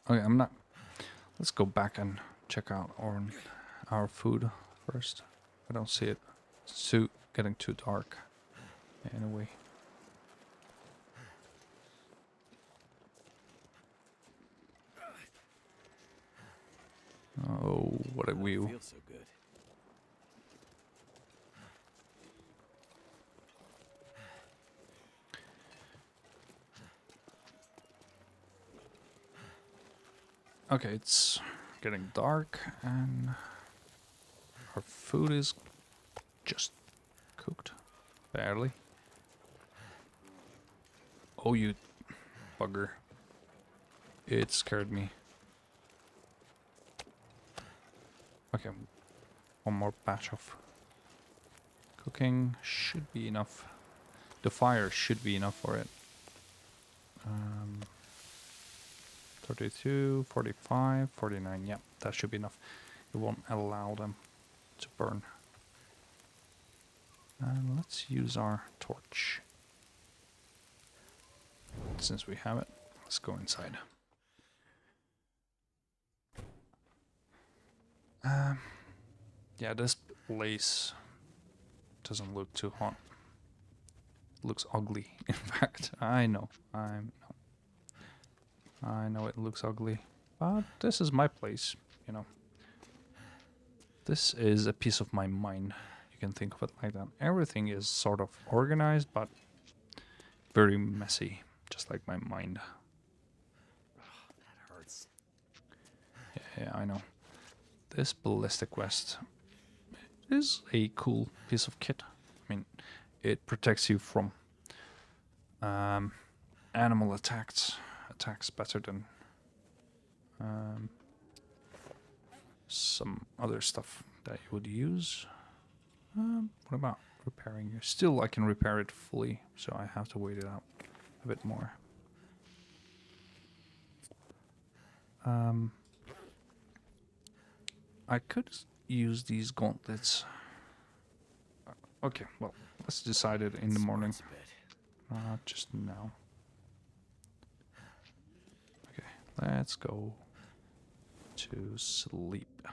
Okay, I'm not. Let's go back and check out our food first. I don't see it. It's getting too dark. Anyway. Oh, what a view. Feels so good. Okay, it's getting dark and our food is just cooked. Barely. Oh, you bugger. It scared me. Okay, one more batch of cooking should be enough. The fire should be enough for it. 32, 45, 49. Yeah, that should be enough. It won't allow them to burn. And let's use our torch. Since we have it, let's go inside. Yeah, this place doesn't look too hot. It looks ugly. In fact, I know it looks ugly, but this is my place, you know. This is a piece of my mind. You can think of it like that. Everything is sort of organized, but very messy, just like my mind. That hurts. Yeah, I know. This ballistic vest is a cool piece of kit. I mean, it protects you from animal attacks better than some other stuff that you would use. What about repairing you? Still, I can repair it fully, so I have to wait it out a bit more. I could use these gauntlets. Okay, well, let's decide it in the morning. Smarts a bit. Not just now. Okay, let's go to sleep.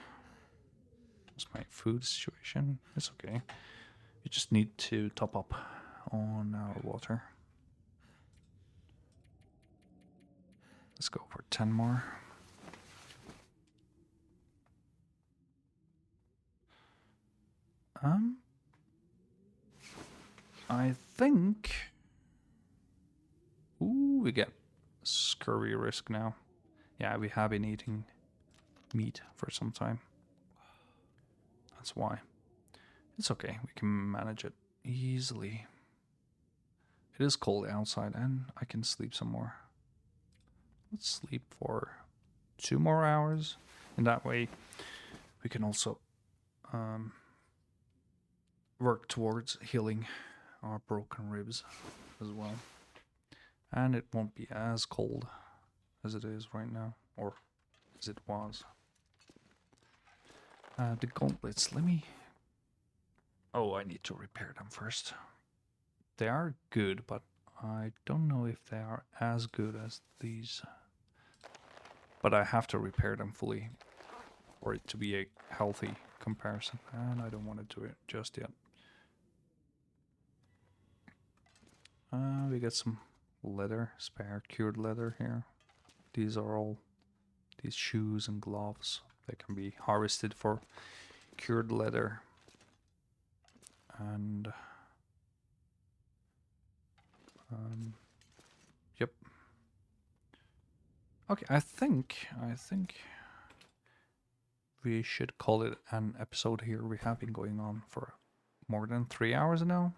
What's my food situation? It's okay. We just need to top up on our water. Let's go for 10 more. I think. Ooh, we get scurvy risk now. Yeah, we have been eating meat for some time. That's why. It's okay, we can manage it easily. It is cold outside and I can sleep some more. Let's sleep for 2 more hours. In that way, we can also work towards healing our broken ribs as well. And it won't be as cold as it is right now, or as it was. The gauntlets, let me... Oh, I need to repair them first. They are good, but I don't know if they are as good as these. But I have to repair them fully for it to be a healthy comparison. And I don't want to do it just yet. We get some leather, spare cured leather here. These are all these shoes and gloves. They can be harvested for cured leather. And yep. Okay, I think we should call it an episode here. We have been going on for more than 3 hours now.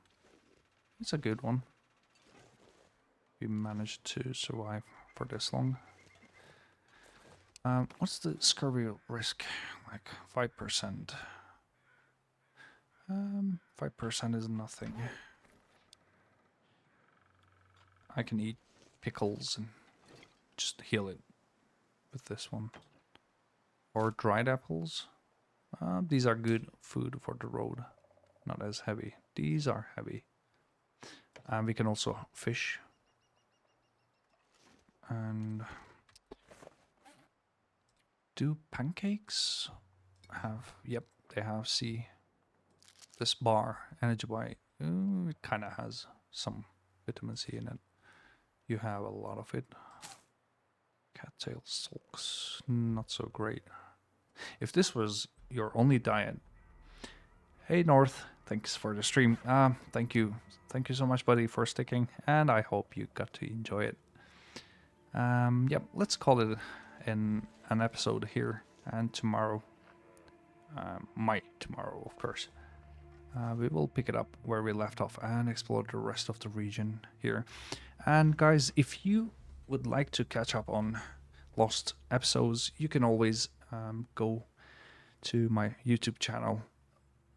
It's a good one. We managed to survive for this long. What's the scurvy risk? Like 5%. 5% is nothing. I can eat pickles and just heal it with this one. Or dried apples. These are good food for the road. Not as heavy. These are heavy. And we can also fish. And do pancakes have... Yep, they have C. This bar, energy bar, it kind of has some vitamin C in it. You have a lot of it. Cattail sulks, not so great. If this was your only diet, hey North, thanks for the stream. Thank you so much, buddy, for sticking, and I hope you got to enjoy it. Yep, let's call it an episode here, and tomorrow, tomorrow, of course. We will pick it up where we left off and explore the rest of the region here. And guys, if you would like to catch up on lost episodes, you can always go to my YouTube channel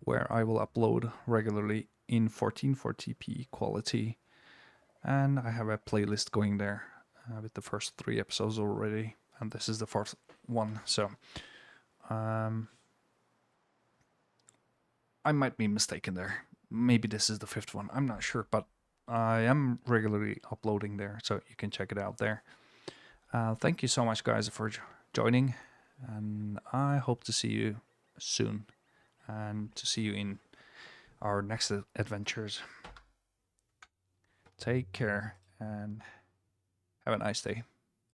where I will upload regularly in 1440p quality. And I have a playlist going there with the first 3 episodes already. And this is the 4th one. So I might be mistaken there. Maybe this is the 5th one. I'm not sure, but I am regularly uploading there, so you can check it out there. Thank you so much, guys, for joining, and I hope to see you soon, and to see you in our next adventures. Take care, and have a nice day.